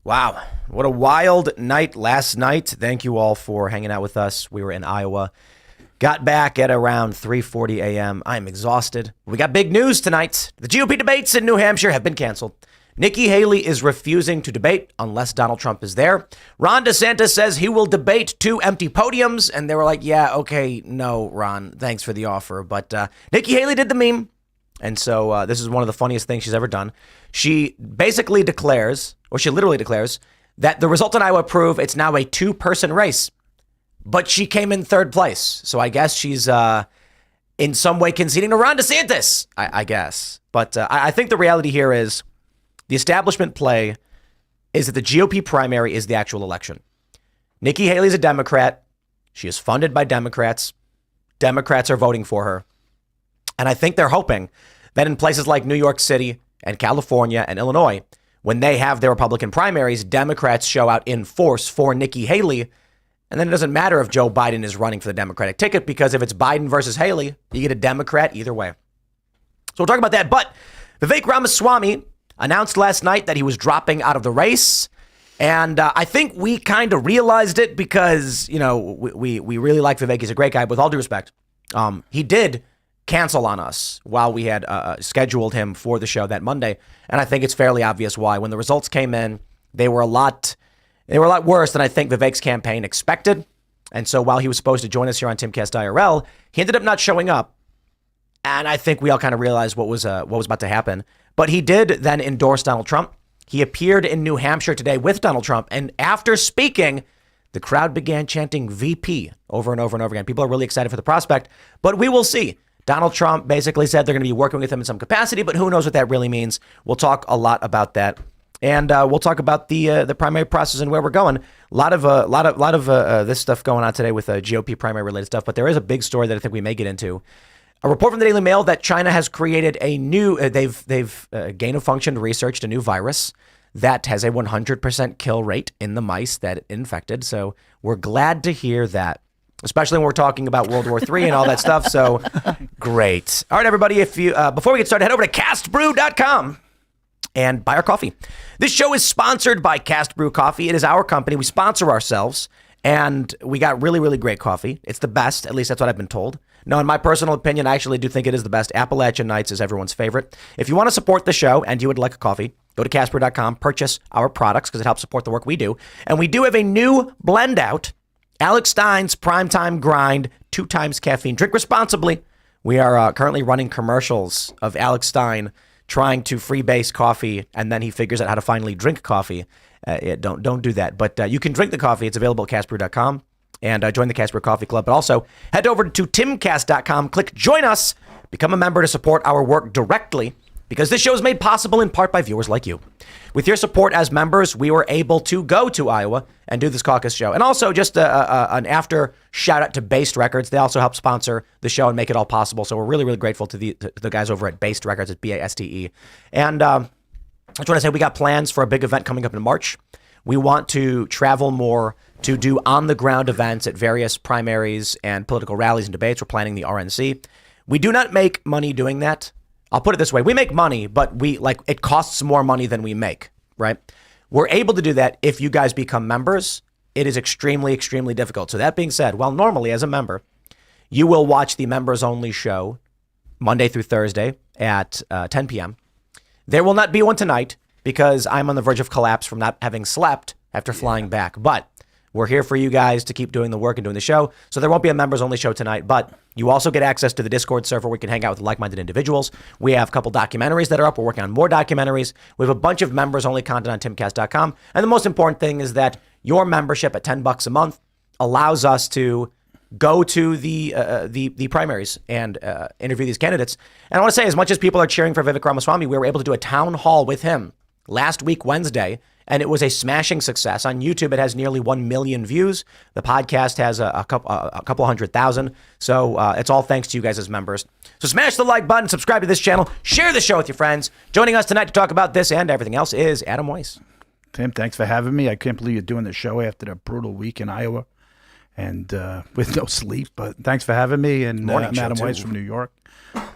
Wow, what a wild night last night. Thank you all for hanging out with us. We were in Iowa. Got back at around 3:40 a.m. I'm exhausted. We got big news tonight. The GOP debates in New Hampshire have been canceled. Nikki Haley is refusing to debate unless Donald Trump is there. Ron DeSantis says he will debate 2 empty podiums. And they were like, yeah, okay, no, Ron, thanks for the offer. But Nikki Haley did the meme. And so this is one of the funniest things she's ever done. She basically declares, or she literally declares, that the results in Iowa prove it's now a 2-person race. But she came in 3rd place. So I guess she's in some way conceding to Ron DeSantis, I guess. But I think the reality here is the establishment play is that the GOP primary is the actual election. Nikki Haley's a Democrat. She is funded by Democrats. Democrats are voting for her. And I think they're hoping that in places like New York City and California and Illinois, when they have their Republican primaries, Democrats show out in force for Nikki Haley. And then it doesn't matter if Joe Biden is running for the Democratic ticket, because if it's Biden versus Haley, you get a Democrat either way. So we'll talk about that. But Vivek Ramaswamy announced last night that he was dropping out of the race. And I think we kind of realized it because, you know, we really like Vivek. He's a great guy, with all due respect. He did cancel on us while we had scheduled him for the show that Monday. And I think it's fairly obvious why. When the results came in, they were a lot worse than I think Vivek's campaign expected. And so while he was supposed to join us here on Timcast IRL, he ended up not showing up. And I think we all kind of realized what was about to happen. But he did then endorse Donald Trump. He appeared in New Hampshire today with Donald Trump. And after speaking, the crowd began chanting VP over and over and over again. People are really excited for the prospect, but we will see. Donald Trump basically said they're going to be working with him in some capacity, but who knows what that really means. We'll talk a lot about that. And we'll talk about the primary process and where we're going. A lot of this stuff going on today with GOP primary related stuff. But there is a big story that I think we may get into. A report from the Daily Mail that China has created a new, they've gain of function researched a new virus that has a 100% kill rate in the mice that it infected. So we're glad to hear that, especially when we're talking about World War III and all that stuff. So great. All right, everybody, if you before we get started, head over to castbrew.com and buy our coffee. This show is sponsored by Cast Brew Coffee. It is our company. We sponsor ourselves, and we got really, really great coffee. It's the best. At least that's what I've been told. No, in my personal opinion, I actually do think it is the best. Appalachian Nights is everyone's favorite. If you want to support the show and you would like a coffee, go to castbrew.com, purchase our products because it helps support the work we do. And we do have a new blend out, Alex Stein's Primetime Grind, 2 times caffeine. Drink responsibly. We are currently running commercials of Alex Stein trying to freebase coffee, and then he figures out how to finally drink coffee. Don't do that. But you can drink the coffee. It's available at castbrew.com. And join the Casper Coffee Club. But also head over to timcast.com, click join us, become a member to support our work directly, because this show is made possible in part by viewers like you. With your support as members, we were able to go to Iowa and do this caucus show. And also just an after shout out to Based Records. They also help sponsor the show and make it all possible. So we're really, really grateful to the guys over at Based Records, at BASTE. And I just want to say we got plans for a big event coming up in March. We want to travel more to do on-the-ground events at various primaries and political rallies and debates. We're planning the RNC. We do not make money doing that. I'll put it this way. We make money, but it costs more money than we make, right? We're able to do that if you guys become members. It is extremely, extremely difficult. So that being said, well, normally as a member, you will watch the members-only show Monday through Thursday at 10 p.m. There will not be one tonight because I'm on the verge of collapse from not having slept after flying back. But we're here for you guys to keep doing the work and doing the show. So there won't be a members-only show tonight, but you also get access to the Discord server where we can hang out with like-minded individuals. We have a couple documentaries that are up. We're working on more documentaries. We have a bunch of members-only content on timcast.com. And the most important thing is that your membership at $10 a month allows us to go to the primaries and interview these candidates. And I want to say, as much as people are cheering for Vivek Ramaswamy, we were able to do a town hall with him last week, Wednesday, and it was a smashing success. On YouTube, it has nearly 1 million views. The podcast has a couple 100,000. So it's all thanks to you guys as members. So smash the like button, subscribe to this channel, share the show with your friends. Joining us tonight to talk about this and everything else is Adam Weiss. Tim, thanks for having me. I can't believe you're doing the show after the brutal week in Iowa and with no sleep. But thanks for having me. And I'm Adam Weiss from New York.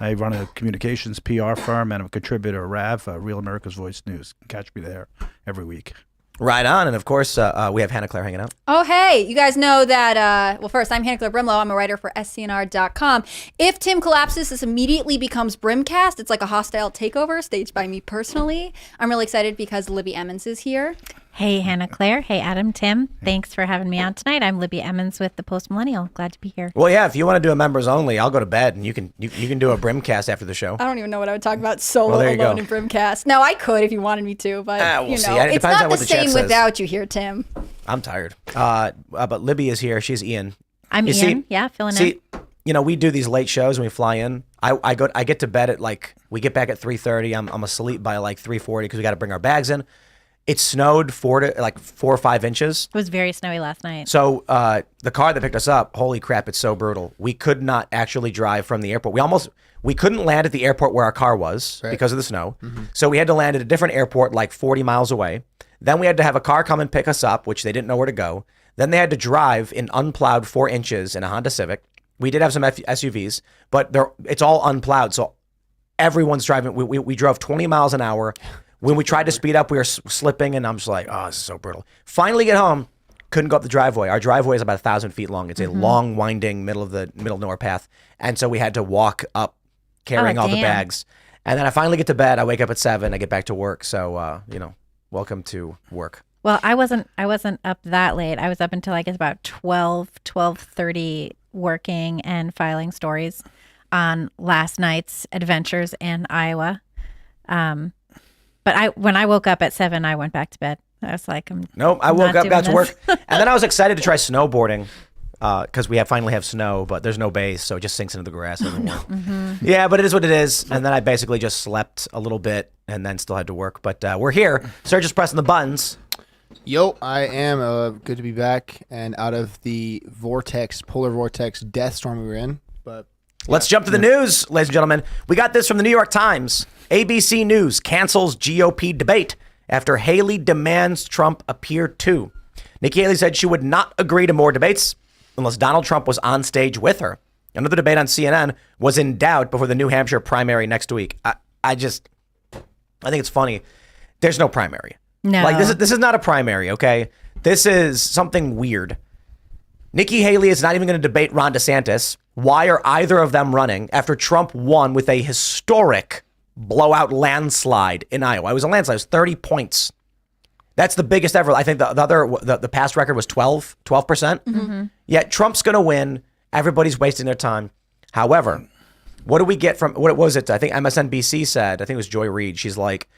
I run a communications PR firm and I'm a contributor at RAV, Real America's Voice News. Catch me there every week. Right on. And of course, we have Hannah Claire hanging out. Oh, hey, you guys know that, well, first, I'm Hannah Claire Brimlow. I'm a writer for SCNR.com. If Tim collapses, this immediately becomes Brimcast. It's like a hostile takeover staged by me personally. I'm really excited because Libby Emmons is here. Hey, Hannah Claire. Hey, Adam, Tim. Thanks for having me on tonight. I'm Libby Emmons with the Post Millennial. Glad to be here. Well, yeah, if you want to do a members only, I'll go to bed and you can do a Brimcast after the show. I don't even know what I would talk about solo alone in Brimcast. No, I could if you wanted me to, but we'll see. it's not the same says. without you here, Tim. I'm tired. But Libby is here. She's Ian. I'm Ian. Filling in. We do these late shows when we fly in. I get to bed at we get back at 3:30. I'm asleep by 3:40 because we got to bring our bags in. It snowed 4 or 5 inches. It was very snowy last night. So the car that picked us up, holy crap, it's so brutal. We could not actually drive from the airport. We couldn't land at the airport where our car was because of the snow. Mm-hmm. So we had to land at a different airport 40 miles away. Then we had to have a car come and pick us up, which they didn't know where to go. Then they had to drive in unplowed 4 inches in a Honda Civic. We did have some SUVs, but it's all unplowed. So everyone's driving. We drove 20 miles an hour. When we tried to speed up, we were slipping, and I'm just like, oh, this is so brutal. Finally get home, couldn't go up the driveway. Our driveway is about 1,000 feet long. It's a long, winding, middle of nowhere path. And so we had to walk up carrying all the bags. And then I finally get to bed. I wake up at 7. I get back to work. So, welcome to work. Well, I wasn't up that late. I was up until I guess about 12:30 working and filing stories on last night's adventures in Iowa. But when I woke up at 7, I went back to bed. I was like, I woke up, got to work, and then I was excited to try snowboarding because we finally have snow, but there's no base, so it just sinks into the grass. Yeah, but it is what it is. And then I basically just slept a little bit and then still had to work. But we're here. Serge is pressing the buttons. Yo, I am. Good to be back and out of the polar vortex death storm we were in. But let's jump to the news, ladies and gentlemen. We got this from the New York Times. ABC News cancels GOP debate after Haley demands Trump appear too. Nikki Haley said she would not agree to more debates unless Donald Trump was on stage with her. Another debate on CNN was in doubt before the New Hampshire primary next week. I think it's funny. There's no primary. No. This is not a primary, okay? This is something weird. Nikki Haley is not even going to debate Ron DeSantis. Why are either of them running after Trump won with a historic blowout landslide in Iowa? It was a landslide. It was 30 points. That's the biggest ever. I think the past record was 12%. Mm-hmm. Yet Trump's going to win. Everybody's wasting their time. However, what do we get from, what was it? I think MSNBC said, I think it was Joy Reid. She's like,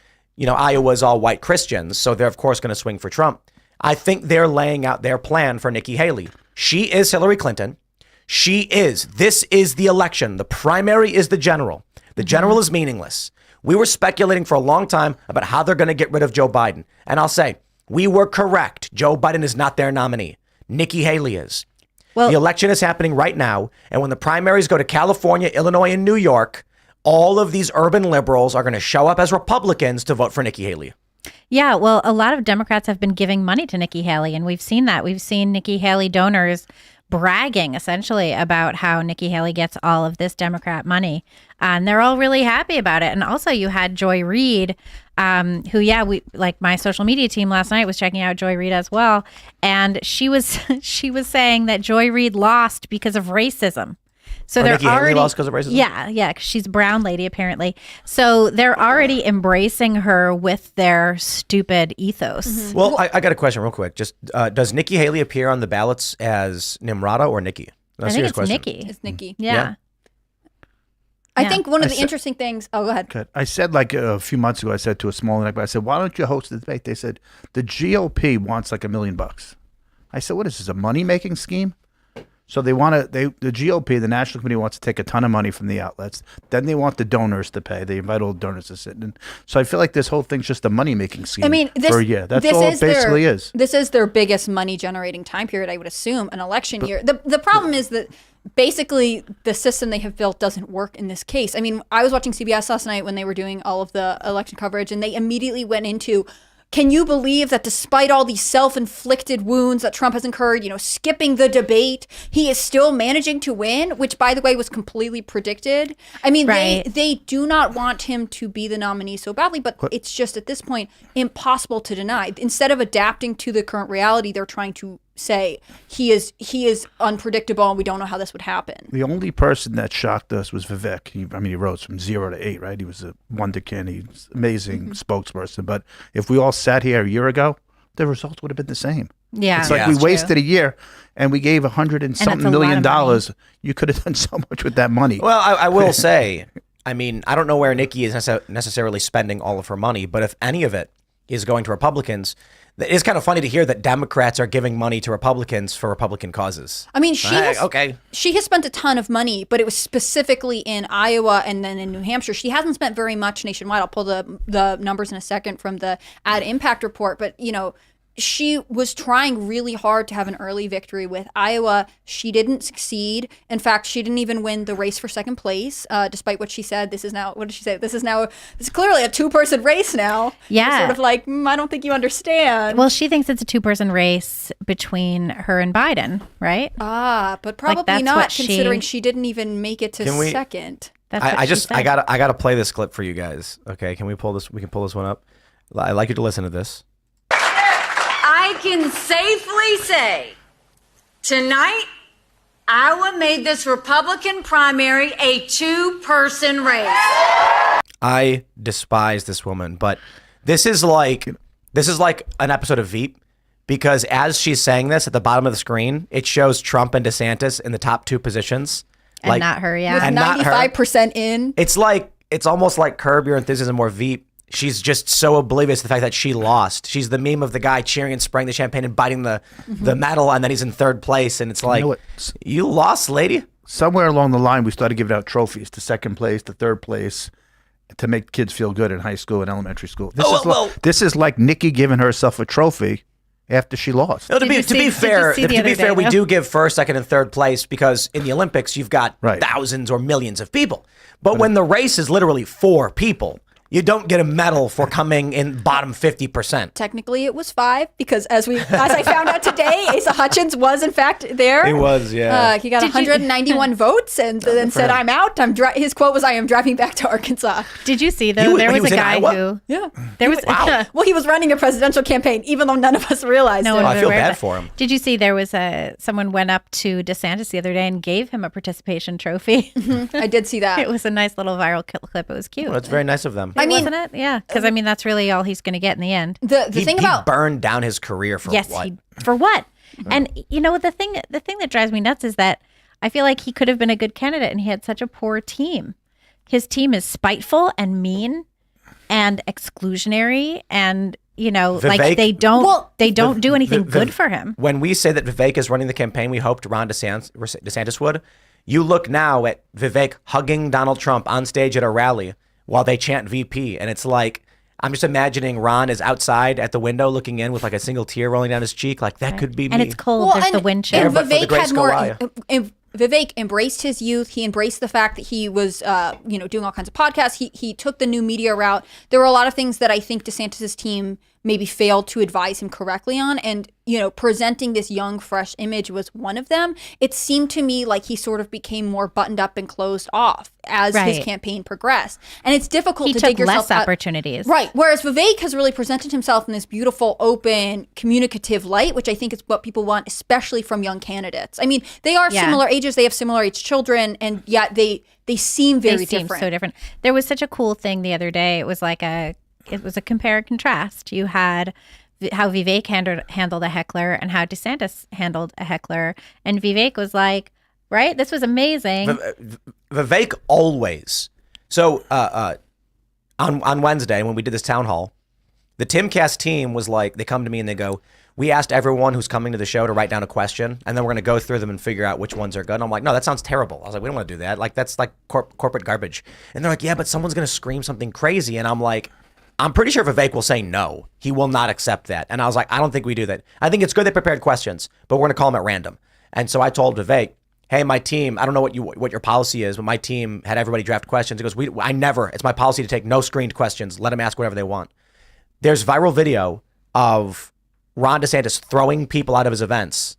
Iowa's all white Christians, so they're of course going to swing for Trump. I think they're laying out their plan for Nikki Haley. She is Hillary Clinton. This is the election. The primary is the general. The general is meaningless. We were speculating for a long time about how they're going to get rid of Joe Biden. And I'll say, we were correct. Joe Biden is not their nominee. Nikki Haley is. Well, the election is happening right now. And when the primaries go to California, Illinois, and New York, all of these urban liberals are going to show up as Republicans to vote for Nikki Haley. Yeah, well, a lot of Democrats have been giving money to Nikki Haley, and we've seen that. We've seen Nikki Haley donors bragging essentially about how Nikki Haley gets all of this Democrat money. And they're all really happy about it. And also you had Joy Reid, who, my social media team last night was checking out Joy Reid as well. And she was saying that Joy Reid lost because of racism. So they're Nikki Haley lost because of racism? Yeah, because she's a brown lady apparently. So they're already embracing her with their stupid ethos. Mm-hmm. Well, I got a question real quick. Just does Nikki Haley appear on the ballots as Nimrata or Nikki? I think it's Nikki. It's Nikki. Yeah. I think one of the interesting things. Oh, go ahead. Good. I said a few months ago. I said to a small network, I said, "Why don't you host the debate?" They said the GOP wants $1 million. I said, "What is this? A money making scheme?" So the GOP, the National Committee, wants to take a ton of money from the outlets. Then they want the donors to pay. They invite all the donors to sit in. So I feel like this whole thing's just a money-making scheme. I mean, that's all it basically is. This is their biggest money-generating time period, I would assume, an election year. The problem is that basically the system they have built doesn't work in this case. I mean, I was watching CBS last night when they were doing all of the election coverage, and they immediately went into can you believe that despite all these self-inflicted wounds that Trump has incurred, skipping the debate, he is still managing to win, which, by the way, was completely predicted. I mean, Right. they do not want him to be the nominee so badly, but it's just at this point impossible to deny. Instead of adapting to the current reality, they're trying to say he is unpredictable and we don't know how this would happen. The only person that shocked us was Vivek. He rose from 0 to 8, right? He was a wonderkin. He's an amazing spokesperson. But if we all sat here a year ago, the results would have been the same. Yeah. It's like Yeah. we That's wasted a year and we gave $100 and that's a something lot million of money. dollars. You could have done so much with that money. Well, I will say, I mean, I don't know where Nikki is necessarily spending all of her money, but if any of it is going to Republicans, it's kind of funny to hear that Democrats are giving money to Republicans for Republican causes. I mean, she has spent a ton of money, but it was specifically in Iowa and then in New Hampshire. She hasn't spent very much nationwide. I'll pull the numbers in a second from the ad impact report, but she was trying really hard to have an early victory with Iowa. She didn't succeed. In fact, she didn't even win the race for second place, despite what she said. This is clearly a two-person race now. Yeah. It's sort of like, I don't think you understand. Well, she thinks it's a two-person race between her and Biden, right? But probably that's not, what considering she didn't even make it to Can we- second. That's what I she just said. I gotta play this clip for you guys. Okay, can we pull this? We can pull this one up. I'd like you to listen to this. I can safely say tonight, Iowa made this Republican primary a two-person race. I despise this woman, but this is like an episode of Veep, because as she's saying this, at the bottom of the screen, it shows Trump and DeSantis in the top two positions, And not her, yeah. and not her. 95% in. It's almost like Curb Your Enthusiasm or Veep. She's just so oblivious to the fact that she lost. She's the meme of the guy cheering and spraying the champagne and biting the medal, and then he's in third place, and it's like, know what? you lost, lady. Somewhere along the line, we started giving out trophies to second place, to third place, to make kids feel good in high school and elementary school. This is like Nikki giving herself a trophy after she lost. No, to Did be you see fair, the other day, we though? do give first, second, and third place because in the Olympics you've got Right. thousands or millions of people. But when the race is literally 4 people, you don't get a medal for coming in bottom 50%. Technically, it was 5 because as I found out today, Asa Hutchins was in fact there. It was, yeah. He got 191 votes and then said, "I'm out." His quote was, "I am driving back to Arkansas." Did you see, though, there he was was a in guy Iowa? who... Yeah. There was... Well, he was running a presidential campaign, even though none of us realized No it. one I was feel aware of bad that. for him. Did you see there was someone went up to DeSantis the other day and gave him a participation trophy? I did see that. It was a nice little viral clip. It was cute. Well, that's very nice of them. I mean- wasn't it? Yeah, because I mean that's really all he's going to get in the end. The thing he about burned down his career for Yes, what? for what? And the thing that drives me nuts is that I feel like he could have been a good candidate, and he had such a poor team. His team is spiteful and mean and exclusionary, and like Vivek- they don't do anything good for him. When we say that Vivek is running the campaign we hoped Ron DeSantis would, you look now at Vivek hugging Donald Trump on stage at a rally while they chant VP, and it's like, I'm just imagining Ron is outside at the window looking in with like a single tear rolling down his cheek, like that could be me. And it's cold. There's the wind chill. And but for the Vivek great had more. Goliath. Vivek embraced his youth. He embraced the fact that he was, doing all kinds of podcasts. He took the new media route. There were a lot of things that I think DeSantis' team maybe failed to advise him correctly on. And, presenting this young, fresh image was one of them. It seemed to me like he sort of became more buttoned up and closed off as his Right. campaign progressed. And it's difficult He to took dig yourself less out. opportunities. Right. Whereas Vivek has really presented himself in this beautiful, open, communicative light, which I think is what people want, especially from young candidates. I mean, they are Yeah. similar ages, they have similar age children, and yet they seem very They seem different. so different. There was such a cool thing the other day. It was a compare and contrast. You had how Vivek handled a heckler and how DeSantis handled a heckler, and Vivek was like, "Right, this was amazing." Vivek always. So on Wednesday when we did this town hall, the Timcast team was like, they come to me and they go, "We asked everyone who's coming to the show to write down a question, and then we're going to go through them and figure out which ones are good." And I'm like, "No, that sounds terrible." I was like, "We don't want to do that. Like, that's like corporate garbage." And they're like, "Yeah, but someone's going to scream something crazy." And I'm like, I'm pretty sure Vivek will say no. He will not accept that. And I was like, I don't think we do that. I think it's good they prepared questions, but we're going to call them at random. And so I told Vivek, "Hey, my team, I don't know what your policy is, but my team had everybody draft questions." He goes, I never, it's my policy to take no screened questions. Let them ask whatever they want. There's viral video of Ron DeSantis throwing people out of his events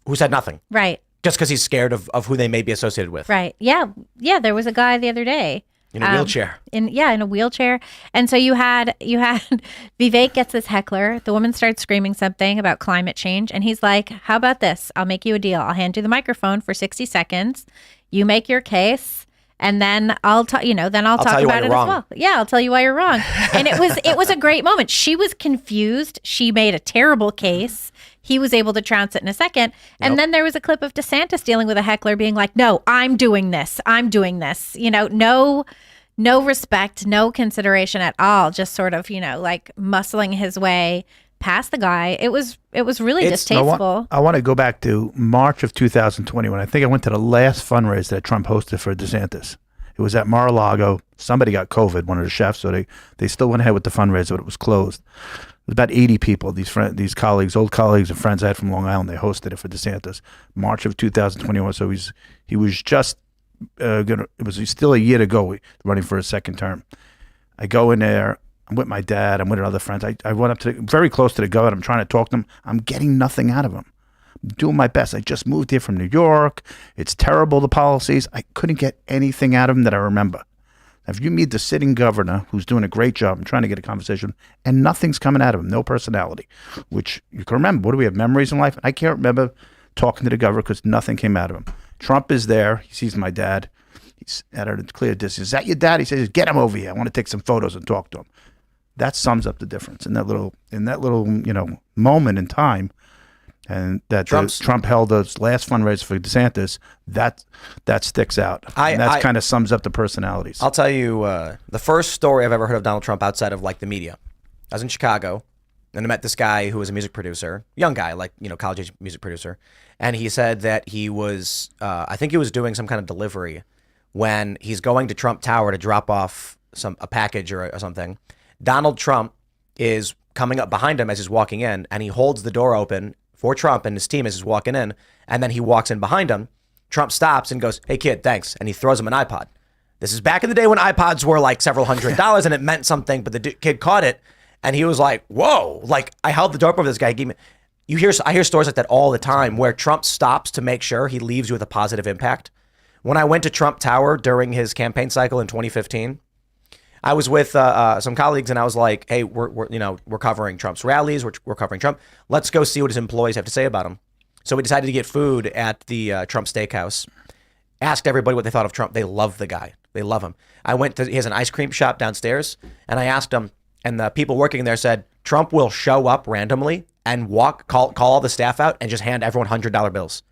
who said nothing. Right. Just because he's scared of who they may be associated with. Right. Yeah. Yeah. There was a guy the other day. In a wheelchair. In a wheelchair. And so you had Vivek gets this heckler. The woman starts screaming something about climate change. And he's like, how about this? I'll make you a deal. I'll hand you the microphone for 60 seconds. You make your case. And then I'll talk about it as well. Yeah, I'll tell you why you're wrong. And it was a great moment. She was confused. She made a terrible case. He was able to trounce it in a second. And then there was a clip of DeSantis dealing with a heckler being like, no, I'm doing this. No respect, no consideration at all. Just sort of, like muscling his way past the guy. It was really distasteful. I want to go back to March of 2020 when I think I went to the last fundraiser that Trump hosted for DeSantis. It was at Mar-a-Lago. Somebody got COVID, one of the chefs, so they still went ahead with the fundraiser, but it was closed. It was about 80 people, these colleagues, old colleagues and friends I had from Long Island. They hosted it for DeSantis, March of 2021. So he was just he's still a year to go running for his second term. I go in there. I'm with my dad. I'm with other friends. I went up to very close to the governor. I'm trying to talk to him. I'm getting nothing out of him. I'm doing my best. I just moved here from New York. It's terrible, the policies. I couldn't get anything out of him that I remember. If you meet the sitting governor, who's doing a great job, I'm trying to get a conversation, and nothing's coming out of him, no personality, which you can remember. What do we have, memories in life? I can't remember talking to the governor because nothing came out of him. Trump is there. He sees my dad. He's at a clear distance. Is that your dad? He says, get him over here. I want to take some photos and talk to him. That sums up the difference in that little moment in time. And that Trump held his last fundraiser for DeSantis, that sticks out. And that kind of sums up the personalities. I'll tell you the first story I've ever heard of Donald Trump outside of like the media. I was in Chicago and I met this guy who was a music producer, young guy, like, college age music producer. And he said that he was, I think he was doing some kind of delivery when he's going to Trump Tower to drop off a package or something. Donald Trump is coming up behind him as he's walking in, and he holds the door open for Trump and his team as he's walking in, and then he walks in behind him. Trump stops and goes, hey kid, thanks, and he throws him an iPod. This is back in the day when iPods were like several $100s and it meant something, but the kid caught it and he was like, whoa, like I held the door open for this guy. I hear stories like that all the time where Trump stops to make sure he leaves you with a positive impact. When I went to Trump Tower during his campaign cycle in 2015, I was with some colleagues and I was like, hey, we're covering Trump's rallies. We're covering Trump. Let's go see what his employees have to say about him. So we decided to get food at the Trump Steakhouse. Asked everybody what they thought of Trump. They love the guy. They love him. He has an ice cream shop downstairs, and I asked him, and the people working there said, Trump will show up randomly and call all the staff out and just hand everyone $100 bills.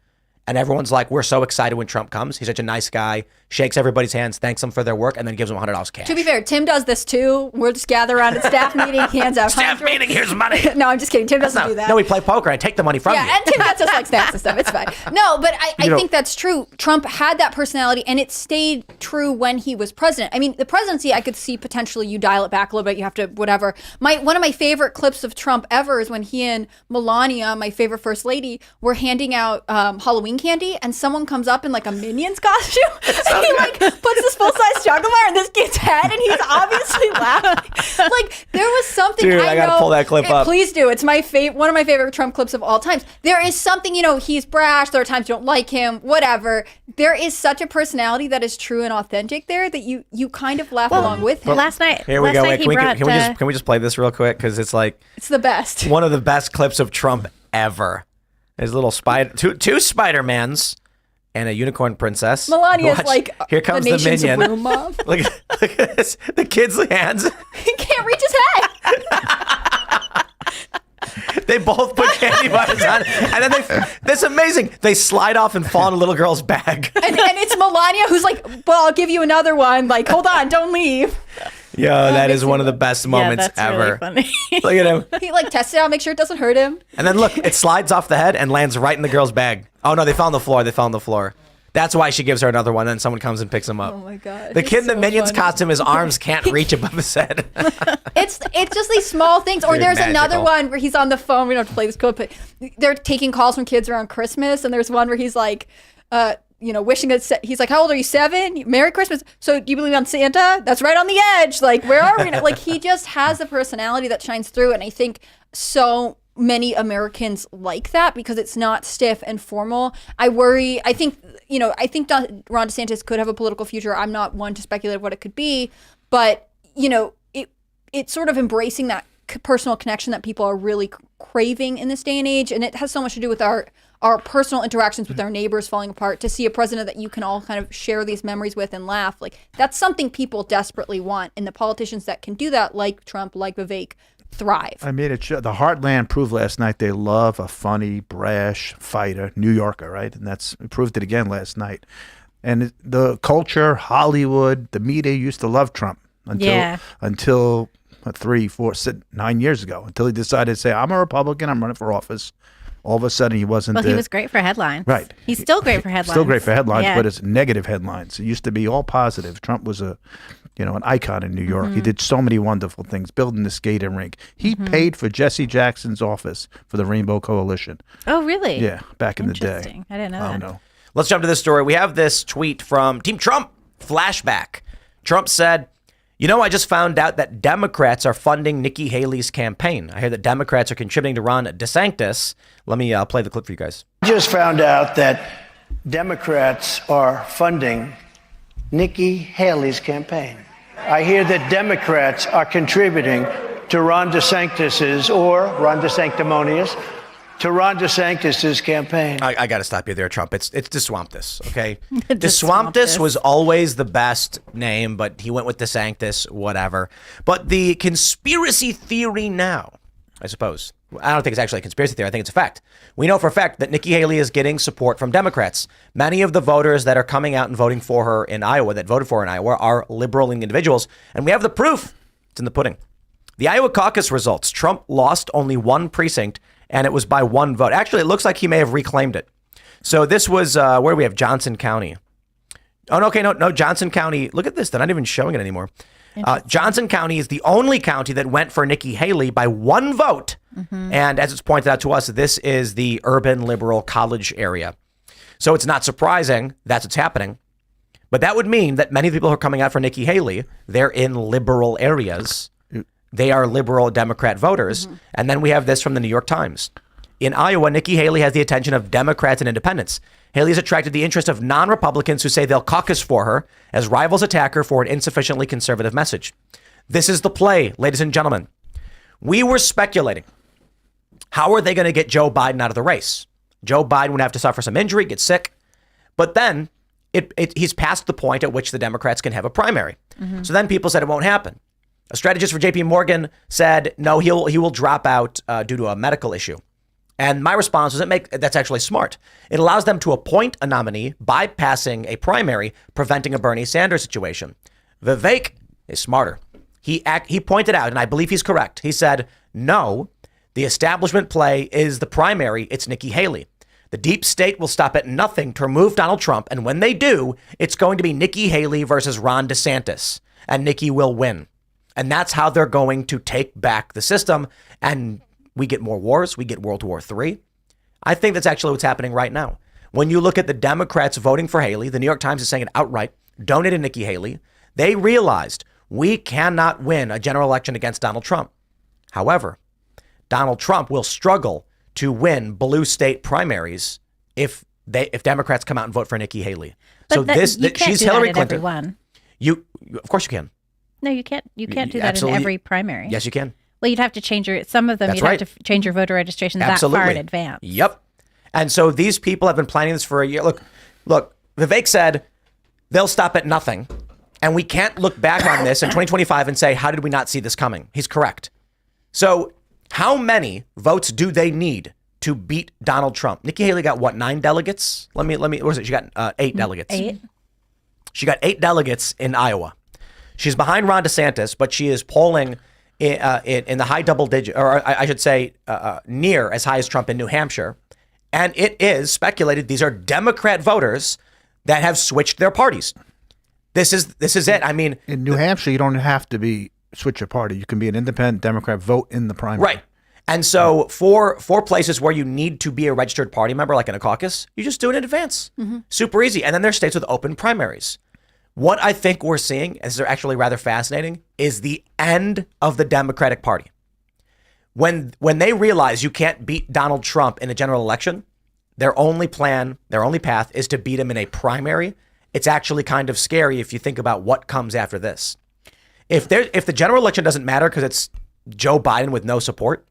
And everyone's like, we're so excited when Trump comes. He's such a nice guy, shakes everybody's hands, thanks them for their work, and then gives them $100 cash. To be fair, Tim does this too. We'll just gather around at staff meeting, hands out staff meeting, here's money. No, I'm just kidding. Tim doesn't do that. No, we play poker. I take the money from you. Yeah, and Tim gets us like snacks and stuff. It's fine. No, but I think that's true. Trump had that personality, and it stayed true when he was president. I mean, the presidency, I could see potentially you dial it back a little bit. You have to whatever. One of my favorite clips of Trump ever is when he and Melania, my favorite first lady, were handing out Halloween candy, and someone comes up in like a Minions costume and he like puts this full-size chocolate bar in this kid's head and he's obviously laughing. Like there was something. Dude, I gotta pull that clip up. Please do. It's my one of my favorite Trump clips of all times. There is something, he's brash. There are times you don't like him, whatever. There is such a personality that is true and authentic there that you kind of laugh along with him. Last night, here we go. Wait, can we just play this real quick? Because it's like it's the best. One of the best clips of Trump ever. There's a little two Spider-Mans and a unicorn princess. Melania's like, here comes the minion. Look at this. The kid's hands. He can't reach his head. They both put candy bars on, and then that's amazing. They slide off and fall in a little girl's bag. And it's Melania who's like, well, I'll give you another one. Like, hold on, don't leave. Yo, that is one of the best moments that's ever. Really funny. Look at him. He like tests it out, make sure it doesn't hurt him. And then look, it slides off the head and lands right in the girl's bag. Oh no, they fell on the floor. That's why she gives her another one. Then someone comes and picks him up. Oh my God. The kid in the Minions costume, his arms can't reach above his head. It's just these small things. Or there's another one where he's on the phone. We don't have to play this code, but they're taking calls from kids around Christmas. And there's one where he's like, wishing us. He's like, how old are you? 7? Merry Christmas. So do you believe on Santa? That's right on the edge. Like, where are we now? Like, he just has a personality that shines through. And I think so many Americans like that because it's not stiff and formal. I think Ron DeSantis could have a political future. I'm not one to speculate what it could be, but it's sort of embracing that personal connection that people are really craving in this day and age. And it has so much to do with our personal interactions with our neighbors falling apart. To see a president that you can all kind of share these memories with and laugh, like that's something people desperately want. And the politicians that can do that, like Trump, like Vivek, thrive. I mean, the Heartland proved last night they love a funny, brash fighter, New Yorker, right? And we proved it again last night. And the culture, Hollywood, the media used to love Trump until 3, 4, 9 years ago, until he decided to say, I'm a Republican, I'm running for office. All of a sudden, he wasn't. Well, he was great for headlines. Right. He's still great for headlines. Still great for headlines, but it's negative headlines. It used to be all positive. Trump was an icon in New York. He did so many wonderful things, building the skating rink. He paid for Jesse Jackson's office for the Rainbow Coalition. Oh, really? Yeah, back in the day. Interesting. I didn't know that. No. Let's jump to this story. We have this tweet from Team Trump. Flashback. Trump said, I just found out that Democrats are funding Nikki Haley's campaign. I hear that Democrats are contributing to Ron DeSantis. Let me play the clip for you guys. I just found out that Democrats are funding Nikki Haley's campaign. I hear that Democrats are contributing to Ron DeSantis's, or Ron DeSanctimonious, to Ron DeSantis' campaign. I got to stop you there, Trump. It's DeSwamptus, okay? DeSwamptus was always the best name, but he went with DeSantis, whatever. But the conspiracy theory now, I suppose, I don't think it's actually a conspiracy theory. I think it's a fact. We know for a fact that Nikki Haley is getting support from Democrats. Many of the voters that are coming out and voting for her in Iowa, that voted for her in Iowa, are liberal individuals. And we have the proof. It's in the pudding. The Iowa caucus results, Trump lost only one precinct, and it was by one vote. Actually, it looks like he may have reclaimed it. So this was, where do we have? Johnson County. Oh, no, okay, no, Johnson County. Look at this. They're not even showing it anymore. Johnson County is the only county that went for Nikki Haley by one vote. And as it's pointed out to us, this is the urban liberal college area. So it's not surprising that's what's happening. But that would mean that many people who are coming out for Nikki Haley, they're in liberal areas. They are liberal Democrat voters. And then we have this from the New York Times. In Iowa, Nikki Haley has the attention of Democrats and independents. Haley has attracted the interest of non-Republicans who say they'll caucus for her as rivals attack her for an insufficiently conservative message. This is the play, ladies and gentlemen. We were speculating. How are they going to get Joe Biden out of the race? Joe Biden would have to suffer some injury, get sick. But then he's past the point at which the Democrats can have a primary. So then people said it won't happen. A strategist for JP Morgan said, no, he will drop out due to a medical issue. And my response was, that's actually smart. It allows them to appoint a nominee, bypassing a primary, preventing a Bernie Sanders situation. Vivek is smarter. He pointed out, and I believe he's correct. He said, no, the establishment play is the primary. It's Nikki Haley. The deep state will stop at nothing to remove Donald Trump. And when they do, it's going to be Nikki Haley versus Ron DeSantis. And Nikki will win. And that's how they're going to take back the system. And we get more wars. We get World War III. I think that's actually what's happening right now. When you look at the Democrats voting for Haley, the New York Times is saying it outright, donated Nikki Haley. They realized we cannot win a general election against Donald Trump. However, Donald Trump will struggle to win blue state primaries if Democrats come out and vote for Nikki Haley. But She's Hillary Clinton. Of course you can. No, you can't. You can't do that absolutely. in every primary. Yes, you can. Well, you'd have to change some of them. You'd have to change your voter registration that far in advance. Yep. And so these people have been planning this for a year. Look, Vivek said they'll stop at nothing. And we can't look back on this in 2025 and say, how did we not see this coming? He's correct. So how many votes do they need to beat Donald Trump? Nikki Haley got what, 9 delegates? Let me, what was it? She got 8 delegates. 8? She got 8 delegates in Iowa. She's behind Ron DeSantis, but she is polling in the high double digit, or I should say near as high as Trump in New Hampshire. And it is speculated these are Democrat voters that have switched their parties. This is it. I mean, in New Hampshire, you don't have to switch your party. You can be an independent Democrat, vote in the primary. Right. And so for places where you need to be a registered party member, like in a caucus, you just do it in advance. Super easy. And then there's states with open primaries. What I think we're seeing, and this is actually rather fascinating, is the end of the Democratic Party. When they realize you can't beat Donald Trump in a general election, their only path is to beat him in a primary. It's actually kind of scary if you think about what comes after this. If the general election doesn't matter because it's Joe Biden with no support,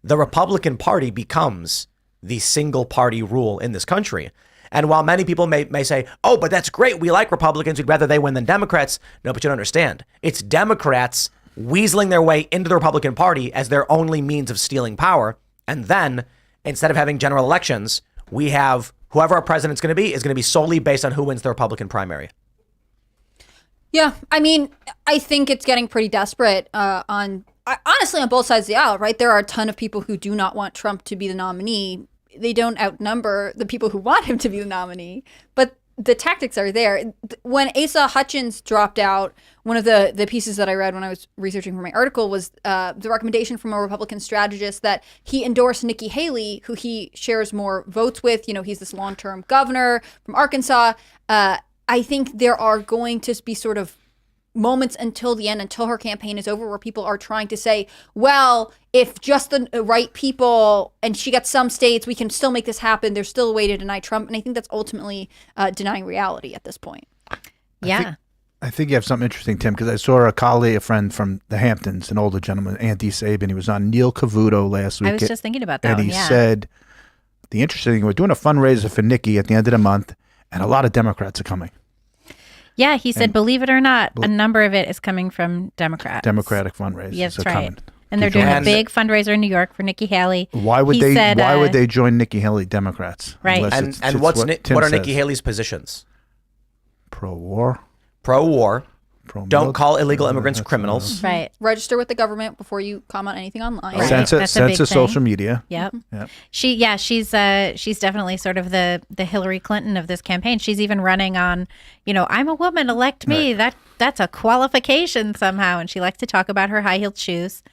the Republican Party becomes the single party rule in this country. And while many people may say, oh, but that's great, we like Republicans, we'd rather they win than Democrats. No, but you don't understand. It's Democrats weaseling their way into the Republican Party as their only means of stealing power. And then instead of having general elections, we have whoever our president's going to be is going to be solely based on who wins the Republican primary. Yeah, I mean, I think it's getting pretty desperate honestly, on both sides of the aisle, right? There are a ton of people who do not want Trump to be the nominee. They don't outnumber the people who want him to be the nominee, but the tactics are there. When Asa Hutchins dropped out, one of the pieces that I read when I was researching for my article was the recommendation from a Republican strategist that he endorsed Nikki Haley, who he shares more votes with. You know, he's this long-term governor from Arkansas. I think there are going to be sort of moments until the end, until her campaign is over, where people are trying to say, well, if just the right people and she gets some states, we can still make this happen. There's still a way to deny Trump. And I think that's ultimately denying reality at this point. Yeah. I think you have something interesting, Tim, because I saw a friend from the Hamptons, an older gentleman, Andy Sabin. He was on Neil Cavuto last week. I was just thinking about that and one, he said, the interesting thing, we're doing a fundraiser for Nikki at the end of the month, and a lot of Democrats are coming. Yeah, he said, believe it or not, a number of it is coming from Democrats. Democratic fundraisers. Yes, are right. coming. And they're doing a big fundraiser in New York for Nikki Haley. Why would they join Nikki Haley, Democrats? Right. And what are Nikki Haley's positions? Pro-war. Pro-war. Don't call illegal immigrants criminals. Right. Register with the government before you comment anything online. Right. Censor social media. Yep. She's definitely sort of the Hillary Clinton of this campaign. She's even running on, I'm a woman, elect me. Right. That's a qualification somehow. And she likes to talk about her high-heeled shoes.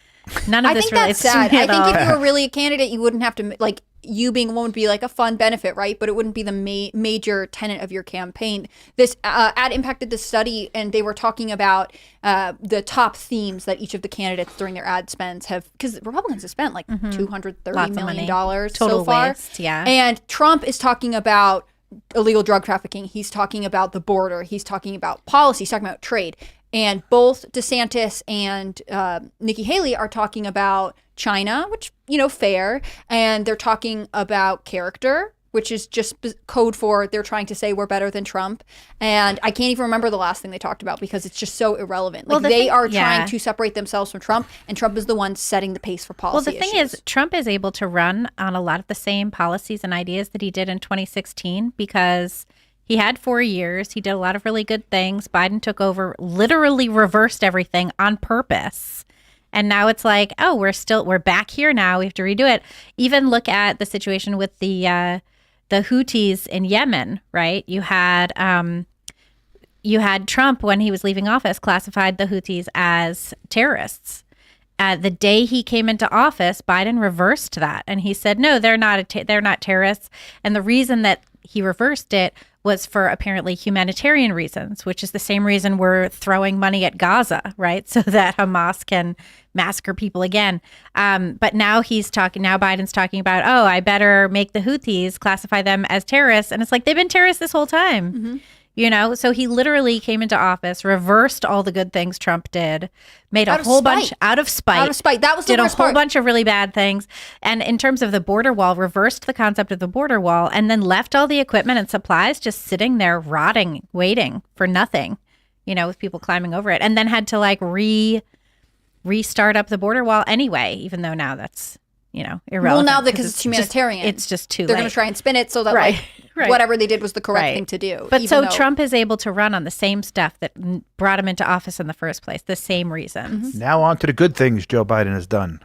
None of this relates to me I think at all. if you were really a candidate, you wouldn't have to, like, you being a woman would be like a fun benefit, right? But it wouldn't be the major tenet of your campaign. This ad impacted the study, and they were talking about the top themes that each of the candidates during their ad spends have, because Republicans have spent like $230 million so far. Waste, yeah. And Trump is talking about illegal drug trafficking. He's talking about the border. He's talking about policy. He's talking about trade. And both DeSantis and Nikki Haley are talking about China, which, fair. And they're talking about character, which is just code for they're trying to say we're better than Trump. And I can't even remember the last thing they talked about because it's just so irrelevant. Like they are trying to separate themselves from Trump, and Trump is the one setting the pace for policy. Well, the thing is, Trump is able to run on a lot of the same policies and ideas that he did in 2016 because he had 4 years. He did a lot of really good things. Biden took over, literally reversed everything on purpose. And now it's like, oh, we're back here now. We have to redo it. Even look at the situation with the Houthis in Yemen, right? You had Trump, when he was leaving office, classified the Houthis as terrorists. The day he came into office, Biden reversed that, and he said, no, they're not terrorists. And the reason that he reversed it was for apparently humanitarian reasons, which is the same reason we're throwing money at Gaza, right? So that Hamas can massacre people again. But now Biden's talking about, oh, I better make the Houthis, classify them as terrorists. And it's like, they've been terrorists this whole time. Mm-hmm. So he literally came into office, reversed all the good things Trump did, made a whole bunch out of spite. Out of spite. That was the worst part. Did a whole bunch of really bad things. And in terms of the border wall, reversed the concept of the border wall and then left all the equipment and supplies just sitting there rotting, waiting for nothing, with people climbing over it, and then had to restart up the border wall anyway, even though now that's, irrelevant. Well, now because it's humanitarian. It's just too late. They're going to try and spin it so that whatever they did was the correct thing to do. But so Trump is able to run on the same stuff that brought him into office in the first place, the same reasons. Mm-hmm. Now on to the good things Joe Biden has done.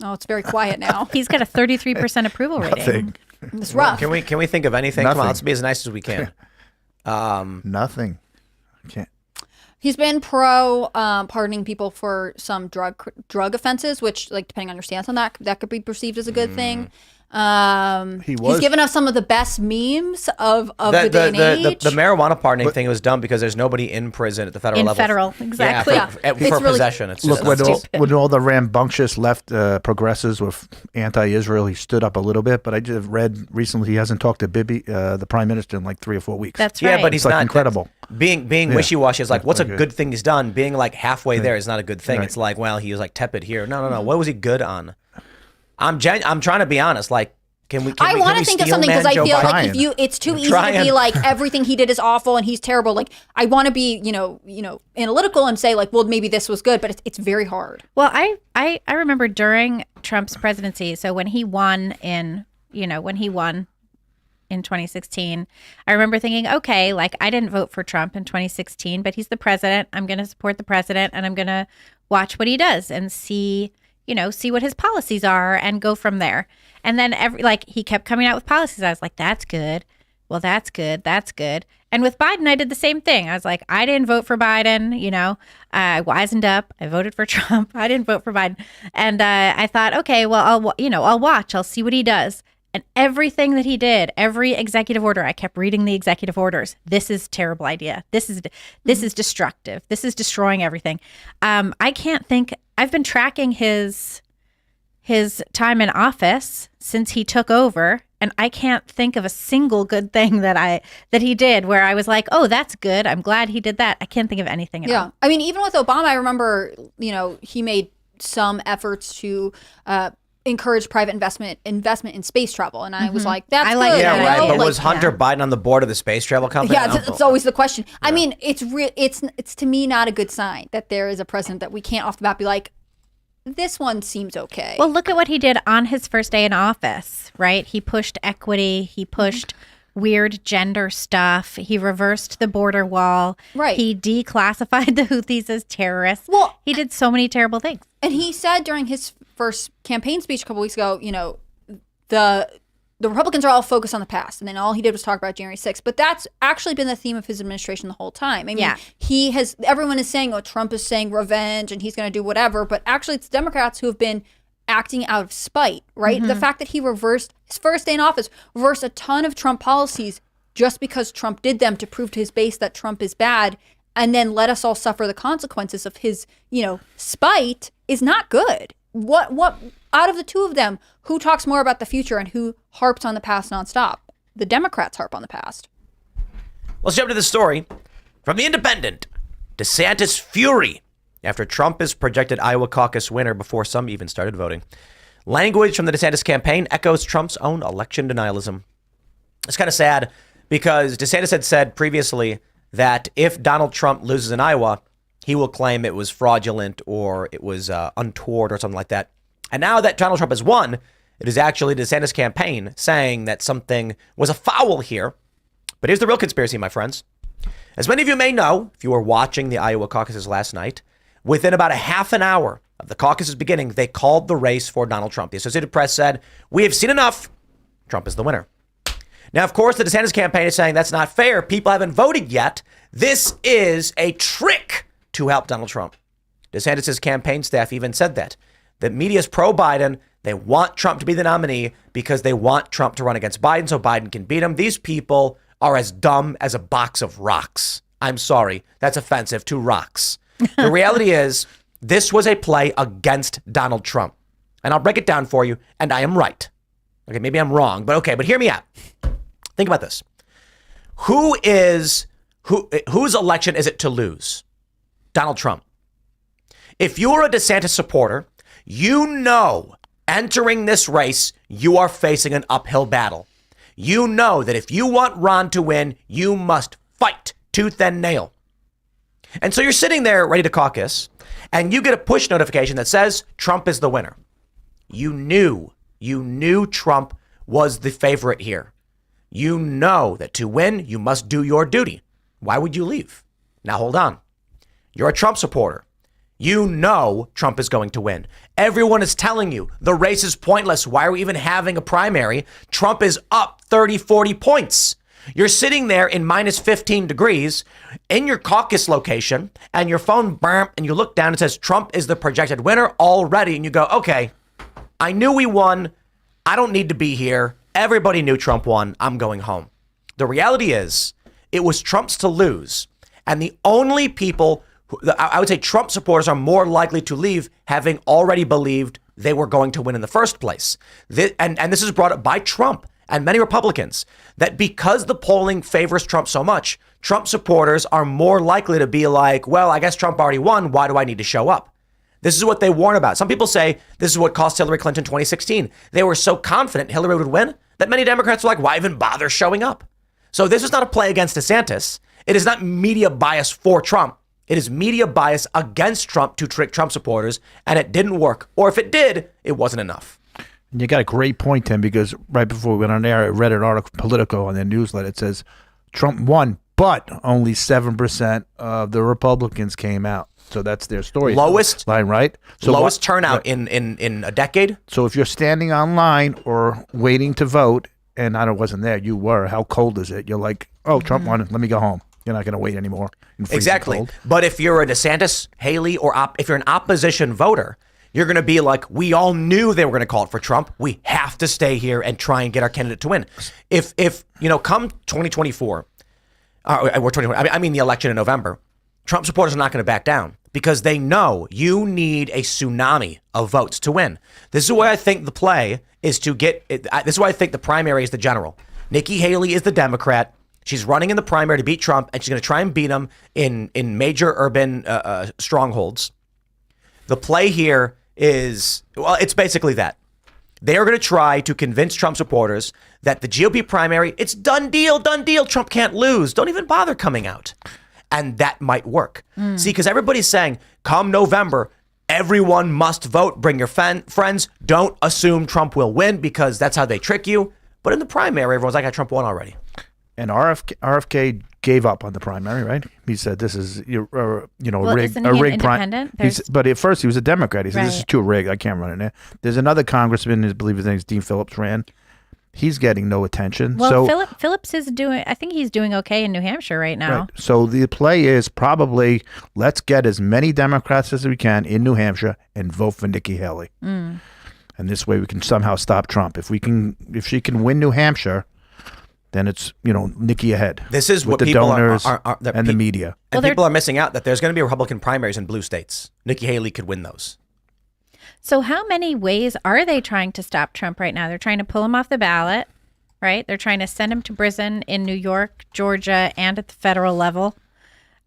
Oh, it's very quiet now. He's got a 33% approval rating. Nothing. It's rough. Can we think of anything? Nothing. Come on, let's be as nice as we can. Nothing. I can't. He's been pro pardoning people for some drug offenses, which, like, depending on your stance on that could be perceived as a good thing. He's given us some of the best memes of the day and age. The marijuana pardoning thing was dumb because there's nobody in prison at the federal level. Exactly. Yeah, for possession. It's Look, when all the rambunctious left progressives were anti-Israel, he stood up a little bit. But I just read recently he hasn't talked to Bibi, the prime minister, in like 3 or 4 weeks. That's right. Yeah, but he's like not incredible. Being wishy-washy is like, what's a good thing he's done? Being like halfway there is not a good thing. Right. It's like, well, he was like tepid here. No. What was he good on? I'm trying to be honest. Like, I want to think of something because I feel like it's too easy to be like everything he did is awful and he's terrible. Like, I want to be analytical and say like, well, maybe this was good, but it's very hard. Well, I remember during Trump's presidency, so when he won in 2016, I remember thinking, okay, like I didn't vote for Trump in 2016, but he's the president. I'm going to support the president and I'm going to watch what he does and see what his policies are and go from there. And then he kept coming out with policies. I was like, that's good. Well, that's good. That's good. And with Biden, I did the same thing. I was like, I didn't vote for Biden. I wisened up. I voted for Trump. I didn't vote for Biden. And I thought, okay, well, I'll watch. I'll see what he does. And everything that he did, every executive order, I kept reading the executive orders. This is a terrible idea. This is destructive. This is destroying everything. I can't think. I've been tracking his time in office since he took over, and I can't think of a single good thing that he did where I was like, oh, that's good. I'm glad he did that. I can't think of anything at all. I mean, even with Obama, I remember, he made some efforts to encourage private investment in space travel, and I was like, that's good. Yeah, right. But was Hunter Biden on the board of the space travel company? Yeah, it's always the question. Yeah. I mean, it's to me not a good sign that there is a president that we can't off the bat be like, this one seems okay. Well, look at what he did on his first day in office, right? He pushed equity. He pushed weird gender stuff. He reversed the border wall. Right. He declassified the Houthis as terrorists. Well, he did so many terrible things. And he said during his first campaign speech a couple weeks ago, the Republicans are all focused on the past, and then all he did was talk about January 6th. But that's actually been the theme of his administration the whole time. I mean, everyone is saying, Trump is saying revenge and he's going to do whatever, but actually it's Democrats who have been acting out of spite, right? Mm-hmm. The fact that he reversed his first day in office, reversed a ton of Trump policies just because Trump did them to prove to his base that Trump is bad, and then let us all suffer the consequences of his, spite is not good. What out of the two of them, who talks more about the future and who harps on the past nonstop? The Democrats harp on the past. Let's jump to the story from The Independent. DeSantis fury after Trump is projected Iowa caucus winner before some even started voting. Language from the DeSantis campaign echoes Trump's own election denialism. It's kind of sad because DeSantis had said previously that if Donald Trump loses in Iowa, he will claim it was fraudulent or it was untoward or something like that. And now that Donald Trump has won, it is actually the DeSantis campaign saying that something was a foul here. But here's the real conspiracy, my friends. As many of you may know, if you were watching the Iowa caucuses last night, within about a half an hour of the caucuses beginning, they called the race for Donald Trump. The Associated Press said, "We have seen enough. Trump is the winner." Now, of course, the DeSantis campaign is saying that's not fair. People haven't voted yet. This is a trick to help Donald Trump. DeSantis' campaign staff even said that. The media is pro-Biden. They want Trump to be the nominee because they want Trump to run against Biden so Biden can beat him. These people are as dumb as a box of rocks. I'm sorry. That's offensive to rocks. The reality is this was a play against Donald Trump. And I'll break it down for you, and I am right. Okay, maybe I'm wrong, but okay, but hear me out. Think about this. Whose election is it to lose? Donald Trump. If you're a DeSantis supporter, you know entering this race, you are facing an uphill battle. You know that if you want Ron to win, you must fight tooth and nail. And so you're sitting there ready to caucus, and you get a push notification that says Trump is the winner. You knew Trump was the favorite here. You know that to win, you must do your duty. Why would you leave? Now hold on. You're a Trump supporter. You know Trump is going to win. Everyone is telling you the race is pointless. Why are we even having a primary? Trump is up 30, 40 points. You're sitting there in minus 15 degrees in your caucus location and your phone burnt and you look down and it says Trump is the projected winner already. And you go, okay, I knew we won. I don't need to be here. Everybody knew Trump won. I'm going home. The reality is it was Trump's to lose. And the only people, I would say Trump supporters are more likely to leave having already believed they were going to win in the first place. And this is brought up by Trump and many Republicans, that because the polling favors Trump so much, Trump supporters are more likely to be like, well, I guess Trump already won. Why do I need to show up? This is what they warn about. Some people say this is what cost Hillary Clinton 2016. They were so confident Hillary would win that many Democrats were like, why even bother showing up? So this is not a play against DeSantis. It is not media bias for Trump. It is media bias against Trump to trick Trump supporters, and it didn't work. Or if it did, it wasn't enough. And you got a great point, Tim, because right before we went on air, I read an article from Politico on their newsletter. It says Trump won, but only 7% of the Republicans came out. So that's their story. Lowest line, right? So lowest turnout in a decade. So if you're standing online or waiting to vote, and I wasn't there, you were. How cold is it? You're like, oh, Trump won. Let me go home. You're not going to wait anymore. Exactly. But if you're a DeSantis, Haley, or if you're an opposition voter, you're going to be like, we all knew they were going to call it for Trump. We have to stay here and try and get our candidate to win. If come 2024, or 2020, I mean the election in November, Trump supporters are not going to back down because they know you need a tsunami of votes to win. This is why I think the play is to get. This is why I think the primary is the general. Nikki Haley is the Democrat. She's running in the primary to beat Trump, and she's going to try and beat him in major urban strongholds. The play here is, well, it's basically that. They are going to try to convince Trump supporters that the GOP primary, it's done deal. Trump can't lose. Don't even bother coming out. And that might work. See, because everybody's saying, come November, everyone must vote. Bring your friends. Don't assume Trump will win because that's how they trick you. But in the primary, everyone's like, Trump won already. And RFK gave up on the primary, right? He said, "This is Well, rigged isn't he an rigged independent? But at first, he was a Democrat. He said, "This is Right. too rigged. I can't run in there." There's another congressman, I believe his name is Dean Phillips, ran. He's getting no attention. Well, so, Phillips is doing. I think he's doing okay in New Hampshire right now. right. So the play is probably let's get as many Democrats as we can in New Hampshire and vote for Nikki Haley, and this way we can somehow stop Trump. If she can win New Hampshire, then it's Nikki ahead. This is with what the people donors are and the media. And people are missing out that there's going to be Republican primaries in blue states. Nikki Haley could win those. So how many ways are they trying to stop Trump right now? They're trying to pull him off the ballot, right? They're trying to send him to prison in New York, Georgia, and at the federal level.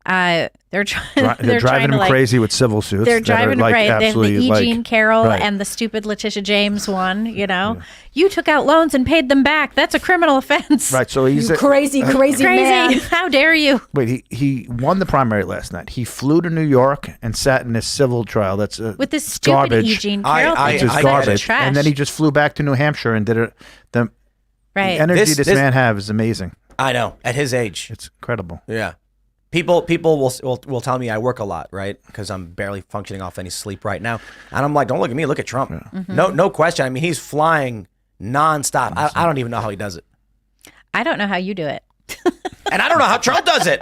They're driving him crazy with civil suits. They're driving him right. They have the E. Jean Carroll right. and the stupid Letitia James one. You took out loans and paid them back. That's a criminal offense. Right. So he's Crazy man. How dare you? Wait, he won the primary last night. He flew to New York and sat in a civil trial. That's with this stupid garbage. E. Jean Carroll thing. It's just Such garbage. trash. And then he just flew back to New Hampshire and did it. The Right. energy this man has is amazing. I know. At his age. It's incredible. Yeah. People will tell me I work a lot, right? Because I'm barely functioning off any sleep right now. And I'm like, don't look at me, look at Trump. Yeah. No question. I mean, he's flying nonstop. I don't even know how he does it. I don't know how you do it. And I don't know how Trump does it.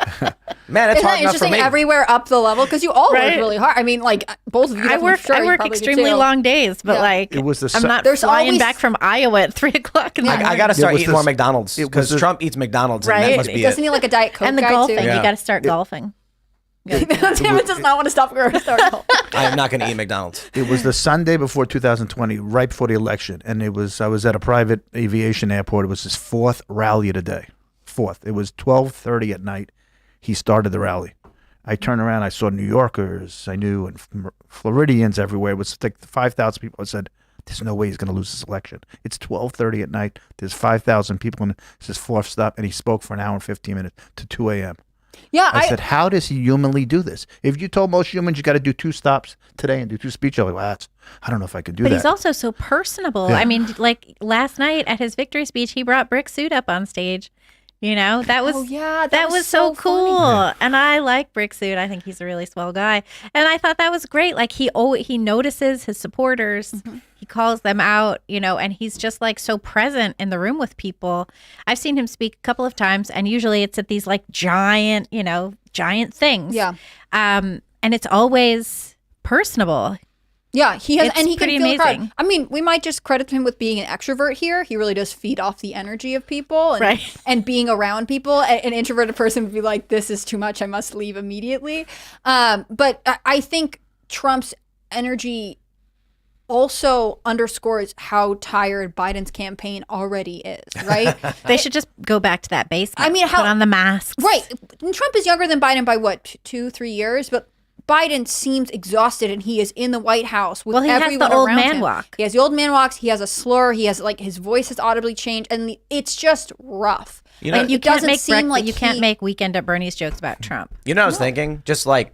Man, it's Isn't hard that enough for interesting? me. Everywhere up the level because you all Right. work really hard. I mean, like both of you. I work extremely long days, but It was the I'm not There's flying always- back from Iowa at 3:00 in the morning. I got to start was eating more McDonald's it was because the- Trump eats McDonald's. And Right. that must be Doesn't it. he like a Diet Coke And the guy golfing. too? Yeah. You got to start golfing. David does not want to stop her. I am not going to eat McDonald's. It was the Sunday before 2020, right before the election, and I was at a private aviation airport. It was his fourth rally of the day. Fourth. It was 12:30 at night. He started the rally. I turned around. I saw New Yorkers I knew and Floridians everywhere. It was like 5,000 people. I said, "There's no way he's going to lose this election." It's 12:30 at night. There's 5,000 people, and it's his fourth stop, and he spoke for an hour and 15 minutes to 2 a.m. Yeah, I said, how does he humanly do this? If you told most humans you got to do 2 stops today and do 2 speeches, I'm like, well, I don't know if I could do But that. he's also so personable. Yeah. I mean, like last night at his victory speech, he brought Brick Suit up on stage. That was that was so cool. funny. And I like Brick Suit. I think he's a really swell guy. And I thought that was great. Like he notices his supporters. He calls them out, and he's just like so present in the room with people. I've seen him speak a couple of times, and usually it's at these like giant things. Yeah. And it's always personable. Yeah, he has, It's and he can pretty feel the crowd. amazing. I mean, we might just credit him with being an extrovert here. He really does feed off the energy of people, and, Right. and being around people. An introverted person would be like, "This is too much. I must leave immediately." But I think Trump's energy also underscores how tired Biden's campaign already is. Right? They should just go back to that basement. I mean, put on the masks. Right. And Trump is younger than Biden by what, 2-3 years, but Biden seems exhausted, and he is in the White House with Well, he has the everyone old around man him. walk. He has the old man walks. He has a slur. He has like his voice has audibly changed, and it's just rough. You know, Like, You it can't doesn't make seem like you can't make Weekend at Bernie's jokes about Trump. I was thinking, just like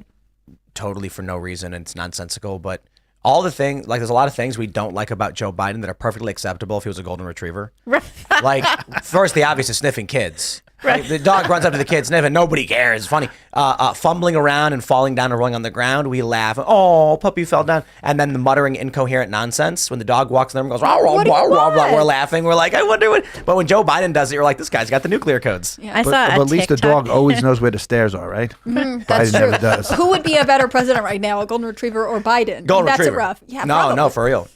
totally for no reason, and it's nonsensical, but all the things, like there's a lot of things we don't like about Joe Biden that are perfectly acceptable if he was a golden retriever. Like, first, the obvious is sniffing kids. Right. The dog runs up to the kid sniffing. Nobody cares. It's funny. Fumbling around and falling down and rolling on the ground. We laugh. Oh, puppy fell down. And then the muttering incoherent nonsense. When the dog walks in the room and goes, rah, rah, What do you rah, rah, rah, want? we're laughing. We're like, I wonder what. But when Joe Biden does it, you're like, this guy's got the nuclear codes. Yeah. I But, saw but a at least the TikTok. dog always knows where the stairs are, right? That's Biden true. never does. Who would be a better president right now, a golden retriever or Biden? Golden That's retriever. a rough. Yeah, no, probably. for real.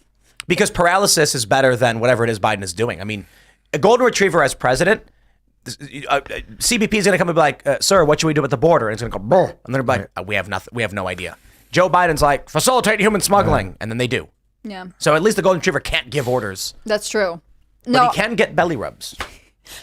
Because paralysis is better than whatever it is Biden is doing. I mean, a golden retriever as president, CBP is going to come and be like, sir, what should we do at the border? And it's going to go, brr. And they're like, we have nothing. We have no idea. Joe Biden's like, facilitate human smuggling. And then they do. Yeah, So at least the golden retriever can't give orders. that's true. But No, he can get belly rubs.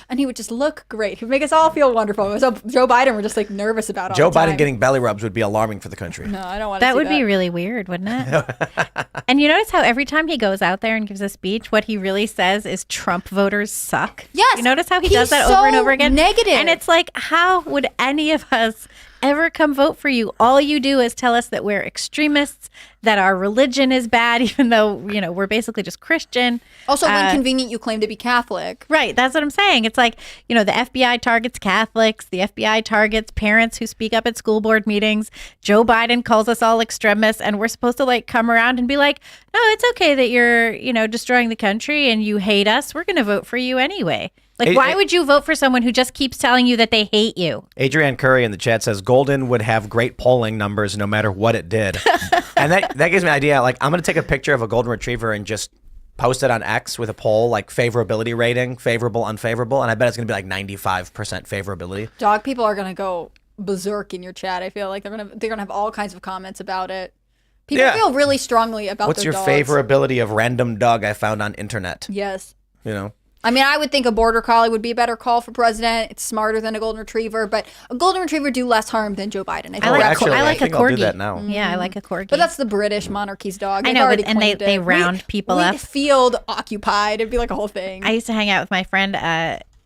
and he would just look great. He would make us all feel wonderful. So Joe Biden, we're just like nervous about all Joe the time. Biden getting belly rubs would be alarming for the country. No, I don't want to. That would be really weird, wouldn't it? And you notice how every time he goes out there and gives a speech, what he really says is Trump voters suck. Yes. You notice how he He's does that so over and over again? negative. And it's like, how would any of us ever come vote for you? All you do is tell us that we're extremists, that our religion is bad, even though, we're basically just Christian. Also, when convenient, you claim to be Catholic. Right. That's what I'm saying. It's like, the FBI targets Catholics. The FBI targets parents who speak up at school board meetings. Joe Biden calls us all extremists. And we're supposed to like come around and be like, no, it's okay that you're, destroying the country and you hate us. We're going to vote for you anyway. Like, why would you vote for someone who just keeps telling you that they hate you? Adrienne Curry in the chat says Golden would have great polling numbers no matter what it did. And that gives me an idea. Like, I'm going to take a picture of a golden retriever and just post it on X with a poll, like favorability rating, favorable, unfavorable. And I bet it's going to be like 95% favorability. Dog people are gonna go berserk in your chat. I feel like they're gonna have all kinds of comments about it. People Yeah. feel really strongly about What's their your dogs. favorability of random dog I found on internet? Yes. I mean, I would think a border collie would be a better call for president. It's smarter than a golden retriever, but a golden retriever do less harm than Joe Biden. I think. I like a think I'll do corgi. that now. Yeah, I like a corgi. But that's the British monarchy's dog. I They've know, already but- and claimed they it. round people we'd up. Field occupied. It'd be like a whole thing. I used to hang out with my friend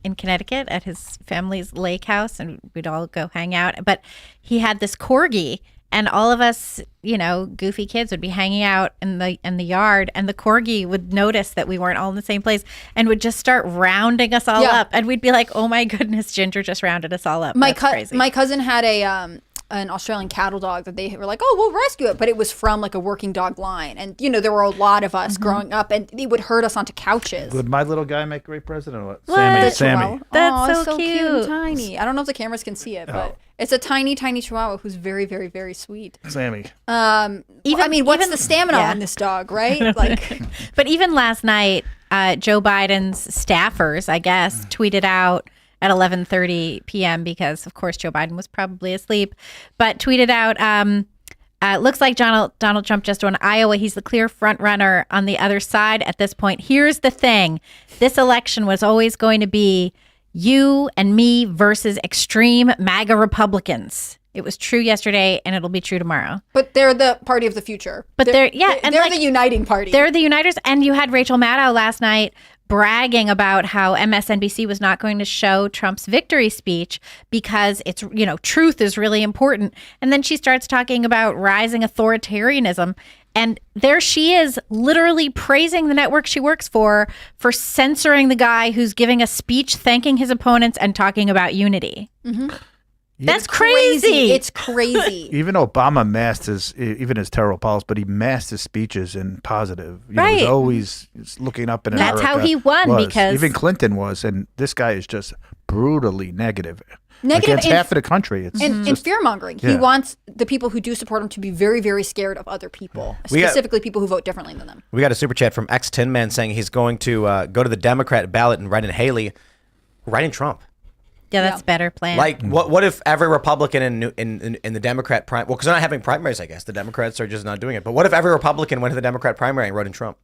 in Connecticut at his family's lake house, and we'd all go hang out. But he had this corgi, and all of us, goofy kids would be hanging out in the yard, and the corgi would notice that we weren't all in the same place and would just start rounding us all Yeah. up. And we'd be like, "Oh my goodness, Ginger just rounded us all up." My That's crazy. my cousin had an Australian cattle dog that they were like, oh, we'll rescue it, but it was from like a working dog line, and there were a lot of us growing up, and it would herd us onto couches. Would my little guy make great president? Or what? What? Sammy. Chihuahua. That's Aw, it's so and cute. tiny. I don't know if the cameras can see it, but it's a tiny, tiny Chihuahua who's very, very, very sweet. Sammy. What's the stamina yeah. on this dog, right? Like, But even last night, Joe Biden's staffers, I guess, tweeted out at 11:30 p.m. because, of course, Joe Biden was probably asleep, but tweeted out, looks like Donald Trump just won Iowa. He's the clear front runner on the other side at this point. Here's the thing. This election was always going to be you and me versus extreme MAGA Republicans. It was true yesterday, and it'll be true tomorrow. but they're the party of the future. But they're the uniting party. They're the uniters. And you had Rachel Maddow last night bragging about how MSNBC was not going to show Trump's victory speech because it's, truth is really important. And then she starts talking about rising authoritarianism. And there she is, literally praising the network she works for censoring the guy who's giving a speech thanking his opponents and talking about unity. Mm-hmm. That's crazy. It's crazy. Even Obama masked even his terrible policies, but he masked his speeches in positive. He Right. was always looking up in That's America. how he won, because- even Clinton was, and this guy is just brutally negative. Negative against and- half of the country. It's And just, fear mongering. He Yeah. wants the people who do support him to be very, very scared of other people, We got- specifically people who vote differently than them. We got a super chat from X Tin Man saying he's going to go to the Democrat ballot and write in Haley, write in Trump. Yeah, that's a better plan. Like, what if every Republican in the Democrat primary? Well, because they're not having primaries, I guess the Democrats are just not doing it. But what if every Republican went to the Democrat primary and wrote in Trump?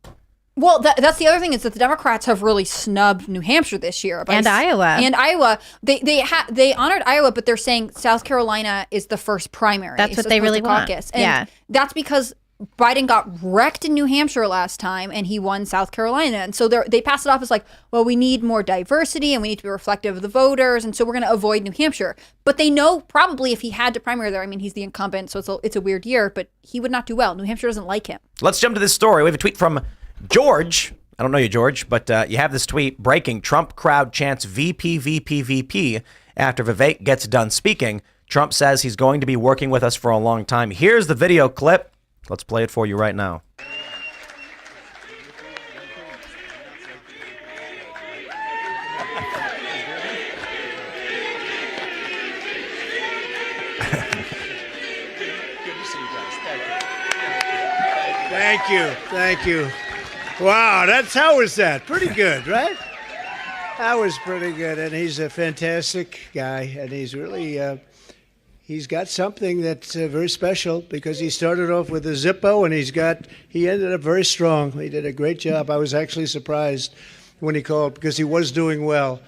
Well, that's the other thing is that the Democrats have really snubbed New Hampshire this year. And Iowa. And Iowa. They honored Iowa, but they're saying South Carolina is the first primary. That's what so they it's really the want. caucus. And Yeah. that's because Biden got wrecked in New Hampshire last time, and he won South Carolina. And so they passed it off as like, well, we need more diversity, and we need to be reflective of the voters, and so we're going to avoid New Hampshire. But they know probably if he had to primary there, I mean, he's the incumbent, so it's a weird year, but he would not do well. New Hampshire doesn't like him. Let's jump to this story. We have a tweet from George. I don't know you, George, but you have this tweet. Breaking: Trump crowd chants VP, VP, VP after Vivek gets done speaking. Trump says he's going to be working with us for a long time. Here's the video clip. Let's play it for you right now. Thank you. Wow, how was that? Pretty good, right? That was pretty good, and he's a fantastic guy, and he's really, he's got something that's very special because he started off with a Zippo, and he ended up very strong. He did a great job. I was actually surprised when he called because he was doing well,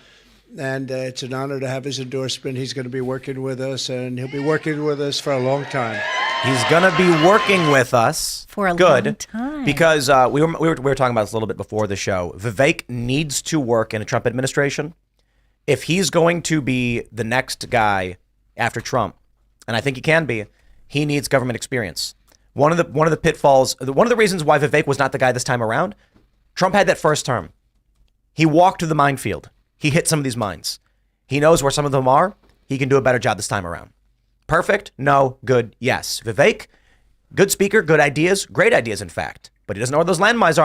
and it's an honor to have his endorsement. He's going to be working with us, and he'll be working with us for a long time. He's going to be working with us For a long time. Because we were talking about this a little bit before the show. Vivek needs to work in a Trump administration. If he's going to be the next guy after Trump, and I think he can be, he needs government experience. One of the pitfalls, one of the reasons why Vivek was not the guy this time around, Trump had that first term. He walked through the minefield. He hit some of these mines. He knows where some of them are. He can do a better job this time around. Perfect? No. Good? Yes. Vivek, good speaker, good ideas, great ideas, in fact. But he doesn't know where those landmines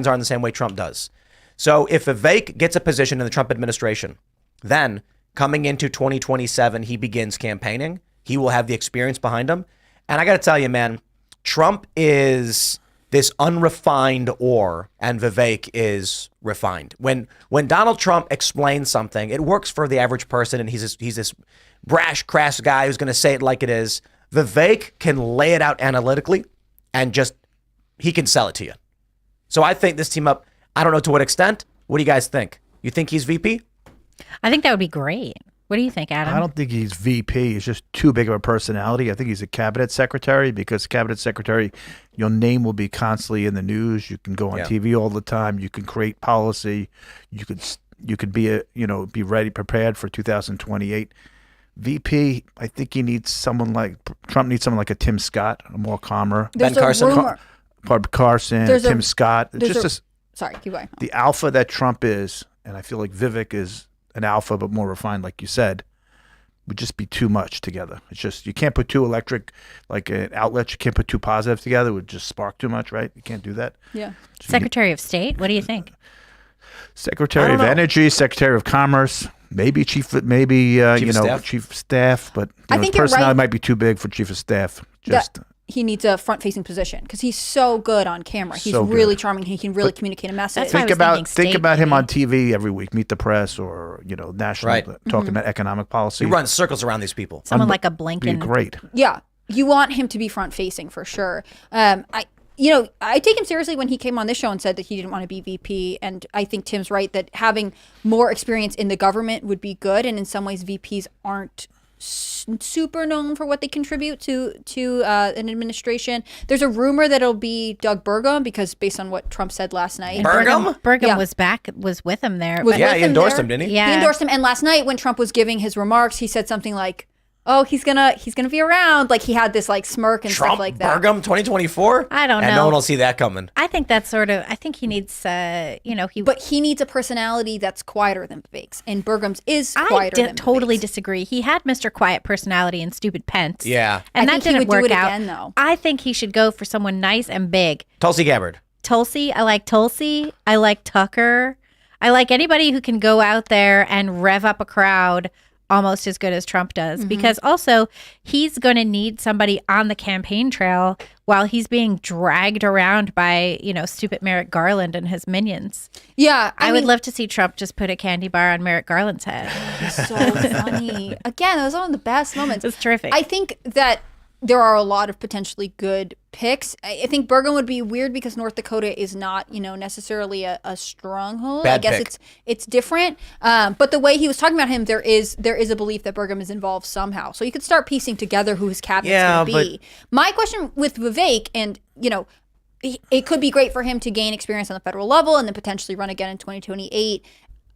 are in the same way Trump does. So if Vivek gets a position in the Trump administration, then coming into 2027, he begins campaigning. He will have the experience behind him. And I got to tell you, man, Trump is this unrefined ore, and Vivek is refined. When Donald Trump explains something, it works for the average person, and he's this brash, crass guy who's going to say it like it is. Vivek can lay it out analytically, and he can sell it to you. So I think this team up, I don't know to what extent. What do you guys think? You think he's VP? I think that would be great. What do you think, Adam? I don't think he's VP. He's just too big of a personality. I think he's a cabinet secretary because cabinet secretary, your name will be constantly in the news. You can go on TV all the time. You can create policy. You could be be ready, prepared for 2028. VP, I think he needs someone like Trump needs someone like a Tim Scott, a more calmer. There's a rumor. Carson, Tim Scott. Sorry, keep going. The alpha that Trump is, and I feel like Vivek is an alpha but more refined, like you said, would just be too much together. It's just, you can't put two electric, like an outlet, you can't put two positive together. It would just spark too much, right? You can't do that. Yeah. So Secretary of State, what do you think? Secretary of Energy, Secretary of Commerce, maybe chief of staff, but I think his you're personality right. might be too big for chief of staff. He needs a front-facing position because he's so good on camera. He's So really good. charming. He can really communicate a message. That's why I was thinking Think about him state on TV every week, Meet the Press, or national, Right. talking about economic policy. He runs circles around these people. Someone like a Be Blinken. great. Yeah, you want him to be front-facing for sure. I take him seriously when he came on this show and said that he didn't want to be VP. And I think Tim's right that having more experience in the government would be good. And in some ways, VPs aren't super known for what they contribute to an administration. There's a rumor that it'll be Doug Burgum because based on what Trump said last night. And Burgum? Burgum was with him there. Was Yeah, with he him endorsed there. him, didn't he? Yeah. He endorsed him. And last night when Trump was giving his remarks, he said something like, oh, he's gonna be around. Like he had this like smirk and Trump stuff like that. Burgum 2024. I don't And no know. one will see that coming. I think that's sort of. I think he needs. But he needs a personality that's quieter than Vivek's, and Burgum's is quieter than totally Vivek's. disagree. He had Mr. Quiet personality in Stupid Pence. Yeah. and I that think he didn't would do work it out. again, though. I think he should go for someone nice and big. Tulsi Gabbard. Tulsi, I like Tulsi. I like Tucker. I like anybody who can go out there and rev up a crowd almost as good as Trump does. Because also, he's going to need somebody on the campaign trail while he's being dragged around by, stupid Merrick Garland and his minions. Yeah, I would mean, love to see Trump just put a candy bar on Merrick Garland's head. so funny. Again, it was one of the best moments. It's terrific. I think that there are a lot of potentially good picks. I think Burgum would be weird because North Dakota is not, necessarily a stronghold. Bad I guess pick. it's different. But the way he was talking about him, there is a belief that Burgum is involved somehow. So you could start piecing together who his cabinet's going to be. My question with Vivek, and it could be great for him to gain experience on the federal level and then potentially run again in 2028.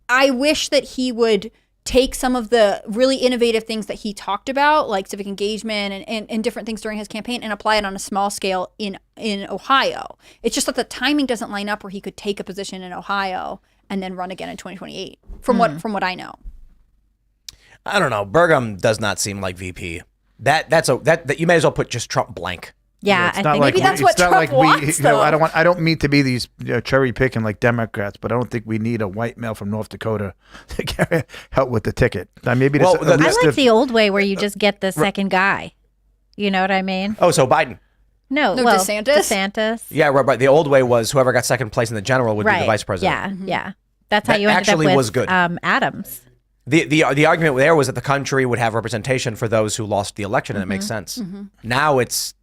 I wish that he would take some of the really innovative things that he talked about, like civic engagement and different things during his campaign, and apply it on a small scale in Ohio. It's just that the timing doesn't line up where he could take a position in Ohio and then run again in 2028, from what I know. I don't know. Burgum does not seem like VP. That you may as well put just Trump blank. Yeah, It's I not think like Maybe that's what it's not Trump like wants, though. I don't mean to be these cherry picking like Democrats, but I don't think we need a white male from North Dakota to help with the ticket. Maybe Well, at the- I least like if- the old way where you just get the second guy. You know what I mean? Oh, so Biden. No, DeSantis? DeSantis. Yeah, right. The old way was whoever got second place in the general would be the vice president. Yeah. That's how That you ended actually up with was good. Adams. The argument there was that the country would have representation for those who lost the election, and it makes sense. Now it's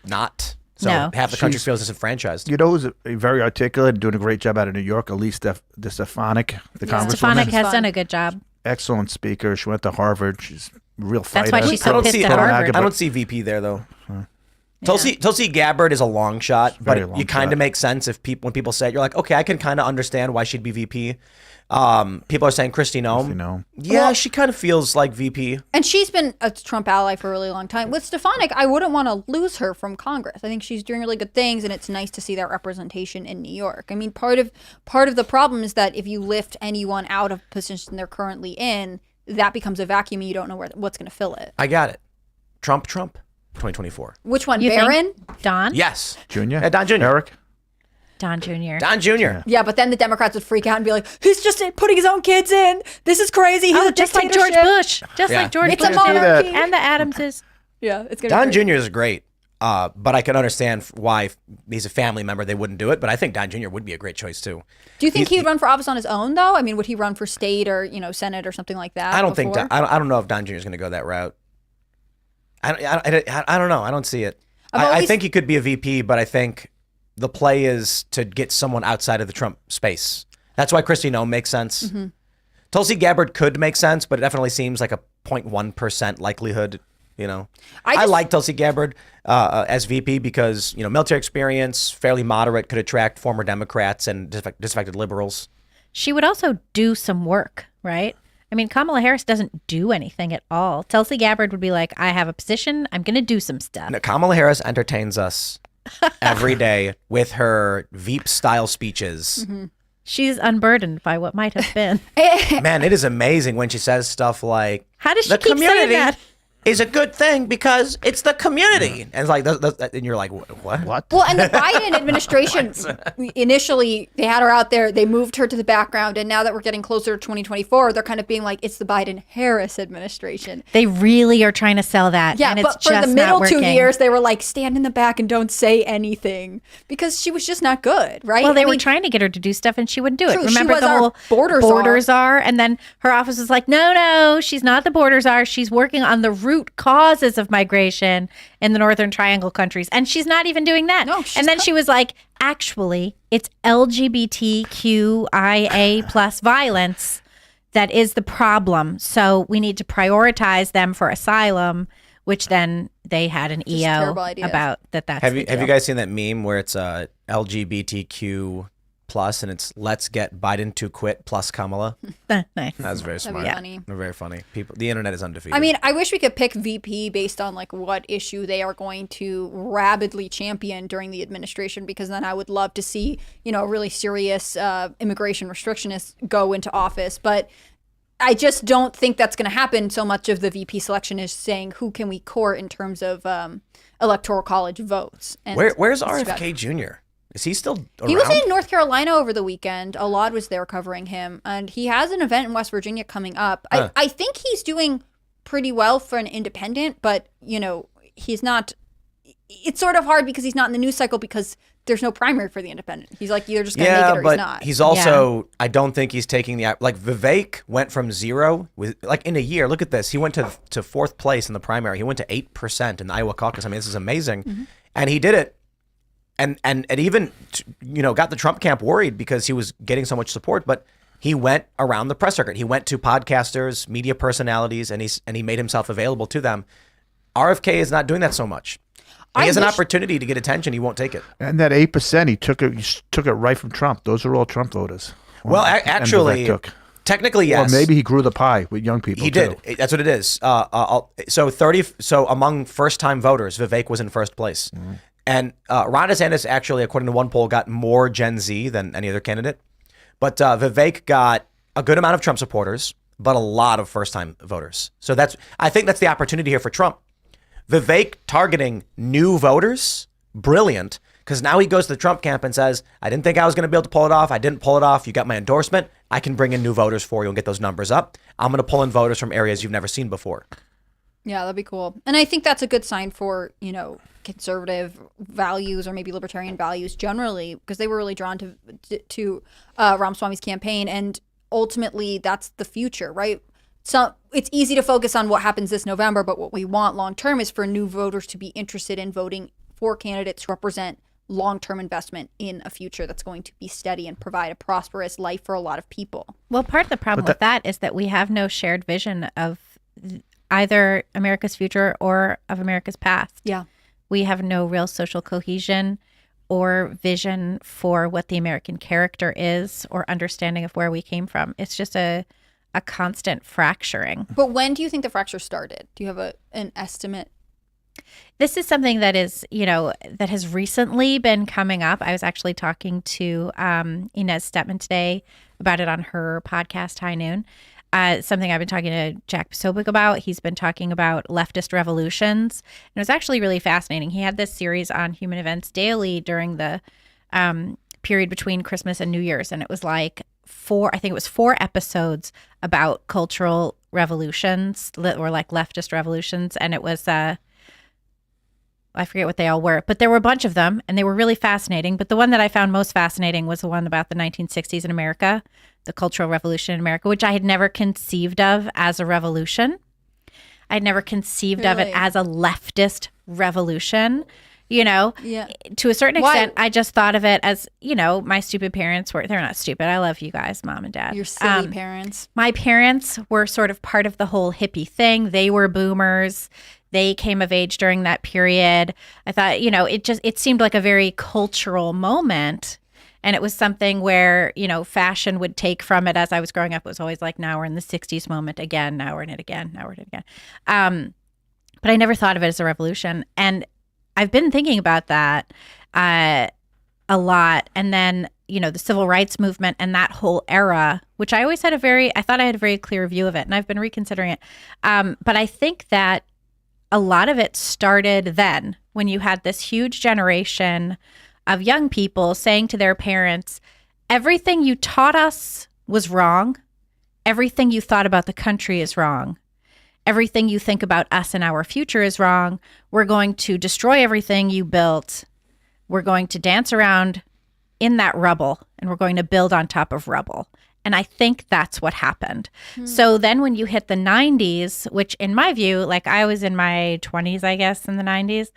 not. So No. half the country feels disenfranchised. You know who's very articulate, doing a great job out of New York, Elise Stefanik, the congresswoman. Stefanik has fun. done a good job. Excellent speaker. She went to Harvard. She's a real fighter. That's why she's so pissed at Harvard. I don't see VP there though. Tulsi Gabbard is a long shot, but Very long you kind shot. of make sense when people say it. You're like, okay, I can kind of understand why she'd be VP. People are saying Kristi Noem. Yeah, she kind of feels like VP. And she's been a Trump ally for a really long time. With Stefanik, I wouldn't want to lose her from Congress. I think she's doing really good things, and it's nice to see that representation in New York. I mean, part of the problem is that if you lift anyone out of position they're currently in, that becomes a vacuum, and you don't know what's going to fill it. I got it. Trump, 2024. Which one, You Barron? think Don? Yes. Junior? Yeah, Don Jr. Eric? Don Jr. Don Jr. Yeah, but then the Democrats would freak out and be like, he's just putting his own kids in. This is crazy. He's a Just like George dictatorship." Bush. Just Yeah. like George It's a Bush. monarchy. And the Adamses. Yeah, it's going Don to be Jr. is great, but I can understand why he's a family member. They wouldn't do it, but I think Don Jr. would be a great choice too. Do you think he would run for office on his own, though? I mean, would he run for state or, Senate or something like that? I don't think. before? I don't know if Don Jr. is going to go that route. I don't know. I don't see it. I've I always- think he could be a VP, but I think the play is to get someone outside of the Trump space. That's why Kristi Noem makes sense. Mm-hmm. Tulsi Gabbard could make sense, but it definitely seems like a 0.1% likelihood. I just- like Tulsi Gabbard as VP because military experience, fairly moderate, could attract former Democrats and disaffected liberals. She would also do some work, right? I mean, Kamala Harris doesn't do anything at all. Tulsi Gabbard would be like, I have a position. I'm going to do some stuff. Now, Kamala Harris entertains us every day with her Veep-style speeches. She's unburdened by what might have been. Man, it is amazing when she says stuff like, How does she the keep saying community that? is a good thing because it's the community. And it's like, and you're like, what? What? Well, and the Biden administration, initially, they had her out there, they moved her to the background, and now that we're getting closer to 2024, they're kind of being like, it's the Biden-Harris administration. They really are trying to sell that. Yeah, and it's but for the just middle not 2 working. years, they were like, stand in the back and don't say anything, because she was just not good, right? Well, they I were mean, trying to get her to do stuff, and she wouldn't do it. True, she Remember was the our whole border czar. and then her office was like, no, she's not the border czar. She's working on the root causes of migration in the Northern Triangle countries, and she's not even doing that. No, she's and then not. she was like, actually, it's LGBTQIA plus violence that is the problem. So we need to prioritize them for asylum, which then they had an a EO terrible idea. about that. That's Have the you deal. guys seen that meme where it's LGBTQ plus, and it's "Let's get Biden to quit" plus Kamala. Nice. That's very That'd smart. be funny. They're very funny. People, the internet is undefeated. I mean, I wish we could pick VP based on like what issue they are going to rabidly champion during the administration, because then I would love to see, you know, a really serious immigration restrictionist go into office. But I just don't think that's going to happen. So much of the VP selection is saying who can we court in terms of electoral college votes. And where's it's about- RFK Jr.? Is he still around? He was in North Carolina over the weekend. Alad was there covering him, and he has an event in West Virginia coming up. I think he's doing pretty well for an independent, but, you know, he's not. It's sort of hard because he's not in the news cycle because there's no primary for the independent. He's like, you're just going to make it or but he's not. he's also, I don't think he's taking like Vivek went from 0 with like in a year. Look at this. He went to fourth place in the primary. He went to 8% in the Iowa caucus. I mean, this is amazing. And he did it. And even, you know, got the Trump camp worried because he was getting so much support, but he went around the press circuit. He went to podcasters, media personalities, and he made himself available to them. RFK is not doing that so much. He has an opportunity to get attention. He won't take it. And that 8%, he took it right from Trump. Those are all Trump voters. Well, actually, technically, yes. Or maybe he grew the pie with young people. He did. That's what it is. So among first-time voters, Vivek was in first place. And Ron DeSantis actually, according to one poll, got more Gen Z than any other candidate. But Vivek got a good amount of Trump supporters, but a lot of first-time voters. So I think that's the opportunity here for Trump. Vivek targeting new voters, brilliant, because now he goes to the Trump camp and says, I didn't think I was going to be able to pull it off. I didn't pull it off. You got my endorsement. I can bring in new voters for you and get those numbers up. I'm going to pull in voters from areas you've never seen before. Yeah, that'd be cool. And I think that's a good sign for, you know, conservative values or maybe libertarian values generally, because they were really drawn to Ramaswamy's campaign. And ultimately, that's the future, right? So it's easy to focus on what happens this November, but what we want long term is for new voters to be interested in voting for candidates who represent long-term investment in a future that's going to be steady and provide a prosperous life for a lot of people. Well, part of the problem with that is that we have no shared vision of either America's future or of America's past. Yeah. We have no real social cohesion or vision for what the American character is or understanding of where we came from. It's just a constant fracturing. But when do you think the fracture started? Do you have an estimate? This is something that is, you know, that has recently been coming up. I was actually talking to Inez Stepman today about it on her podcast, High Noon. Something I've been talking to Jack Posobiec about. He's been talking about leftist revolutions. And it was actually really fascinating. He had this series on Human Events Daily during the period between Christmas and New Year's. And it was like 4 episodes about cultural revolutions or like leftist revolutions. And it was, I forget what they all were, but there were a bunch of them and they were really fascinating. But the one that I found most fascinating was the one about the 1960s in America, the Cultural Revolution in America, which I had never conceived of as a revolution. I'd never conceived of it as a leftist revolution. You know, to a certain extent, I just thought of it as, you know, my stupid parents they're not stupid. I love you guys, mom and dad. Your silly parents. My parents were sort of part of the whole hippie thing. They were boomers. They came of age during that period. I thought, you know, it seemed like a very cultural moment. And it was something where, you know, fashion would take from it as I was growing up. It was always like, now we're in the 60s moment again. Now we're in it again. Now we're in it again. But I never thought of it as a revolution. And I've been thinking about that a lot. And then, you know, the civil rights movement and that whole era, which I always had I thought I had a very clear view of it. And I've been reconsidering it. But I think that a lot of it started then when you had this huge generation of young people saying to their parents, everything you taught us was wrong. Everything you thought about the country is wrong. Everything you think about us and our future is wrong. We're going to destroy everything you built. We're going to dance around in that rubble and we're going to build on top of rubble. And I think that's what happened. So then when you hit the 90s, which in my view, like I was in my 20s, I guess, in the 90s,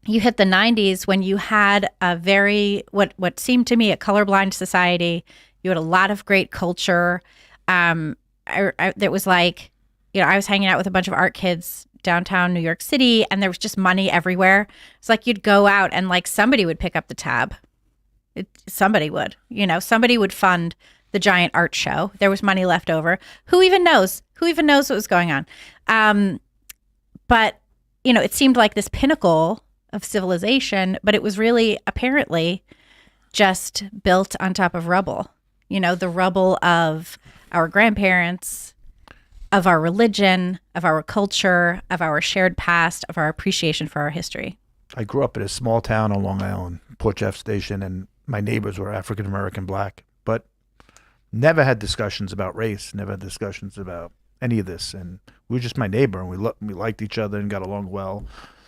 you hit the 90s when you had a very, what seemed to me a colorblind society. You had a lot of great culture. It was like, you know, I was hanging out with a bunch of art kids downtown New York City and there was just money everywhere. It's like you'd go out and like somebody would pick up the tab. Somebody would. Somebody would fund the giant art show. There was money left over. Who even knows? Who even knows what was going on? But, it seemed like this pinnacle of civilization, but it was really apparently just built on top of rubble. The rubble of our grandparents, of our religion, of our culture, of our shared past, of our appreciation for our history. I grew up in a small town on Long Island, Port Jeff Station, and my neighbors were African American, black, but never had discussions about race, never had discussions about any of this. And we were just my neighbor, and we liked each other and got along well.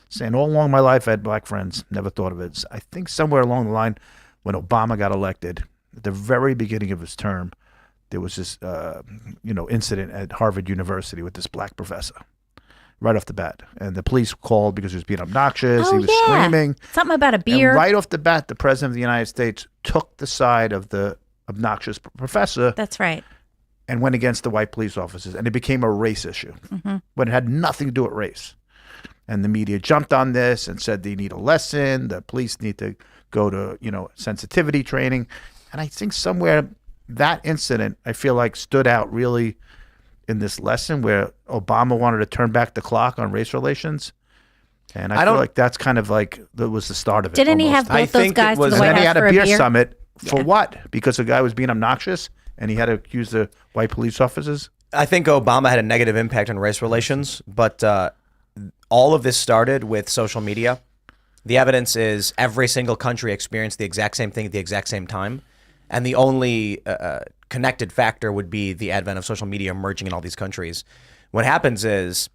Saying all along my life I had black friends, never thought of it. I think somewhere along the line when Obama got elected, at the very beginning of his term, there was this incident at Harvard University with this black professor. Right off the bat. And the police called because he was being obnoxious. He was screaming. Something about a beer. And right off the bat, the president of the United States took the side of the obnoxious professor. That's right. And went against the white police officers. And it became a race issue. When it had nothing to do with race. And the media jumped on this and said they need a lesson. The police need to go to, sensitivity training. And I think somewhere that incident, I feel like, stood out really in this lesson where Obama wanted to turn back the clock on race relations. And I feel like that's kind of like, that was the start of it. Didn't he have both those guys to the White House for a beer? And then he had a beer summit for what? Because the guy was being obnoxious and he had to accuse the white police officers? I think Obama had a negative impact on race relations, but all of this started with social media. The evidence is every single country experienced the exact same thing at the exact same time. And the only connected factor would be the advent of social media emerging in all these countries. What happens is,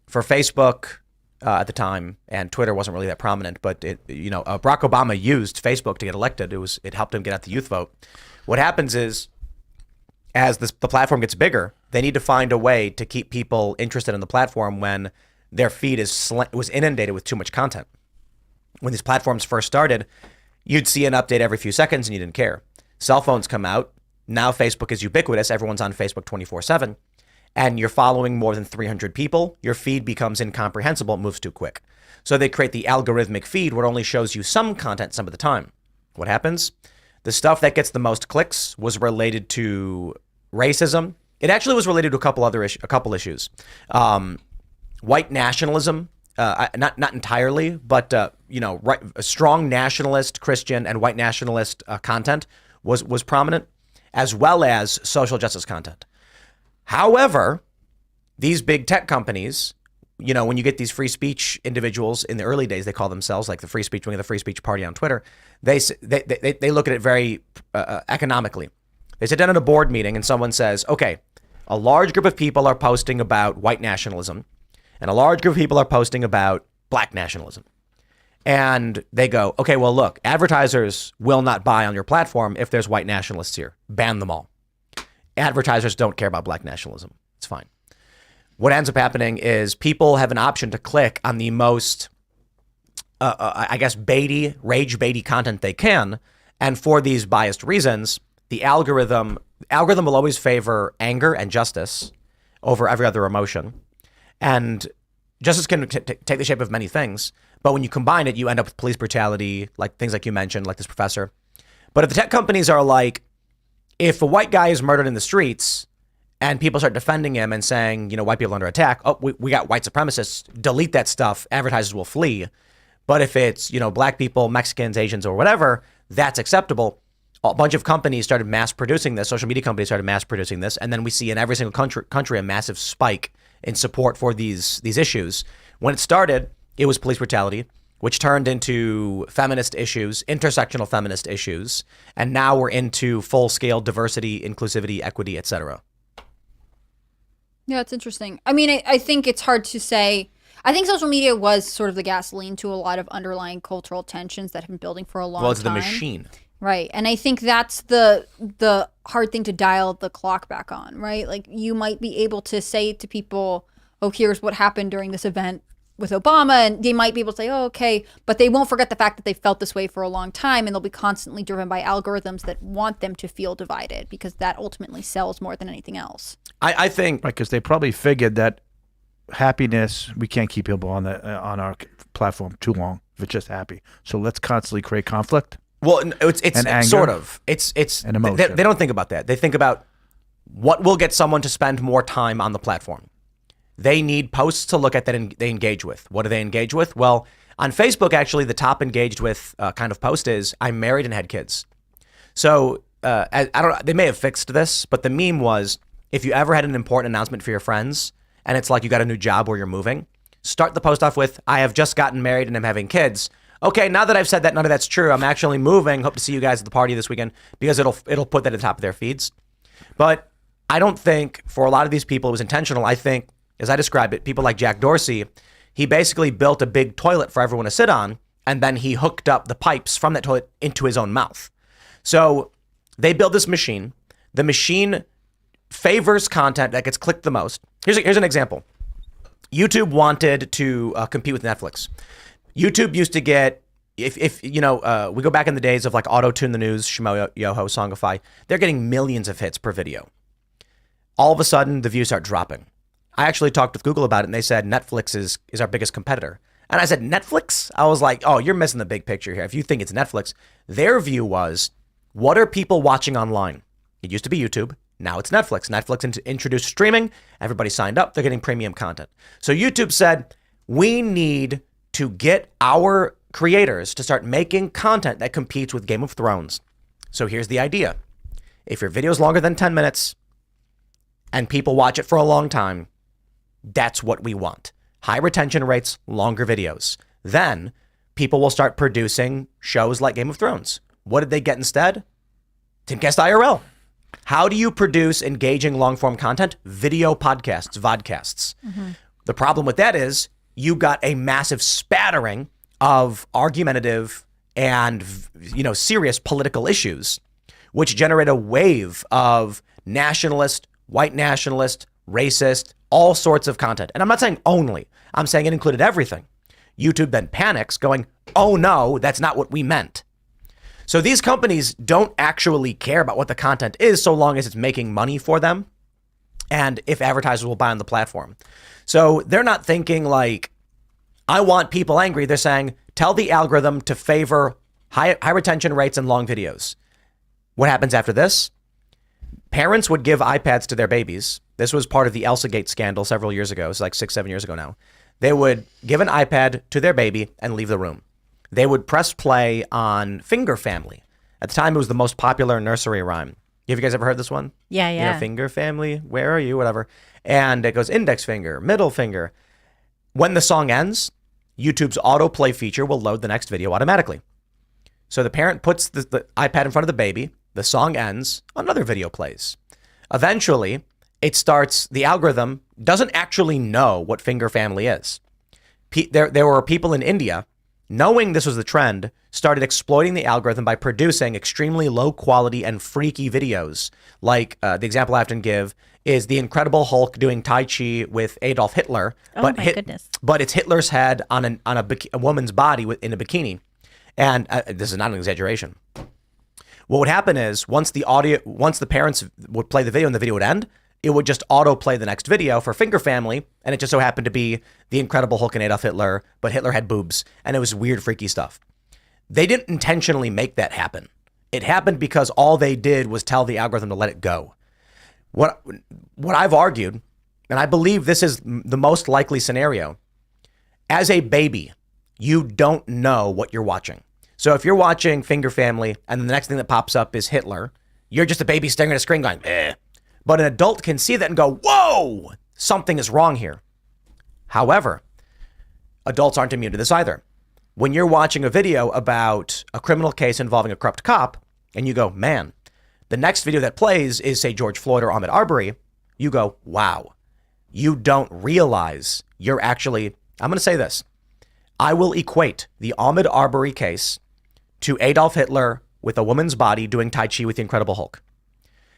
for Facebook at the time, and Twitter wasn't really that prominent, but Barack Obama used Facebook to get elected. It helped him get out the youth vote. What happens is, as the platform gets bigger, they need to find a way to keep people interested in the platform when their feed was inundated with too much content. When these platforms first started, you'd see an update every few seconds and you didn't care. Cell phones come out. Now Facebook is ubiquitous. Everyone's on Facebook 24/7. And you're following more than 300 people. Your feed becomes incomprehensible. It moves too quick. So they create the algorithmic feed where it only shows you some content some of the time. What happens? The stuff that gets the most clicks was related to racism. It actually was related to a couple issues. White nationalism. Not entirely, but a strong nationalist Christian and white nationalist content was prominent, as well as social justice content. However, these big tech companies, when you get these free speech individuals in the early days, they call themselves like the free speech wing of the free speech party on Twitter. They look at it very economically. They sit down at a board meeting and someone says, okay, a large group of people are posting about white nationalism. And a large group of people are posting about black nationalism. And they go, okay, well, look, advertisers will not buy on your platform if there's white nationalists here. Ban them all. Advertisers don't care about black nationalism. It's fine. What ends up happening is people have an option to click on the most, rage baity content they can. And for these biased reasons, the algorithm will always favor anger and justice over every other emotion. And justice can take the shape of many things, but when you combine it, you end up with police brutality, like things like you mentioned, like this professor. But if the tech companies are like, if a white guy is murdered in the streets and people start defending him and saying, white people are under attack, we got white supremacists, delete that stuff, advertisers will flee. But if it's, black people, Mexicans, Asians, or whatever, that's acceptable. A bunch of companies started mass producing this, social media companies started mass producing this, and then we see in every single country a massive spike in support for these issues. When it started, it was police brutality, which turned into feminist issues, intersectional feminist issues, and now we're into full-scale diversity, inclusivity, equity, etc. Yeah, it's interesting. I mean, I think it's hard to say. I think social media was sort of the gasoline to a lot of underlying cultural tensions that have been building for a long time. Well, it's the machine. Right. And I think that's the hard thing to dial the clock back on, right? Like, you might be able to say to people, oh, here's what happened during this event with Obama, and they might be able to say, oh, okay, but they won't forget the fact that they felt this way for a long time, and they'll be constantly driven by algorithms that want them to feel divided, because that ultimately sells more than anything else. I think because they probably figured that happiness, we can't keep people on our platform too long if it's just happy. So let's constantly create conflict. Well, it's And anger. sort of. It's And emotion. They don't think about that. They think about what will get someone to spend more time on the platform. They need posts to look at that they engage with. What do they engage with? Well, on Facebook, actually, the top engaged with kind of post is I'm married and had kids. So I don't. They may have fixed this, but the meme was if you ever had an important announcement for your friends and it's like you got a new job or you're moving, start the post off with I have just gotten married and I'm having kids. Okay, now that I've said that none of that's true, I'm actually moving. Hope to see you guys at the party this weekend, because it'll put that at the top of their feeds. But I don't think for a lot of these people it was intentional. I think, as I described it, people like Jack Dorsey, he basically built a big toilet for everyone to sit on, and then he hooked up the pipes from that toilet into his own mouth. So they build this machine. The machine favors content that gets clicked the most. Here's an example. YouTube wanted to compete with Netflix. YouTube used to get, if we go back in the days of like Auto-Tune the News, Shmo Yoho, Songify, they're getting millions of hits per video. All of a sudden, the views start dropping. I actually talked with Google about it, and they said Netflix is our biggest competitor. And I said, Netflix? I was like, oh, you're missing the big picture here. If you think it's Netflix, their view was, what are people watching online? It used to be YouTube. Now it's Netflix. Netflix introduced streaming. Everybody signed up. They're getting premium content. So YouTube said, we need to get our creators to start making content that competes with Game of Thrones. So here's the idea. If your video is longer than 10 minutes and people watch it for a long time, that's what we want. High retention rates, longer videos. Then people will start producing shows like Game of Thrones. What did they get instead? Timcast IRL. How do you produce engaging long-form content? Video podcasts, vodcasts. Mm-hmm. The problem with that is you got a massive spattering of argumentative and, serious political issues, which generate a wave of nationalist, white nationalist, racist, all sorts of content. And I'm not saying only. I'm saying it included everything. YouTube then panics going, oh no, that's not what we meant. So these companies don't actually care about what the content is so long as it's making money for them and if advertisers will buy on the platform. So they're not thinking like, I want people angry. They're saying, tell the algorithm to favor high retention rates and long videos. What happens after this? Parents would give iPads to their babies. This was part of the ElsaGate scandal several years ago. It's like 6-7 years ago now. They would give an iPad to their baby and leave the room. They would press play on Finger Family. At the time, it was the most popular nursery rhyme. Have you guys ever heard this one? Yeah. Finger Family, where are you? Whatever. And it goes index finger, middle finger. When the song ends, YouTube's autoplay feature will load the next video automatically. So the parent puts the iPad in front of the baby. The song ends, another video plays. Eventually, the algorithm doesn't actually know what Finger Family is. There were people in India, knowing this was the trend, started exploiting the algorithm by producing extremely low quality and freaky videos. Like the example I often give is the Incredible Hulk doing Tai Chi with Adolf Hitler. Oh my goodness. But it's Hitler's head on a woman's body in a bikini. And this is not an exaggeration. What would happen is once the parents would play the video and the video would end, it would just autoplay the next video for Finger Family, and it just so happened to be the Incredible Hulk and Adolf Hitler, but Hitler had boobs, and it was weird, freaky stuff. They didn't intentionally make that happen. It happened because all they did was tell the algorithm to let it go. What I've argued, and I believe this is the most likely scenario, as a baby, you don't know what you're watching. So if you're watching Finger Family, and the next thing that pops up is Hitler, you're just a baby staring at a screen going, eh. But an adult can see that and go, whoa, something is wrong here. However, adults aren't immune to this either. When you're watching a video about a criminal case involving a corrupt cop, and you go, man, the next video that plays is, say, George Floyd or Ahmaud Arbery, you go, wow, you don't realize you're actually, I'm going to say this. I will equate the Ahmaud Arbery case to Adolf Hitler with a woman's body doing Tai Chi with the Incredible Hulk.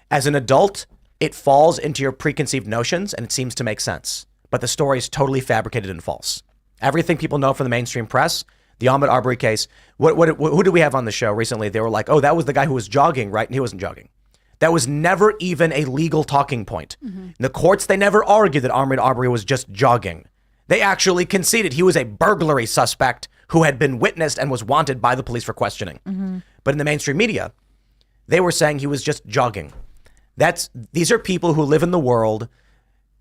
As an adult, it falls into your preconceived notions and it seems to make sense. But the story is totally fabricated and false. Everything people know from the mainstream press, the Ahmaud Arbery case, who did we have on the show recently? They were like, oh, that was the guy who was jogging, right? And he wasn't jogging. That was never even a legal talking point. Mm-hmm. In the courts, they never argued that Ahmaud Arbery was just jogging. They actually conceded he was a burglary suspect who had been witnessed and was wanted by the police for questioning. But in the mainstream media, they were saying he was just jogging. These are people who live in the world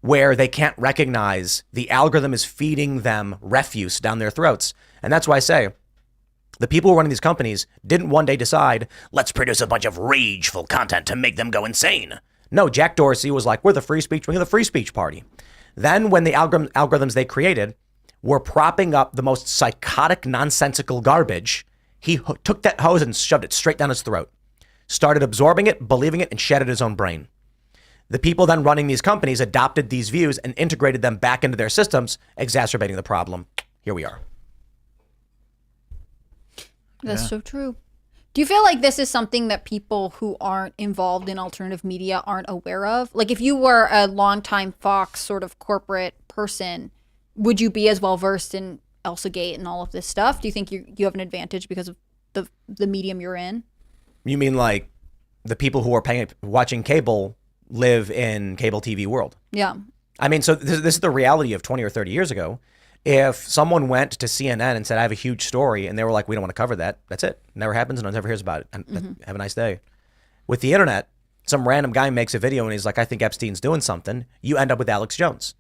where they can't recognize the algorithm is feeding them refuse down their throats. And that's why I say the people who are running these companies didn't one day decide, let's produce a bunch of rageful content to make them go insane. No, Jack Dorsey was like, we're the free speech wing of the free speech party. Then when the algorithms they created were propping up the most psychotic, nonsensical garbage, he took that hose and shoved it straight down his throat, started absorbing it, believing it, and shed it his own brain. The people then running these companies adopted these views and integrated them back into their systems, exacerbating the problem. Here we are. That's so true. Do you feel like this is something that people who aren't involved in alternative media aren't aware of? Like if you were a longtime Fox sort of corporate person, would you be as well versed in Elsa Gate and all of this stuff? Do you think you have an advantage because of the medium you're in? You mean like the people who are watching cable live in cable TV world? Yeah. I mean, so this is the reality of 20 or 30 years ago. If someone went to CNN and said, I have a huge story, and they were like, we don't want to cover that, that's it. Never happens. No one ever hears about it. And have a nice day. With the internet, some random guy makes a video and he's like, I think Epstein's doing something. You end up with Alex Jones.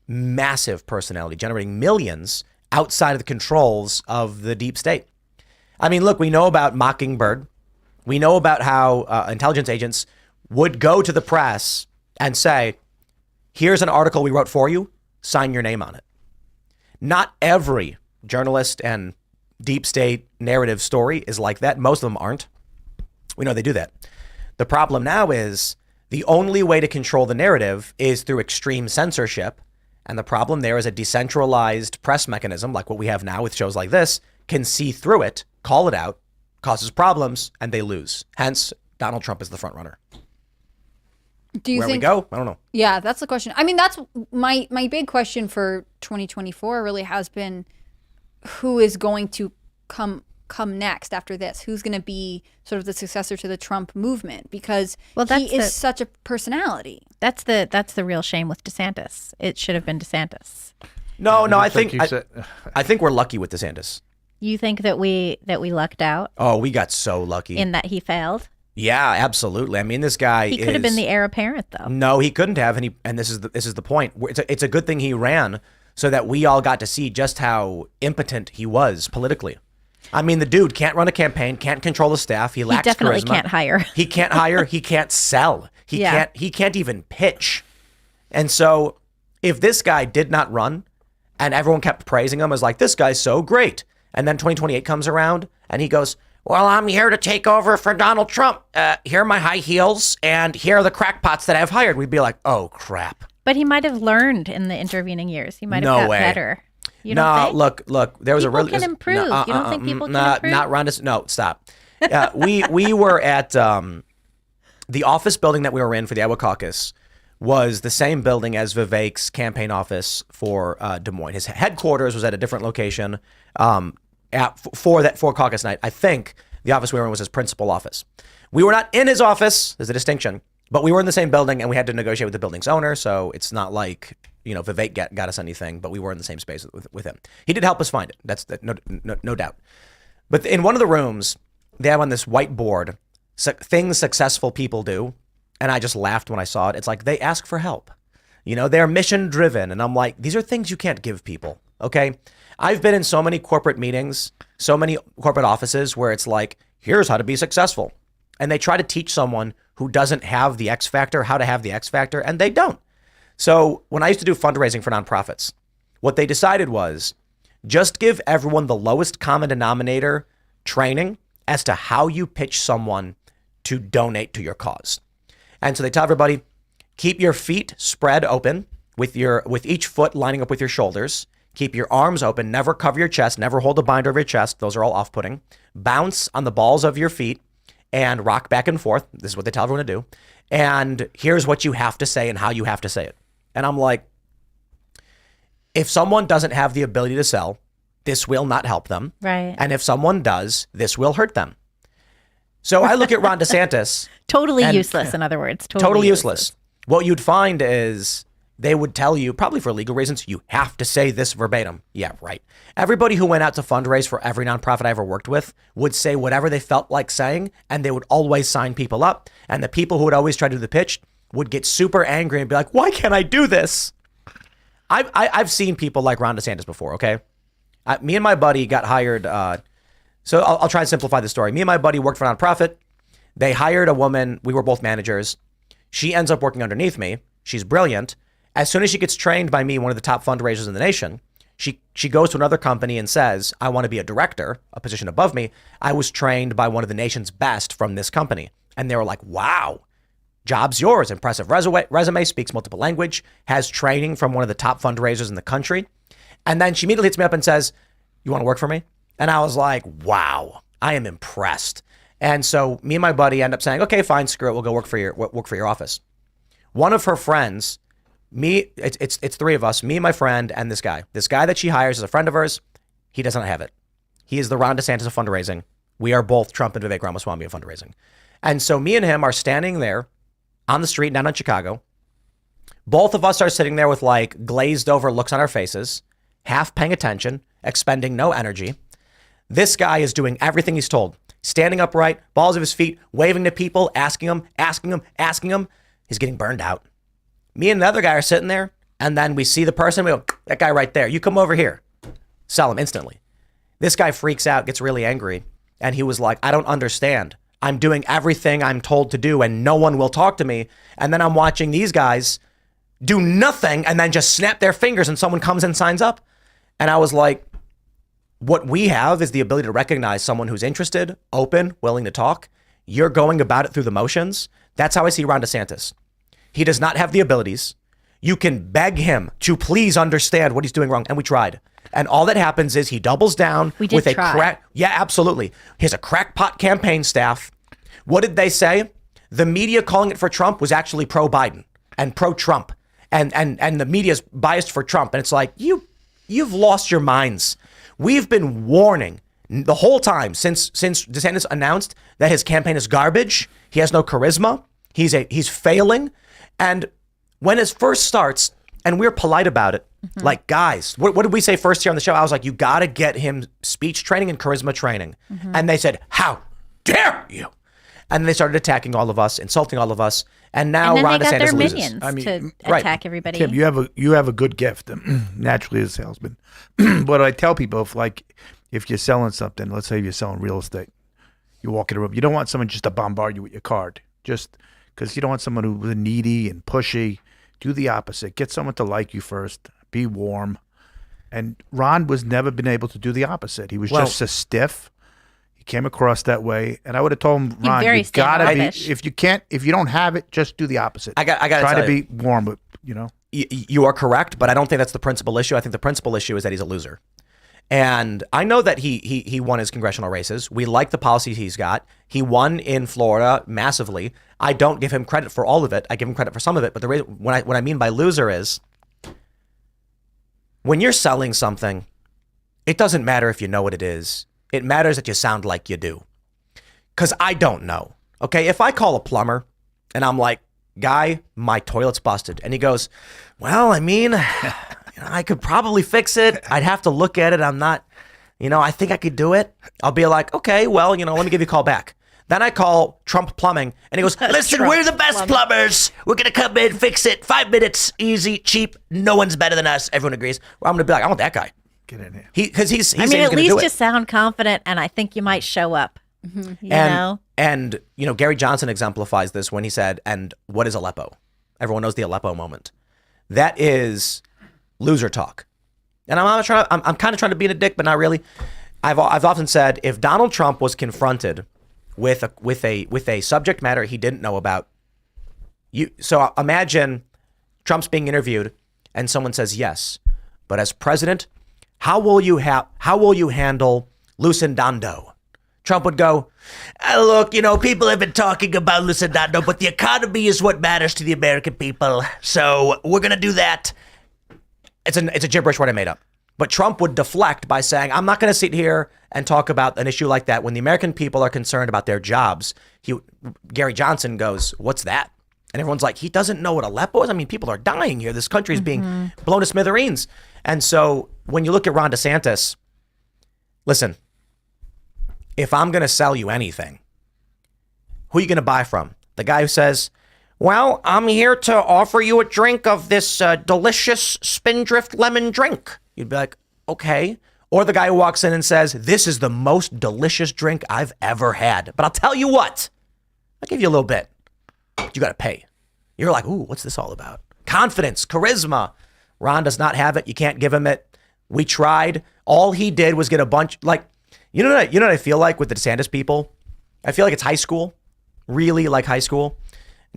Massive personality, generating millions outside of the controls of the deep state. I mean, look, we know about Mockingbird. We know about how intelligence agents would go to the press and say, here's an article we wrote for you, sign your name on it. Not every journalist and deep state narrative story is like that. Most of them aren't. We know they do that. The problem now is the only way to control the narrative is through extreme censorship. And the problem there is a decentralized press mechanism, like what we have now with shows like this, can see through it, call it out, causes problems, and they lose. Hence, Donald Trump is the front runner. Do you Where think we go? I don't know. Yeah, that's the question. I mean, that's my big question for 2024 really has been who is going to come next after this? Who's going to be sort of the successor to the Trump movement? Because he is such a personality. That's the real shame with DeSantis. It should have been DeSantis. No, I think we're lucky with DeSantis. You think that we lucked out? Oh, we got so lucky. In that he failed? Yeah, absolutely. I mean, this guy He could have been the heir apparent, though. No, he couldn't have, and this is the point. It's a good thing he ran so that we all got to see just how impotent he was politically. I mean, the dude can't run a campaign, can't control the staff. He lacks definitely charisma. can't hire. He can't hire. He can't sell. He can't even pitch. And so, if this guy did not run, and everyone kept praising him as like, this guy's so great, and then 2028 comes around and he goes, well, I'm here to take over for Donald Trump. Here are my high heels, and here are the crackpots that I've hired. We'd be like, oh, crap. But he might have learned in the intervening years. He might have got better. You don't think? Look. There was people a really can improve. You don't think people can improve? Not Ron. No, stop. We were at the office building that we were in for the Iowa caucus was the same building as Vivek's campaign office for Des Moines. His headquarters was at a different location. For caucus night, I think the office we were in was his principal office. We were not in his office. There's a distinction, but we were in the same building and we had to negotiate with the building's owner. So it's not like, Vivek got us anything, but we were in the same space with him. He did help us find it. That's no doubt. But in one of the rooms, they have on this whiteboard things successful people do. And I just laughed when I saw it. It's like they ask for help. They're mission driven. And I'm like, these are things you can't give people. Okay. I've been in so many corporate meetings, so many corporate offices where it's like, here's how to be successful. And they try to teach someone who doesn't have the X factor how to have the X factor, and they don't. So when I used to do fundraising for nonprofits, what they decided was just give everyone the lowest common denominator training as to how you pitch someone to donate to your cause. And so they tell everybody, keep your feet spread open with each foot lining up with your shoulders. Keep your arms open, never cover your chest, never hold a binder over your chest. Those are all off-putting. Bounce on the balls of your feet and rock back and forth. This is what they tell everyone to do. And here's what you have to say and how you have to say it. And I'm like, if someone doesn't have the ability to sell, this will not help them. Right. And if someone does, this will hurt them. So I look at Ron DeSantis. Totally useless, in other words. Totally useless. What you'd find is they would tell you, probably for legal reasons, you have to say this verbatim. Yeah, right. Everybody who went out to fundraise for every nonprofit I ever worked with would say whatever they felt like saying, and they would always sign people up. And the people who would always try to do the pitch would get super angry and be like, why can't I do this? I've seen people like Ron DeSantis before, okay? Me and my buddy got hired. So I'll try and simplify the story. Me and my buddy worked for a nonprofit. They hired a woman. We were both managers. She ends up working underneath me. She's brilliant. As soon as she gets trained by me, one of the top fundraisers in the nation, she goes to another company and says, I want to be a director, a position above me. I was trained by one of the nation's best from this company. And they were like, wow, job's yours. Impressive resume, speaks multiple language, has training from one of the top fundraisers in the country. And then she immediately hits me up and says, you want to work for me? And I was like, wow, I am impressed. And so me and my buddy end up saying, okay, fine, screw it. We'll go work for your office. One of her friends, it's three of us, me, my friend, and this guy. This guy that she hires is a friend of hers. He does not have it. He is the Ron DeSantis of fundraising. We are both Trump and Vivek Ramaswamy of fundraising. And so me and him are standing there on the street down in Chicago. Both of us are sitting there with like glazed over looks on our faces, half paying attention, expending no energy. This guy is doing everything he's told. Standing upright, balls of his feet, waving to people, asking them. He's getting burned out. Me and the other guy are sitting there, and then we see the person. We go, that guy right there, you come over here. Sell him instantly. This guy freaks out, gets really angry, and he was like, I don't understand. I'm doing everything I'm told to do, and no one will talk to me. And then I'm watching these guys do nothing and then just snap their fingers and someone comes and signs up. And I was like, what we have is the ability to recognize someone who's interested, open, willing to talk. You're going about it through the motions. That's how I see Ron DeSantis. He does not have the abilities. You can beg him to please understand what he's doing wrong. And we tried. And all that happens is he doubles down with a crack. Yeah, absolutely. He has a crackpot campaign staff. What did they say? The media calling it for Trump was actually pro-Biden and pro-Trump. And the media's biased for Trump. And it's like, you've lost your minds. We've been warning the whole time since DeSantis announced that his campaign is garbage. He has no charisma. He's failing. And when it first starts, and we're polite about it, like, guys, what did we say first here on the show? I was like, you got to get him speech training and charisma training. And they said, how dare you? And they started attacking all of us, insulting all of us. And now Ron DeSantis loses. I mean, to attack everybody. Tim, you have a good gift, naturally as a salesman. But I tell people, if you're selling something, let's say you're selling real estate, you walk in a room, you don't want someone just to bombard you with your card, just because you don't want someone who's needy and pushy. Do the opposite. Get someone to like you first. Be warm. And Ron was never been able to do the opposite. He was just a stiff. He came across that way, and I would have told him, Ron, you gotta be. If you don't have it, just do the opposite. I got to try to be warm, but you are correct, but I don't think that's the principal issue. I think the principal issue is that he's a loser. And I know that he won his congressional races. We like the policies he's got. He won in Florida massively. I don't give him credit for all of it. I give him credit for some of it. But the reason, what I mean by loser is when you're selling something, it doesn't matter if you know what it is. It matters that you sound like you do. Because I don't know. Okay, if I call a plumber and I'm like, guy, my toilet's busted. And he goes, well, I mean, I could probably fix it. I'd have to look at it. I'm not, I think I could do it. I'll be like, okay, well, let me give you a call back. Then I call Trump Plumbing and he goes, listen, we're the best plumbers. We're going to come in, fix it. 5 minutes, easy, cheap. No one's better than us. Everyone agrees. Well, I'm going to be like, I want that guy. Get in here. Because he's I mean, at least just sound confident, and I think you might show up. And Gary Johnson exemplifies this when he said, and what is Aleppo? Everyone knows the Aleppo moment. That is loser talk. And I'm kind of trying to be a dick, but not really. I've often said, if Donald Trump was confronted with a subject matter he didn't know about, so imagine Trump's being interviewed and someone says yes, but as president, how will you handle Lucidando? Trump would go, look, people have been talking about Lucidando, but the economy is what matters to the American people. So we're going to do that. It's a gibberish word I made up. But Trump would deflect by saying, I'm not going to sit here and talk about an issue like that when the American people are concerned about their jobs. Gary Johnson goes, what's that? And everyone's like, he doesn't know what Aleppo is? I mean, people are dying here. This country is being blown to smithereens. And so when you look at Ron DeSantis, listen, if I'm going to sell you anything, who are you going to buy from? The guy who says, well, I'm here to offer you a drink of this delicious Spindrift lemon drink. You'd be like, okay. Or the guy who walks in and says, this is the most delicious drink I've ever had. But I'll tell you what, I'll give you a little bit. You got to pay. You're like, ooh, what's this all about? Confidence, charisma. Ron does not have it. You can't give him it. We tried. All he did was get a bunch, like, you know what I feel like with the DeSantis people? I feel like it's high school, really like high school.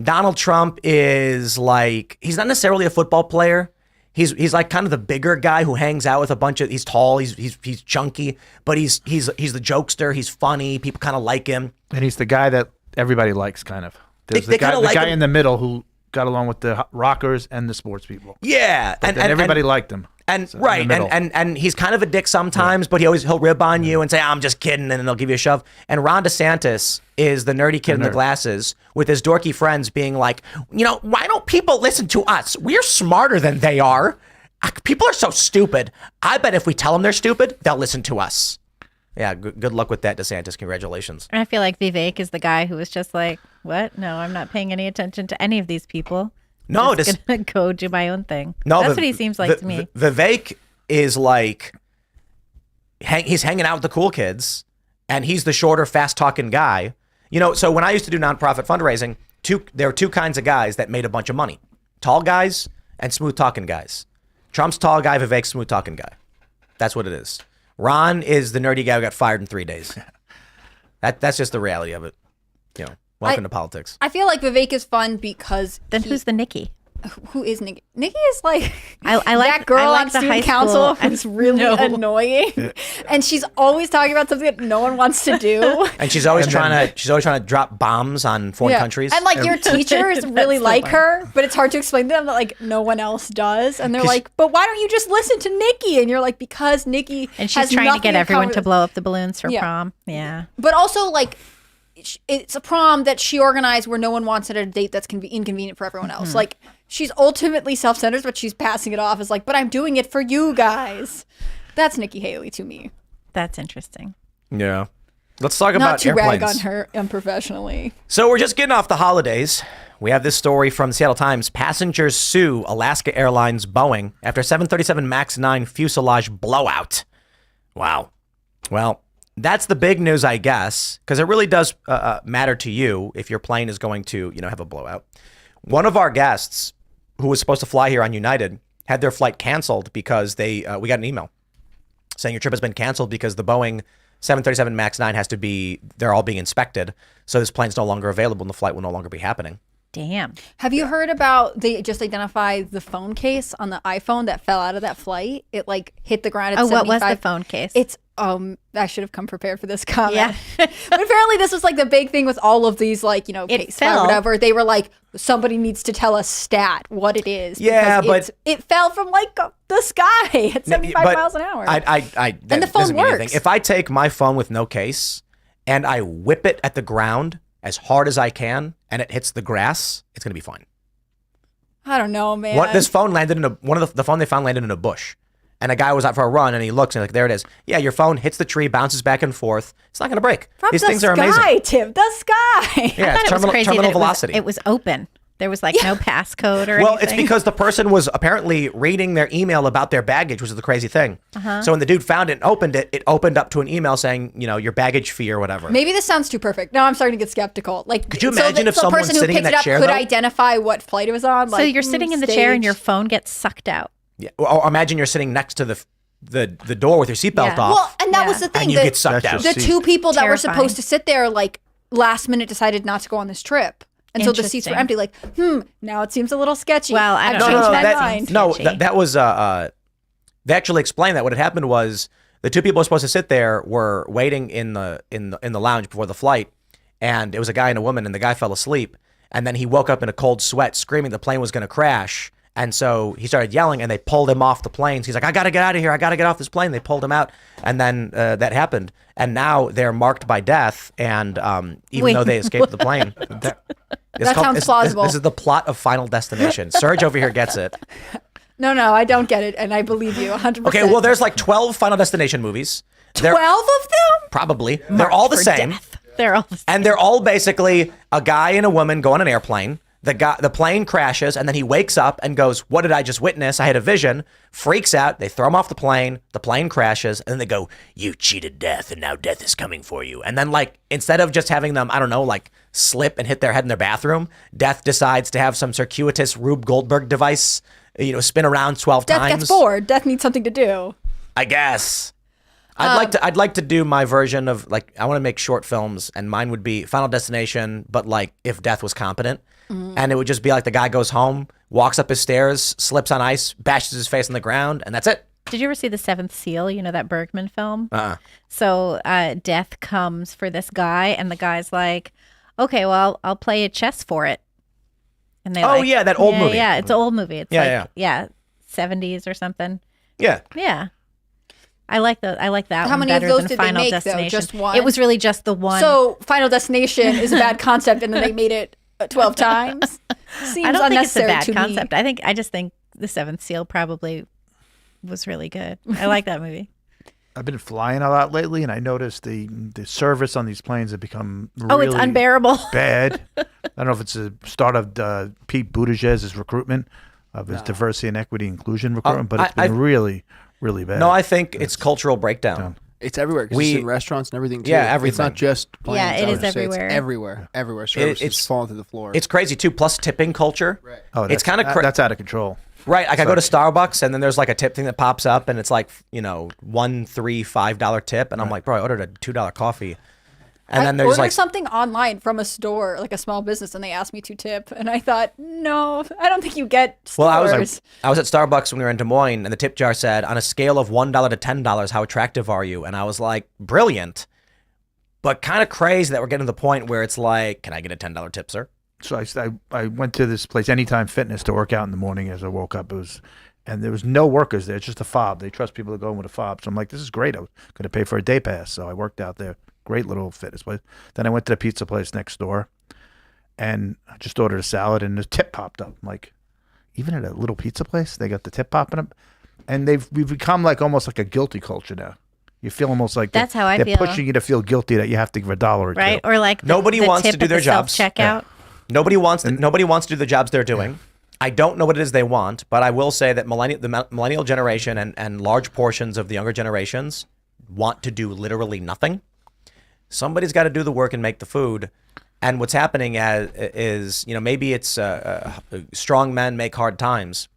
Donald Trump is like, he's not necessarily a football player. He's like kind of the bigger guy who hangs out with a bunch of, he's tall, he's chunky, but he's the jokester, he's funny, people kind of like him. And he's the guy that everybody likes, kind of. There's They kinda like guy him. in the middle who got along with the rockers and the sports people. Yeah. And everybody liked him. And So, in right, the middle. and he's kind of a dick sometimes, but he'll rib on you and say, I'm just kidding, and then they'll give you a shove. And Ron DeSantis is the nerdy kid in the glasses with his dorky friends being like, why don't people listen to us? We're smarter than they are. People are so stupid. I bet if we tell them they're stupid, they'll listen to us. Yeah, good luck with that, DeSantis. Congratulations. And I feel like Vivek is the guy who was just like, what? No, I'm not paying any attention to any of these people. No, just gonna go do my own thing. No, that's what he seems like to me. Vivek is like, he's hanging out with the cool kids, and he's the shorter, fast-talking guy. So when I used to do nonprofit fundraising, there were two kinds of guys that made a bunch of money: tall guys and smooth-talking guys. Trump's tall guy, Vivek's smooth-talking guy. That's what it is. Ron is the nerdy guy who got fired in 3 days. That's just the reality of it. Welcome to politics. I feel like Vivek is fun because Then who's the Nikki? Who is Nikki? Nikki is like I like that girl I like on the high student council school. who's really annoying, and she's always talking about something that no one wants to do. And she's always trying to drop bombs on foreign countries. And like your teachers really like her, but it's hard to explain to them that like no one else does. And they're like, but why don't you just listen to Nikki? And you're like, because Nikki And she's has trying to nothing get in everyone common to with- blow up the balloons for Yeah. prom. Yeah. But also like it's a prom that she organized where no one wants it at a date that's inconvenient for everyone else. Like she's ultimately self-centered, but she's passing it off as like, but I'm doing it for you guys. That's Nikki Haley to me. That's interesting. Yeah. Let's talk Not about to airplanes. rag on her unprofessionally. So we're just getting off the holidays. We have this story from the Seattle Times. Passengers sue Alaska Airlines Boeing after 737 MAX 9 fuselage blowout. Wow. Well, that's the big news, I guess, because it really does matter to you if your plane is going to, have a blowout. One of our guests, who was supposed to fly here on United, had their flight canceled because we got an email saying your trip has been canceled because the Boeing 737 MAX 9 they're all being inspected. So this plane's no longer available and the flight will no longer be happening. Damn. Have you heard about they just identified the phone case on the iPhone that fell out of that flight? It like hit the ground at 75. What was the phone case? It's I should have come prepared for this comment. Yeah. But apparently this was like the big thing with all of these like, case file, fell. whatever. They were like, somebody needs to tell us stat what it is. Yeah, because it fell from like the sky at 75 But miles an hour. that And the phone doesn't mean anything. works. If I take my phone with no case and I whip it at the ground as hard as I can and it hits the grass, it's going to be fine. I don't know, man. This phone landed in the phone they found landed in a bush. And a guy was out for a run and he looks and like, there it is. Yeah, your phone hits the tree, bounces back and forth. It's not going to break. From These the things are sky, amazing. Tim, the sky. Yeah, it's it was crazy terminal that velocity. It was open. There was like no passcode or Well, anything. it's because the person was apparently reading their email about their baggage, which is the crazy thing. So when the dude found it and opened it, it opened up to an email saying, your baggage fee or whatever. Maybe this sounds too perfect. Now I'm starting to get skeptical. Like, Could you imagine if the someone person who sitting in picked that it up chair, could though? identify what flight it was on? so Like, you're sitting in the chair and your stage. phone gets sucked out. Yeah. Or imagine you're sitting next to the door with your seatbelt Yeah. off. Well, and that was the thing. and you the, get sucked out. That's the two people that were Terrifying. supposed to sit there, like, last minute decided not to go on this trip. And so the seats were empty. Like, now it seems a little sketchy. Well, I I've don't changed know. my That- mind. No, sketchy. that was they actually explained that what had happened was the two people who were supposed to sit there were waiting in the lounge before the flight, and it was a guy and a woman, and the guy fell asleep, and then he woke up in a cold sweat, screaming the plane was going to crash, and so he started yelling, and they pulled him off the plane. So he's like, I got to get out of here. I got to get off this plane. They pulled him out, and then that happened, and now they're marked by death, and even Wait, though they escaped the plane. That sounds plausible. This is the plot of Final Destination. Serge over here gets it. No, I don't get it, and I believe you 100%. Okay, well, there's like 12 Final Destination movies. 12 of them? Probably. They're all the same. They're all the same. And they're all basically a guy and a woman go on an airplane. The plane crashes, and then he wakes up and goes, what did I just witness? I had a vision. Freaks out. They throw him off the plane crashes, and then they go, you cheated death, and now death is coming for you. And then, like, instead of just having them, I don't know, like, slip and hit their head in their bathroom, death decides to have some circuitous Rube Goldberg device, spin around 12 times. Death gets bored. Death needs something to do. I guess. I'd like to do my version of, like, I want to make short films, and mine would be Final Destination, but like if death was competent. And it would just be like the guy goes home, walks up his stairs, slips on ice, bashes his face on the ground, and that's it. Did you ever see The Seventh Seal? You know, that Bergman film? So death comes for this guy, and the guy's like, okay, well, I'll play a chess for it. And they yeah, that old movie. Yeah, it's an old movie. It's yeah. 70s or something. Yeah. Yeah. I like that. How one many of better those than did Final they make, Destination. though? Just one? It was really just the one. So Final Destination is a bad concept, and then they made it 12 times? Seems I don't think it's a unnecessary bad to concept. me. I just think The Seventh Seal probably was really good. I like that movie. I've been flying a lot lately, and I noticed the service on these planes have become really It's unbearable. bad. I don't know if it's a start of Pete Buttigieg's recruitment of his diversity and equity inclusion recruitment, but it's been really, really bad. No, I think it's cultural breakdown. It's everywhere. 'Cause it's in restaurants and everything, too. Yeah, everything. It's not just planes. Yeah, it I is would say. everywhere. It's everywhere. Everywhere. Services It's falling to the floor. It's crazy, too. Plus tipping culture. Right. Oh, It's kind of that's out of control. Right, like I go to Starbucks and then there's like a tip thing that pops up and it's like, $1, $3, $5 tip, and I'm like, bro, I ordered a $2 coffee. And then I there's ordered like something online from a store, like a small business, and they asked me to tip, and I thought, no, I don't think you get stores. Well, I was at Starbucks when we were in Des Moines, and the tip jar said, on a scale of $1 to $10, how attractive are you? And I was like, brilliant, but kind of crazy that we're getting to the point where it's like, can I get a $10 tip, sir? So I went to this place, Anytime Fitness, to work out in the morning as I woke up. And there was no workers there, just a fob. They trust people to go in with a fob. So I'm like, this is great. I was going to pay for a day pass. So I worked out there. Great little fitness place. Then I went to the pizza place next door, and I just ordered a salad, and the tip popped up. I'm like, even at a little pizza place, they got the tip popping up, and we've become like almost like a guilty culture now. You feel almost like That's how I they're feel. pushing you to feel guilty that you have to give $1 or Right? two. Or like Nobody the wants tip to do at their the jobs. Self-checkout. Nobody wants to do the jobs they're doing. I don't know what it is they want, but I will say that the millennial generation and large portions of the younger generations want to do literally nothing. Somebody's got to do the work and make the food. And what's happening is maybe it's strong men make hard times.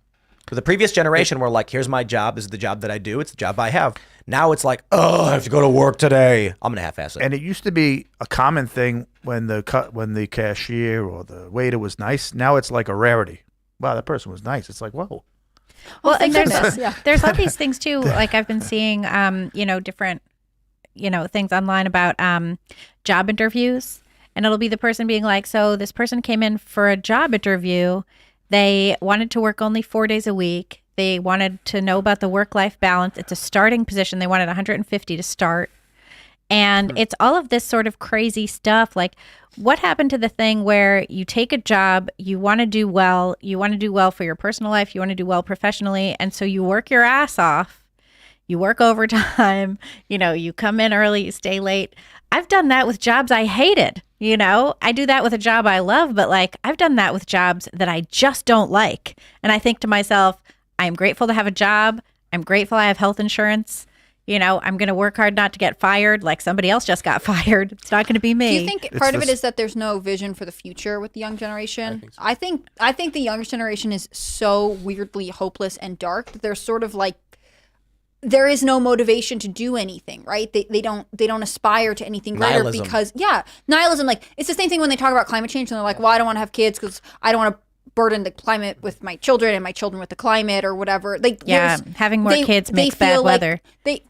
For the previous generation, we're like, here's my job. This is the job that I do. It's the job I have. Now it's like, I have to go to work today. I'm going to half-ass it. And it used to be a common thing when the cashier or the waiter was nice. Now it's like a rarity. Wow, that person was nice. It's like, whoa. Well, and goodness, yeah. there's all these things too. Like I've been seeing, different, things online about job interviews, and it'll be the person being like, so this person came in for a job interview. They wanted to work only 4 days a week. They wanted to know about the work-life balance. It's a starting position. They wanted 150 to start. And it's all of this sort of crazy stuff. Like, what happened to the thing where you take a job, you want to do well for your personal life, you want to do well professionally, and so you work your ass off, you work overtime, you come in early, you stay late. I've done that with jobs I hated, I do that with a job I love, but like I've done that with jobs that I just don't like. And I think to myself, I'm grateful to have a job. I'm grateful I have health insurance. I'm going to work hard not to get fired like somebody else just got fired. It's not going to be me. Do you think part of it is that there's no vision for the future with the young generation? I think the younger generation is so weirdly hopeless and dark that they're sort of like, there is no motivation to do anything, right? They don't aspire to anything greater Nihilism. because nihilism. Like it's the same thing when they talk about climate change and they're like, well, I don't want to have kids because I don't want to burden the climate with my children and my children with the climate or whatever. Like having more kids makes bad weather. They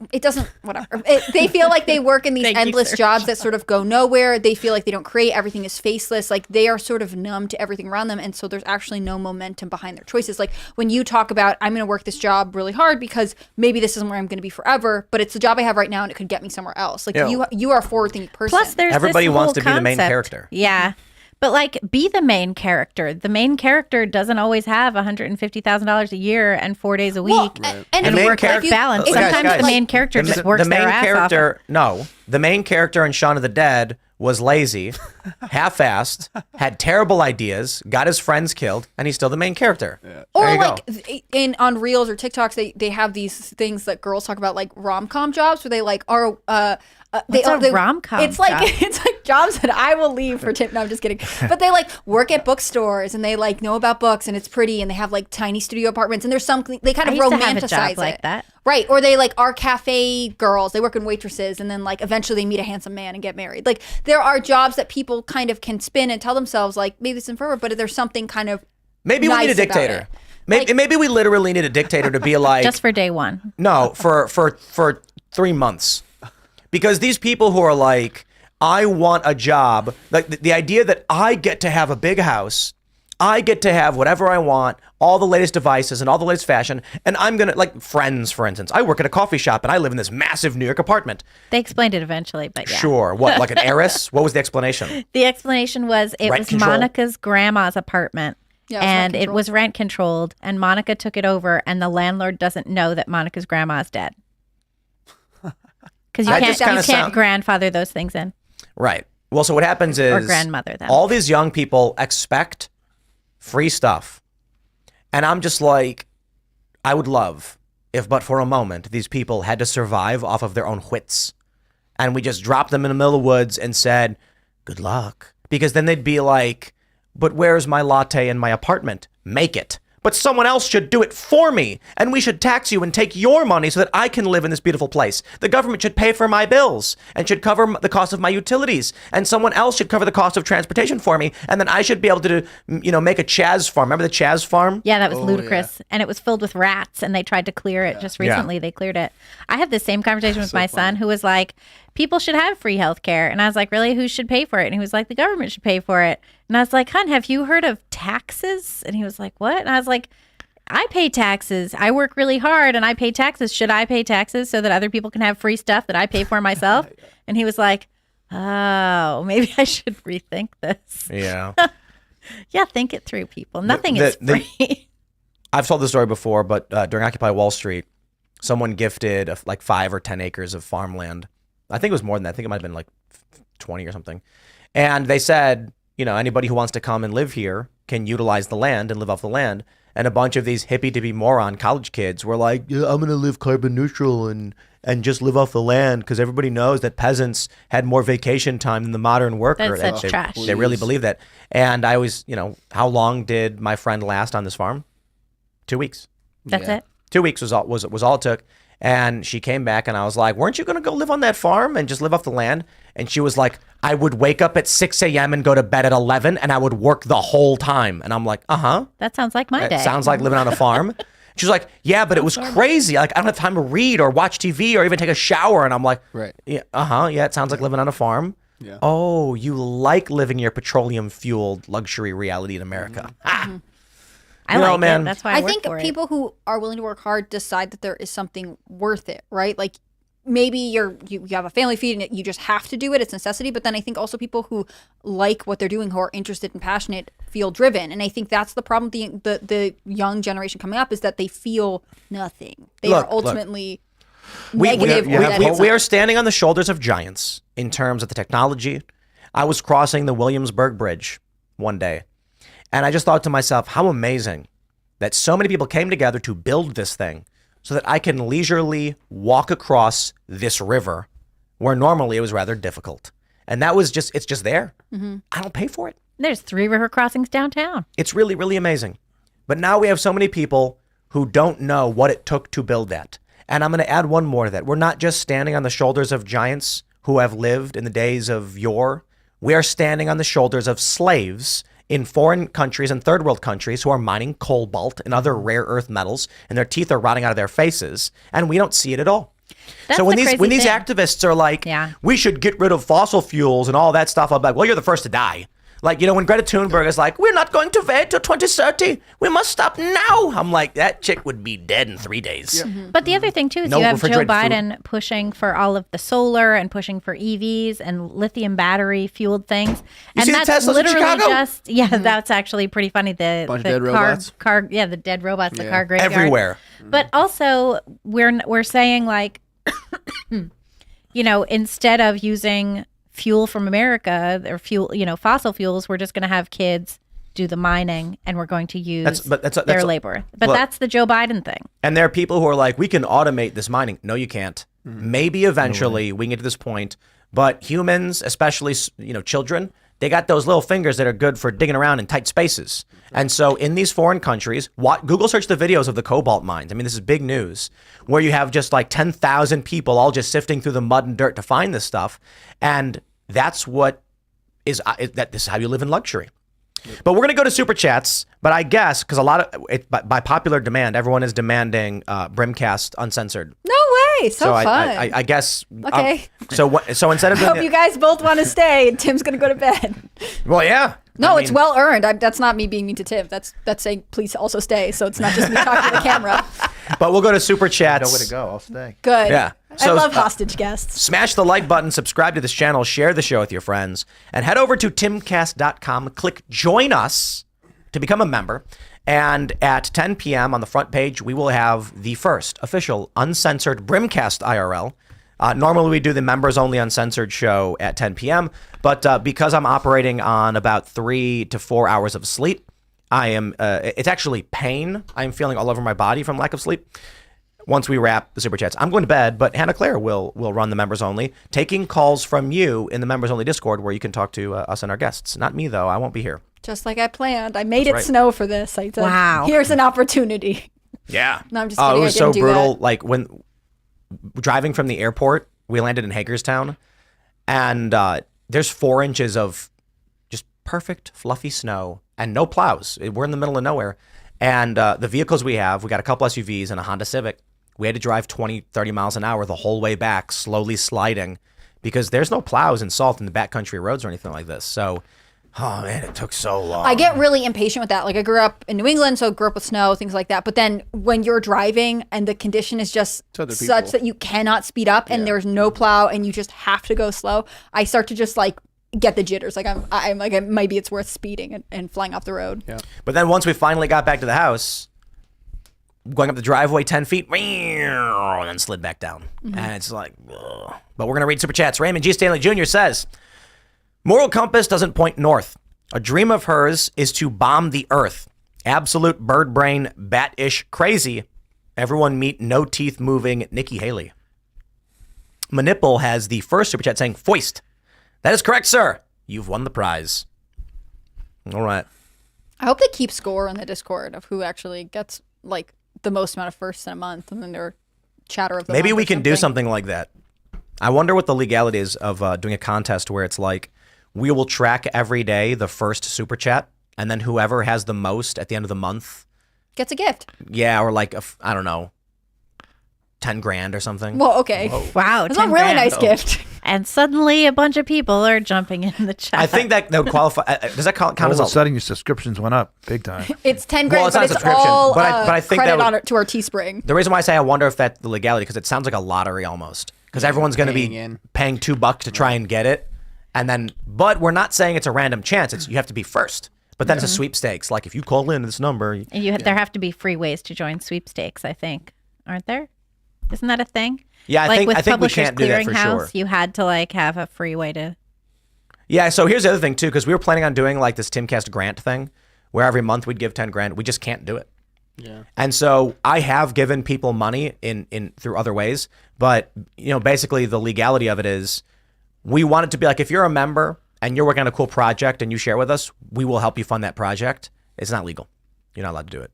feel like they work in these Thank you, endless Serge. jobs that sort of go nowhere. They feel like they don't create. Everything is faceless. Like they are sort of numb to everything around them, and so there's actually no momentum behind their choices. Like when you talk about, I'm going to work this job really hard because maybe this isn't where I'm going to be forever, but it's the job I have right now and it could get me somewhere else. Like you are a forward-thinking person. Plus, there's Everybody this wants whole to be the main concept. character. Yeah. But like, be the main character. The main character doesn't always have $150,000 a year and 4 days a week and and main work-life character- balance. Guys, Sometimes the main character just works their ass off. No, the main character in Shaun of the Dead was lazy, half-assed, had terrible ideas, got his friends killed, and he's still the main character. Or There you like go. on Reels or TikToks, they have these things that girls talk about, like rom-com jobs, where they like are What's a rom-com It's like job? it's like jobs that I will leave for tip. No, I'm just kidding. But they like work at bookstores and they like know about books and it's pretty and they have like tiny studio apartments and there's something they kind of I used to romanticize have a job it like that. Right. Or they like are cafe girls. They work in waitresses and then like eventually they meet a handsome man and get married. Like there are jobs that people kind of can spin and tell themselves like maybe this isn't forever, but there's something kind of Maybe nice we need a about dictator. it. Maybe we literally need a dictator to be like Just for day one. No, for 3 months. Because these people who are like, I want a job, like the idea that I get to have a big house, I get to have whatever I want, all the latest devices and all the latest fashion, and I'm gonna, like Friends, for instance. I work at a coffee shop and I live in this massive New York apartment. They explained it eventually, but yeah. Sure. What, like an heiress? What was the explanation? The explanation was it Rent was control? Monica's grandma's apartment. Yeah, it was rent and it controlled. was rent controlled, and Monica took it over, and the landlord doesn't know that Monica's grandma's dead. Because That you just kinda can't sound- grandfather those things in. Right. Well, so what happens is Or grandmother them. all these young people expect free stuff. And I'm just like, I would love if but for a moment these people had to survive off of their own wits. And we just dropped them in the middle of the woods and said, good luck. Because then they'd be like, but where's my latte in my apartment? Make it. But someone else should do it for me. And we should tax you and take your money so that I can live in this beautiful place. The government should pay for my bills and should cover the cost of my utilities. And someone else should cover the cost of transportation for me. And then I should be able to, make a Chaz farm. Remember the Chaz farm? Yeah, that was ludicrous. And it was filled with rats, and they tried to clear it just recently. They cleared it. I had the same conversation with my son, who was like, people should have free health care. And I was like, really? Who should pay for it? And he was like, the government should pay for it. And I was like, hon, have you heard of taxes? And he was like, what? And I was like, I pay taxes. I work really hard and I pay taxes. Should I pay taxes so that other people can have free stuff that I pay for myself? And he was like, oh, maybe I should rethink this. Yeah. Yeah, think it through, people. Nothing is free. I've told the story before, but during Occupy Wall Street, someone gifted like 5 or 10 acres of farmland. I think it was more than that. I think it might have been like 20 or something. And they said, anybody who wants to come and live here can utilize the land and live off the land. And a bunch of these hippy-dippy moron college kids were like, yeah, I'm going to live carbon neutral and just live off the land because everybody knows that peasants had more vacation time than the modern worker. That's such trash. They really believe that. And I always, how long did my friend last on this farm? 2 weeks. That's it. 2 weeks was all it took. And she came back and I was like, weren't you going to go live on that farm and just live off the land? And she was like, I would wake up at 6 a.m. and go to bed at 11 and I would work the whole time. And I'm like, uh-huh. That sounds like my day. It sounds like living on a farm. She was like, yeah, but it was crazy. Like, I don't have time to read or watch TV or even take a shower. And I'm like, Right. Yeah, uh-huh. Yeah, it sounds like living on a farm. Yeah. Oh, you like living your petroleum-fueled luxury reality in America. Mm-hmm. I like it. That's why I work think for people who are willing to work hard decide that there is something worth it, right? Like maybe you have a family feed and you just have to do it. It's necessity. But then I think also people who like what they're doing, who are interested and passionate, feel driven. And I think that's the problem. The young generation coming up is that they feel nothing. They are ultimately negative. We are standing on the shoulders of giants in terms of the technology. I was crossing the Williamsburg Bridge one day, and I just thought to myself, how amazing that so many people came together to build this thing so that I can leisurely walk across this river where normally it was rather difficult. And that was just, it's just there. Mm-hmm. I don't pay for it. There's 3 river crossings downtown. It's really, really amazing. But now we have so many people who don't know what it took to build that. And I'm going to add one more to that. We're not just standing on the shoulders of giants who have lived in the days of yore. We are standing on the shoulders of slaves in foreign countries and third world countries who are mining cobalt and other rare earth metals, and their teeth are rotting out of their faces, and we don't see it at all. That's So when the these crazy thing. activists are like, Yeah. we should get rid of fossil fuels and all that stuff, I'm like, well, you're the first to die. Like, you know, when Greta Thunberg is like, we're not going to wait till 2030. We must stop now. I'm like, that chick would be dead in 3 days. But the other thing, too, is No you have Joe refrigerated Biden pushing for all of the solar and pushing for EVs and lithium battery fueled things. And see the that's Teslas in literally Chicago? just, that's actually pretty funny. The Bunch of the dead robots. the dead robots, the car graveyard. Everywhere. But also, we're saying, like, you know, instead of using fuel from America or fuel, you know, fossil fuels, we're just going to have kids do the mining and we're going to use their labor. But look, that's the Joe Biden thing. And there are people who are like, we can automate this mining. No, you can't. Maybe eventually we can get to this point, but humans, especially, you know, children, they got those little fingers that are good for digging around in tight spaces. And so in these foreign countries, Google search the videos of the cobalt mines. I mean, this is big news, where you have just like 10,000 people all just sifting through the mud and dirt to find this stuff. And that's what is this is how you live in luxury. But we're going to go to Super Chats. But I guess, because a lot of it, by popular demand, everyone is demanding Brimcast uncensored. No way. So fun. I guess. Okay. So instead of I hope you guys both want to stay and Tim's going to go to bed. Well, yeah. No, it's well earned. That's not me being mean to Tim. That's saying please also stay. So it's not just me talking to the camera. But we'll go to Super Chats. Nowhere to go. I'll stay. Good. Yeah. I love hostage guests. Smash the like button, subscribe to this channel, share the show with your friends, and head over to timcast.com. Click join us to become a member. And at 10 p.m. on the front page, we will have the first official uncensored Brimcast IRL. Normally we do the members only uncensored show at 10 p.m. But because I'm operating on about 3 to 4 hours of sleep, I am, it's actually pain I'm feeling all over my body from lack of sleep. Once we wrap the Super Chats, I'm going to bed, but Hannah Claire will run the members only, taking calls from you in the members only Discord where you can talk to us and our guests. Not me, though. I won't be here. Just like I planned. I made it snow for this. I said, wow. Here's an opportunity. Yeah. No, I'm just kidding. It was I so didn't do brutal. that. Like when driving from the airport, we landed in Hagerstown, and there's 4 inches of just perfect fluffy snow and no plows. We're in the middle of nowhere. And the vehicles we got a couple SUVs and a Honda Civic. We had to drive 20, 30 miles an hour the whole way back, slowly sliding, because there's no plows and salt in the backcountry roads or anything like this. So, oh man, it took so long. I get really impatient with that. Like I grew up in New England, so grew up with snow, things like that. But then when you're driving and the condition is just such that you cannot speed up and there's no plow and you just have to go slow, I start to just like get the jitters. Like I'm like maybe it's worth speeding and flying off the road. Yeah. But then once we finally got back to the house, going up the driveway 10 feet, and then slid back down. And it's like, ugh. But we're going to read Super Chats. Raymond G. Stanley Jr. says, moral compass doesn't point north. A dream of hers is to bomb the earth. Absolute bird brain, bat-ish crazy. Everyone meet no teeth moving Nikki Haley. Manipple has the first Super Chat saying, foist. That is correct, sir. You've won the prize. All right. I hope they keep score on the Discord of who actually gets like the most amount of firsts in a month, and then their chatter of the Maybe month we or can do something like that. I wonder what the legality is of doing a contest where it's like we will track every day the first Super Chat, and then whoever has the most at the end of the month gets a gift. Yeah, or like I don't know, 10 grand or something. Well, okay. Whoa. Wow, that's a really nice gift. And suddenly a bunch of people are jumping in the chat. I think that would qualify. Does that count All as of a sudden, your subscriptions went up big time. It's 10 Well, grand, it's not but a it's subscription, all but I think credit that would- on to our Teespring. The reason why I say I wonder if that's the legality, because it sounds like a lottery almost. Because everyone's going to be paying $2 to try and get it, and then. But we're not saying it's a random chance. It's you have to be first. But then it's a sweepstakes. Like if you call in this number, And there have to be free ways to join sweepstakes, I think. Aren't there? Isn't that a thing? Yeah, I like think with we Publishers can't do that for Clearinghouse, sure. you had to like have a free way to. Yeah, so here's the other thing too, because we were planning on doing like this Timcast grant thing, where every month we'd give 10 grand. We just can't do it. Yeah. And so I have given people money in through other ways, but you know, basically the legality of it is, we want it to be like if you're a member and you're working on a cool project and you share with us, we will help you fund that project. It's not legal. You're not allowed to do it.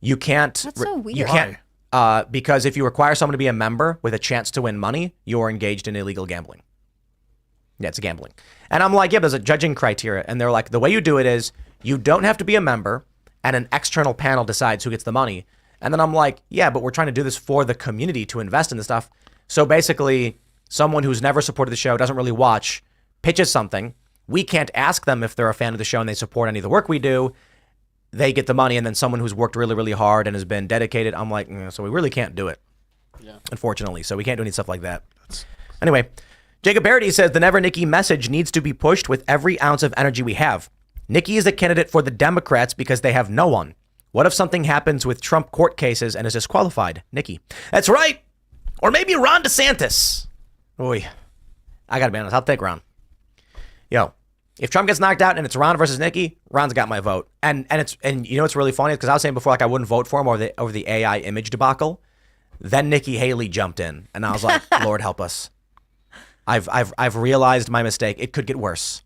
You can't. That's so weird. You can't because if you require someone to be a member with a chance to win money, you're engaged in illegal gambling. Yeah, it's gambling. And I'm like, yeah, there's a judging criteria. And they're like, the way you do it is you don't have to be a member and an external panel decides who gets the money. And then I'm like, yeah, but we're trying to do this for the community to invest in this stuff. So basically, someone who's never supported the show, doesn't really watch, pitches something. we can't ask them if they're a fan of the show and they support any of the work we do. They get the money, and then someone who's worked really, really hard and has been dedicated, I'm like, so we really can't do it, unfortunately. So we can't do any stuff like that. Anyway, Jacob Barrity says the Never Nikki message needs to be pushed with every ounce of energy we have. Nikki is a candidate for the Democrats because they have no one. What if something happens with Trump court cases and is disqualified? Nikki. That's right. Or maybe Ron DeSantis. Oy. I gotta be honest, I'll take Ron. Yo, if Trump gets knocked out and it's Ron versus Nikki, Ron's got my vote. And you know what's really funny? Because I was saying before, like I wouldn't vote for him over the AI image debacle. Then Nikki Haley jumped in, and I was like, Lord help us. I've realized my mistake. It could get worse.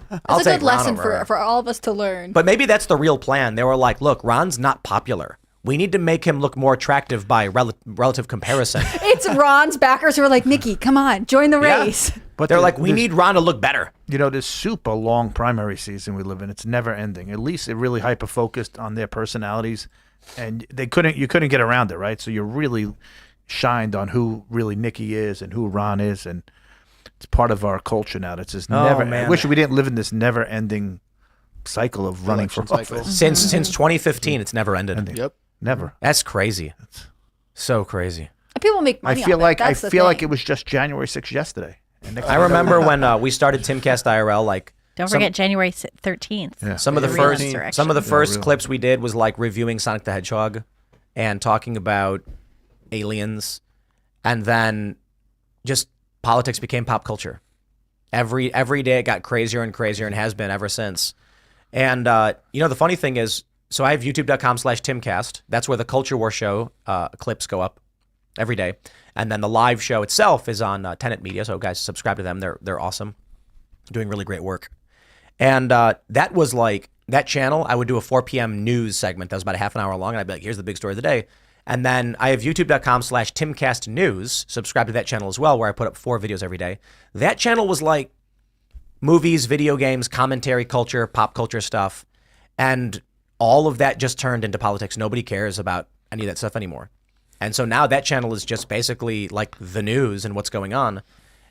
It's a good lesson for all of us to learn. But maybe that's the real plan. They were like, look, Ron's not popular. We need to make him look more attractive by relative comparison. It's Ron's backers who are like, Nikki, come on, join the race. But they're like, we need Ron to look better. You know, this super long primary season we live in, it's never ending. At least it really hyper-focused on their personalities, and you couldn't get around it, right? So you really shined on who really Nikki is and who Ron is, and it's part of our culture now. It's just never. Man. I wish we didn't live in this never-ending cycle of running for office. Since 2015, it's never ended. Yep. Never. That's crazy. So crazy. People make money. I feel like it it was just January 6th yesterday. I remember when we started Timcast IRL, like Don't forget January 13th. Yeah. some of the first clips we did was like reviewing Sonic the Hedgehog and talking about aliens, and then just politics became pop culture. Every day it got crazier and crazier and has been ever since. And the funny thing is, so I have youtube.com/Timcast. That's where the Culture War show clips go up every day. And then the live show itself is on Tenet Media. So guys, subscribe to them. They're awesome. Doing really great work. And that was like, that channel, I would do a 4 p.m. news segment that was about a half an hour long. And I'd be like, here's the big story of the day. And then I have youtube.com/Timcast News. Subscribe to that channel as well, where I put up 4 videos every day. That channel was like movies, video games, commentary, culture, pop culture stuff. And all of that just turned into politics. Nobody cares about any of that stuff anymore. And so now that channel is just basically like the news and what's going on.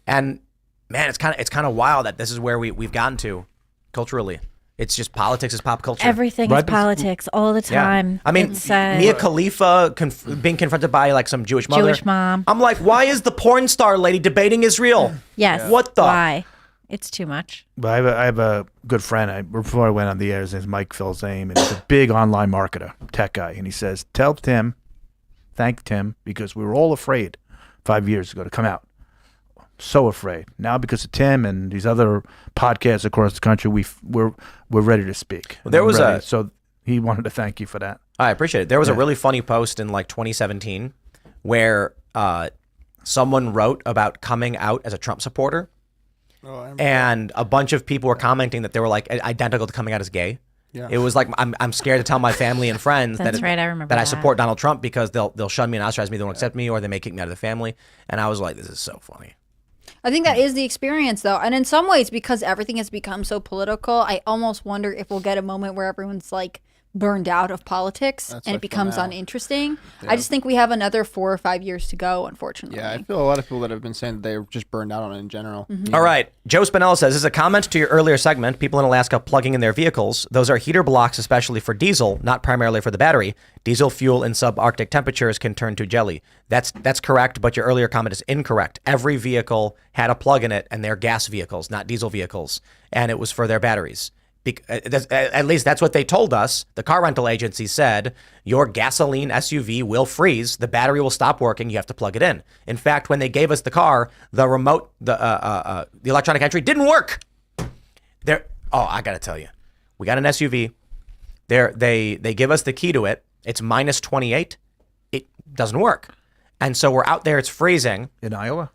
And man, it's kind of wild that this is where we've gotten to culturally. It's just politics is pop culture. Everything is politics all the time. Yeah. I mean, Mia Khalifa being confronted by like some Jewish mom. I'm like, why is the porn star lady debating Israel? Yes. What the? Why? It's too much. But I have a good friend. Before I went on the air, his name's Mike Filzame, and he's a big online marketer, tech guy. And he says, thank Tim, because we were all afraid 5 years ago to come out. So afraid. Now because of Tim and these other podcasts across the country, we're ready to speak. Well, so he wanted to thank you for that. I appreciate it. There was a really funny post in like 2017 where someone wrote about coming out as a Trump supporter. And a bunch of people were commenting that they were like identical to coming out as gay. Yeah. It was like, I'm scared to tell my family and friends That's right, I remember that I support Donald Trump because they'll shun me and ostracize me, they won't accept me, or they may kick me out of the family. And I was like, this is so funny. I think that is the experience, though. And in some ways, because everything has become so political, I almost wonder if we'll get a moment where everyone's like burned out of politics and it becomes uninteresting. Yeah. I just think we have another 4 or 5 years to go, unfortunately. Yeah, I feel a lot of people that have been saying that they're just burned out on it in general. Mm-hmm. All right. Joe Spinella says, as a comment to your earlier segment, people in Alaska plugging in their vehicles, those are heater blocks, especially for diesel, not primarily for the battery. Diesel fuel in subarctic temperatures can turn to jelly. That's correct, but your earlier comment is incorrect. Every vehicle had a plug in it, and they're gas vehicles, not diesel vehicles, and it was for their batteries. At least that's what they told us. The car rental agency said, your gasoline SUV will freeze. The battery will stop working. You have to plug it in. In fact, when they gave us the car, the remote, the electronic entry didn't work. I got to tell you, we got an SUV. They give us the key to it. It's minus 28. It doesn't work. And so we're out there. It's freezing. In Iowa?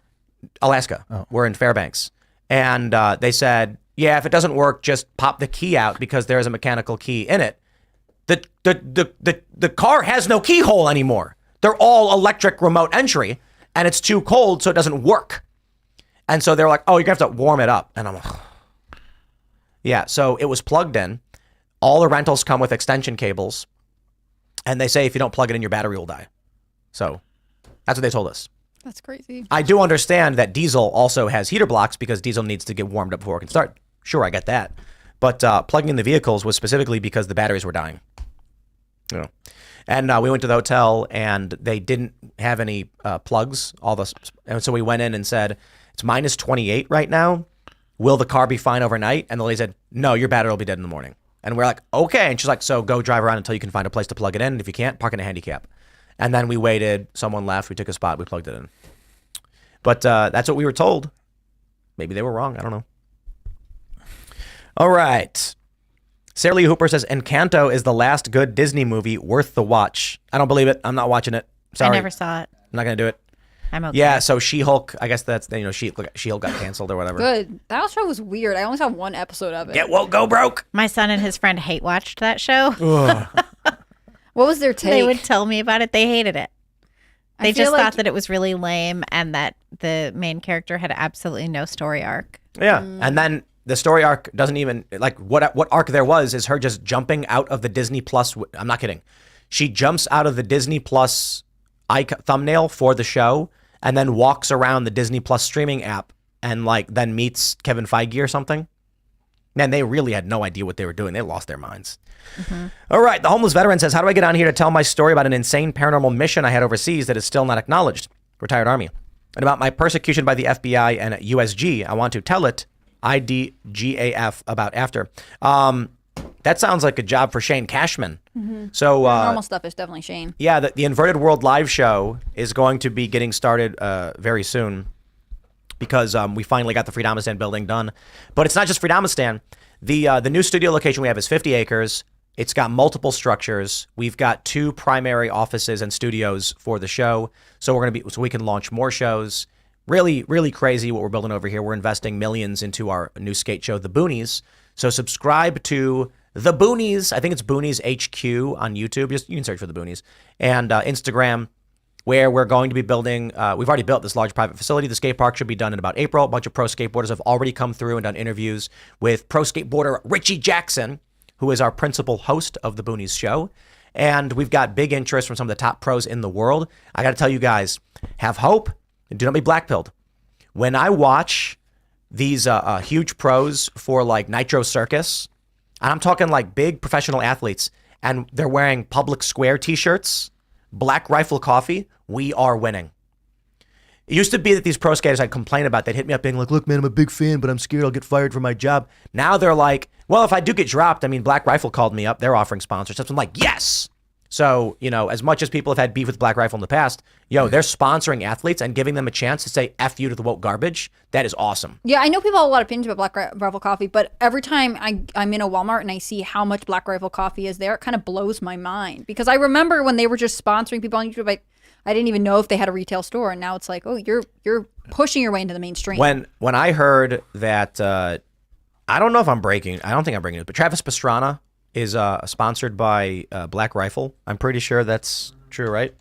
Alaska. Oh. We're in Fairbanks. And they said, yeah, if it doesn't work, just pop the key out because there is a mechanical key in it. The car has no keyhole anymore. They're all electric remote entry, and it's too cold, so it doesn't work. And so they're like, oh, you're going to have to warm it up. And I'm like, yeah, so it was plugged in. All the rentals come with extension cables, and they say if you don't plug it in, your battery will die. So that's what they told us. That's crazy. I do understand that diesel also has heater blocks because diesel needs to get warmed up before it can start. Sure, I get that. But plugging in the vehicles was specifically because the batteries were dying. You know. And we went to the hotel, and they didn't have any plugs. And so we went in and said, it's minus 28 right now. Will the car be fine overnight? And the lady said, no, your battery will be dead in the morning. And we're like, okay. And she's like, so go drive around until you can find a place to plug it in. And if you can't, park in a handicap. And then we waited. Someone left. We took a spot. We plugged it in. But that's what we were told. Maybe they were wrong. I don't know. All right. Sarah Lee Hooper says, Encanto is the last good Disney movie worth the watch. I don't believe it. I'm not watching it. Sorry. I never saw it. I'm not going to do it. I'm okay. Yeah, so She-Hulk, I guess that's, She-Hulk got canceled or whatever. Good. That show was weird. I only saw one episode of it. Get woke, go broke. My son and his friend hate watched that show. What was their take? They would tell me about it. They hated it. I They feel just like- thought that it was really lame and that the main character had absolutely no story arc. Yeah, and then the story arc doesn't even, like, what arc there was is her just jumping out of the Disney Plus. I'm not kidding. She jumps out of the Disney Plus thumbnail for the show and then walks around the Disney Plus streaming app and, like, then meets Kevin Feige or something. Man, they really had no idea what they were doing. They lost their minds. All right, the homeless veteran says, how do I get on here to tell my story about an insane paranormal mission I had overseas that is still not acknowledged? Retired Army. And about my persecution by the FBI and USG. I want to tell it. IDGAF about after. That sounds like a job for Shane Cashman. So Normal stuff is definitely Shane. yeah, the Inverted World live show is going to be getting started very soon because we finally got the Freedomistan building done. But it's not just Freedomistan. The new studio location we have is 50 acres. It's got multiple structures. We've got 2 primary offices and studios for the show. So so we can launch more shows. Really, really crazy what we're building over here. We're investing millions into our new skate show, The Boonies. So subscribe to The Boonies. I think it's Boonies HQ on YouTube. You can search for The Boonies. And Instagram, where we're going to be building. We've already built this large private facility. The skate park should be done in about April. A bunch of pro skateboarders have already come through and done interviews with pro skateboarder Richie Jackson, who is our principal host of The Boonies show. And we've got big interest from some of the top pros in the world. I got to tell you guys, have hope. Do not be blackpilled. When I watch these huge pros for like Nitro Circus, and I'm talking like big professional athletes, and they're wearing Public Square t-shirts, Black Rifle Coffee, we are winning. It used to be that these pro skaters I'd complain about, they'd hit me up being like, look, man, I'm a big fan, but I'm scared I'll get fired from my job. Now they're like, well, if I do get dropped, I mean, Black Rifle called me up. They're offering sponsorships. I'm like, yes. So, as much as people have had beef with Black Rifle in the past, they're sponsoring athletes and giving them a chance to say F you to the woke garbage. That is awesome. Yeah, I know people have a lot of opinions about Black Rifle Coffee, but every time I'm in a Walmart and I see how much Black Rifle Coffee is there, it kind of blows my mind. Because I remember when they were just sponsoring people on YouTube, I didn't even know if they had a retail store, and now it's like, oh, you're pushing your way into the mainstream. When I heard that, I don't know if I'm breaking it, but Travis Pastrana is sponsored by Black Rifle. I'm pretty sure that's true, right?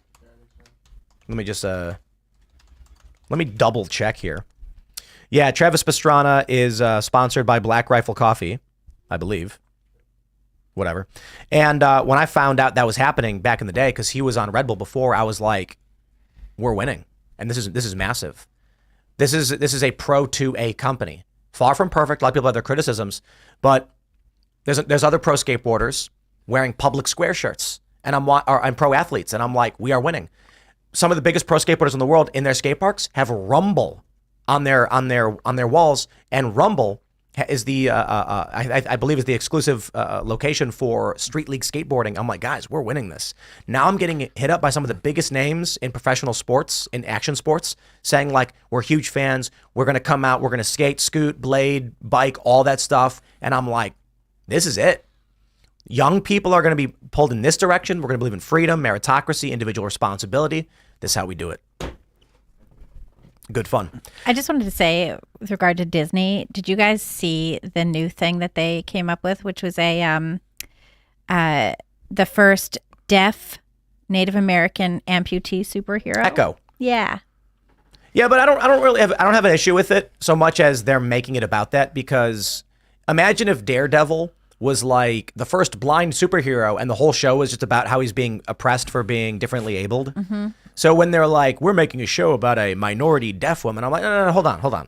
Let me just let me double check here. Yeah, Travis Pastrana is sponsored by Black Rifle Coffee, I believe. Whatever. And when I found out that was happening back in the day, because he was on Red Bull before, I was like, we're winning, and this is massive. This is a pro 2A company, far from perfect. A lot of people have their criticisms, but there's other pro skateboarders wearing Public Square shirts, and I'm pro athletes, and I'm like, we are winning. Some of the biggest pro skateboarders in the world in their skate parks have Rumble on their walls, and Rumble is the I believe is the exclusive location for street league skateboarding. I'm like, guys, we're winning this. Now I'm getting hit up by some of the biggest names in professional sports, in action sports, saying like, we're huge fans. We're gonna come out. We're gonna skate, scoot, blade, bike, all that stuff. And I'm like, this is it. Young people are going to be pulled in this direction. We're going to believe in freedom, meritocracy, individual responsibility. This is how we do it. Good fun. I just wanted to say, with regard to Disney, did you guys see the new thing that they came up with, which was the first deaf Native American amputee superhero? Echo. Yeah. Yeah, but I don't have an issue with it so much as they're making it about that, because imagine if Daredevil was like the first blind superhero and the whole show was just about how he's being oppressed for being differently abled. Mm-hmm. So when they're like, we're making a show about a minority deaf woman, I'm like, no, hold on.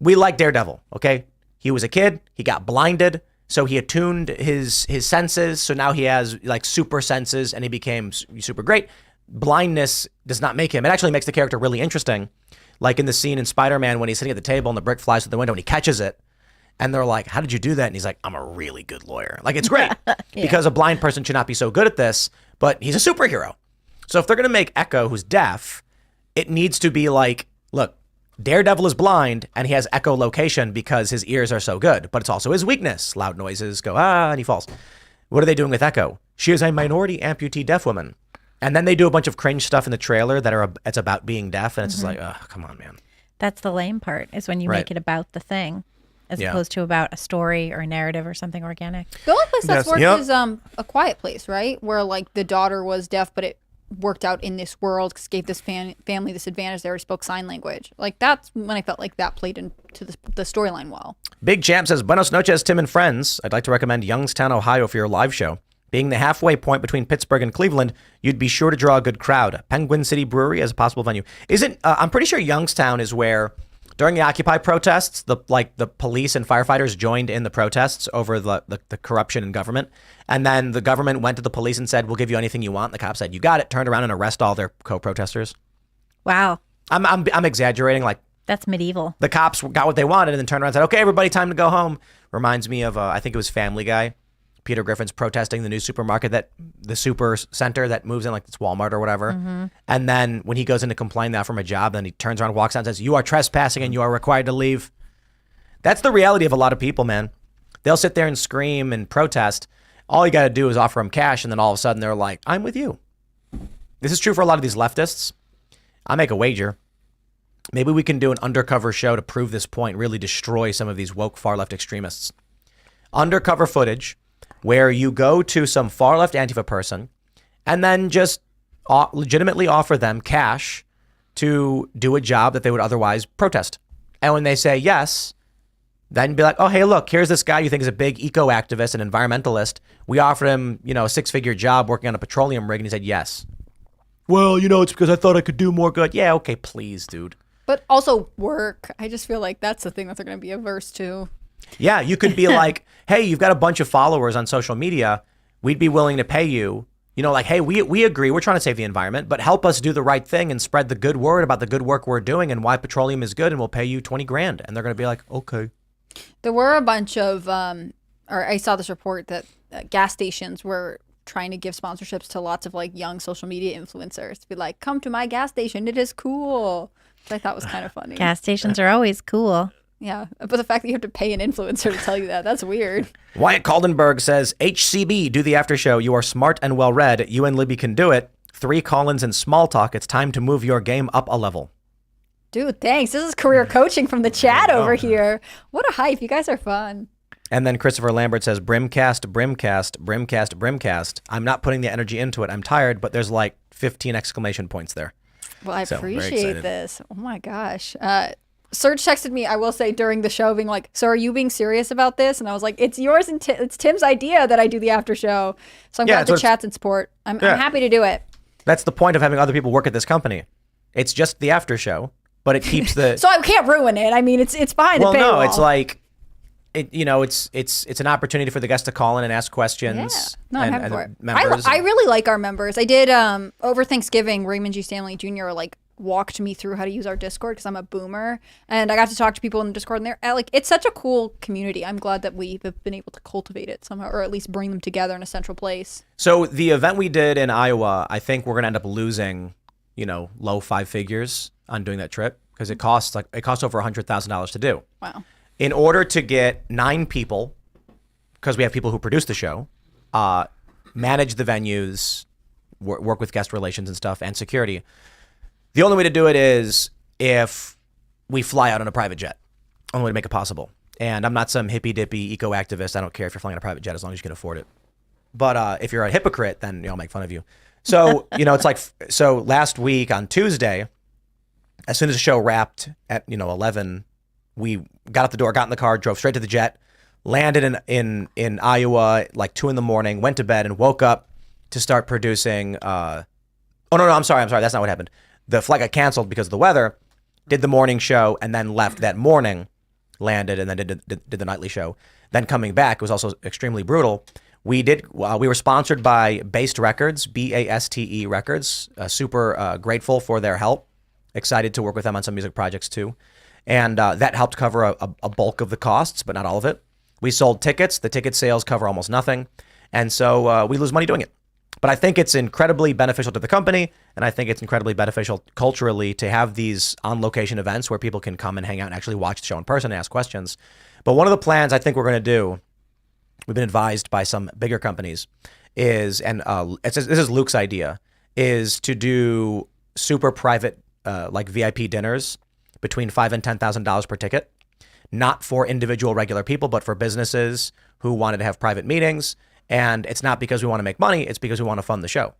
We like Daredevil, okay? He was a kid. He got blinded. So he attuned his senses. So now he has like super senses and he became super great. Blindness does not make him. It actually makes the character really interesting. Like in the scene in Spider-Man when he's sitting at the table and the brick flies through the window and he catches it. And they're like, how did you do that? And he's like, I'm a really good lawyer. Like, it's great because a blind person should not be so good at this, but he's a superhero. So if they're going to make Echo, who's deaf, it needs to be like, look, Daredevil is blind and he has echolocation because his ears are so good, but it's also his weakness. Loud noises go, and he falls. What are they doing with Echo? She is a minority amputee deaf woman. And then they do a bunch of cringe stuff in the trailer it's about being deaf. And it's just like, oh, come on, man. That's the lame part, is when you make it about the thing as opposed to about a story or a narrative or something organic. The only place that's worked is A Quiet Place, right? Where like the daughter was deaf, but it worked out in this world because gave this family this advantage. They already spoke sign language. Like that's when I felt like that played into the storyline well. Big Champ says, Buenos noches, Tim and friends. I'd like to recommend Youngstown, Ohio for your live show. Being the halfway point between Pittsburgh and Cleveland, you'd be sure to draw a good crowd. Penguin City Brewery as a possible venue. I'm pretty sure Youngstown is where during the Occupy protests, the police and firefighters joined in the protests over the corruption in government. And then the government went to the police and said, we'll give you anything you want. The cops said, you got it. Turned around and arrest all their co-protesters. Wow. I'm exaggerating. Like, that's medieval. The cops got what they wanted and then turned around and said, okay, everybody, time to go home. Reminds me of, I think it was Family Guy. Peter Griffin's protesting the new supermarket, the super center that moves in, like it's Walmart or whatever. Mm-hmm. And then when he goes in to complain now from a job, then he turns around, walks out and says, you are trespassing and you are required to leave. That's the reality of a lot of people, man. They'll sit there and scream and protest. All you got to do is offer them cash. And then all of a sudden they're like, I'm with you. This is true for a lot of these leftists. I make a wager. Maybe we can do an undercover show to prove this point, really destroy some of these woke far left extremists. Undercover footage where you go to some far left Antifa person and then just legitimately offer them cash to do a job that they would otherwise protest. And when they say yes, then be like, oh, hey, look, here's this guy you think is a big eco activist and environmentalist. We offered him, a 6-figure job working on a petroleum rig and he said yes. Well, it's because I thought I could do more good. Yeah, okay, please, dude. But also work. I just feel like that's the thing that they're going to be averse to. Yeah, you could be like, hey, you've got a bunch of followers on social media. We'd be willing to pay you. Like, hey, we agree. We're trying to save the environment, but help us do the right thing and spread the good word about the good work we're doing and why petroleum is good. And we'll pay you $20,000. And they're going to be like, okay. There were a bunch of, or I saw this report that gas stations were trying to give sponsorships to lots of like young social media influencers to be like, come to my gas station. It is cool. Which I thought was kind of funny. Gas stations are always cool. Yeah, but the fact that you have to pay an influencer to tell you that's weird. Wyatt Caldenberg says, HCB, do the after show. You are smart and well-read. You and Libby can do it. 3 Collins and small talk. It's time to move your game up a level. Dude, thanks. This is career coaching from the chat over here. What a hype. You guys are fun. And then Christopher Lambert says, Brimcast, Brimcast, Brimcast, Brimcast. I'm not putting the energy into it. I'm tired, but there's like 15 exclamation points there. Well, I appreciate this. Oh my gosh. Serge texted me, I will say, during the show being like, so are you being serious about this? And I was like, it's yours and it's Tim's idea that I do the after show. So I'm glad the chat's in support. I'm happy to do it. That's the point of having other people work at this company. It's just the after show, but it keeps the... So I can't ruin it. I mean, it's behind the paywall. Well, no, it's like... It's an opportunity for the guests to call in and ask questions. Yeah. No, I'm happy for it. I really like our members. I did over Thanksgiving, Raymond G. Stanley Jr. walked me through how to use our Discord because I'm a boomer, and I got to talk to people in the Discord, and they're it's such a cool community. I'm glad that we've been able to cultivate it somehow, or at least bring them together in a central place. So the event we did in Iowa, I think we're gonna end up losing, low 5 figures on doing that trip because it costs over $100,000 to do. Wow. In order to get 9 people, because we have people who produce the show, manage the venues, work with guest relations and stuff, and security. The only way to do it is if we fly out on a private jet. Only way to make it possible. And I'm not some hippy-dippy eco-activist. I don't care if you're flying on a private jet as long as you can afford it. But if you're a hypocrite, then I'll make fun of you. So, it's like, so last week on Tuesday, as soon as the show wrapped at, 11, we got out the door, got in the car, drove straight to the jet, landed in Iowa like 2 a.m, went to bed and woke up to start producing. I'm sorry. That's not what happened. The flight got canceled because of the weather, did the morning show, and then left that morning. landed and then did the nightly show. Then coming back was also extremely brutal. We were sponsored by Based Records, BASTE Records. Super grateful for their help. Excited to work with them on some music projects too. And that helped cover a bulk of the costs, but not all of it. We sold tickets. The ticket sales cover almost nothing. And so we lose money doing it. But I think it's incredibly beneficial to the company, and I think it's incredibly beneficial culturally to have these on-location events where people can come and hang out and actually watch the show in person and ask questions. But one of the plans I think we're going to do, we've been advised by some bigger companies, is, and this is Luke's idea, is to do super private like VIP dinners between $5,000 and $10,000 per ticket, not for individual regular people, but for businesses who wanted to have private meetings. And it's not because we want to make money, it's because we want to fund the show.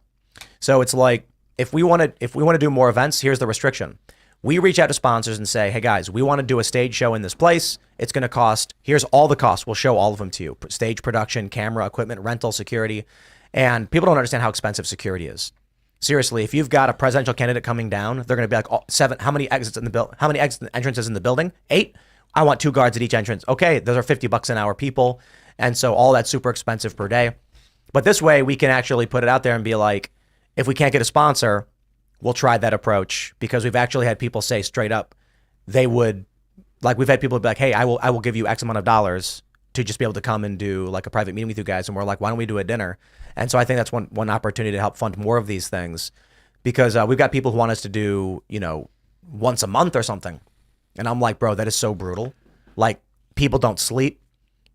So it's like, if we want to do more events, here's the restriction. We reach out to sponsors and say, hey guys, we want to do a stage show in this place. It's going to cost, here's all the costs. We'll show all of them to you. Stage production, camera, equipment, rental, security. And people don't understand how expensive security is. Seriously, if you've got a presidential candidate coming down, they're going to be like, 7, how many exits in the building? How many entrances in the building? 8? I want 2 guards at each entrance. Okay, those are $50 an hour people. And so all that's super expensive per day. But this way we can actually put it out there and be like, if we can't get a sponsor, we'll try that approach, because we've actually had people say straight up, they would, like, we've had people be like, hey, I will give you X amount of dollars to just be able to come and do like a private meeting with you guys. And we're like, why don't we do a dinner? And so I think that's one opportunity to help fund more of these things, because we've got people who want us to do, once a month or something. And I'm like, bro, that is so brutal. Like, people don't sleep.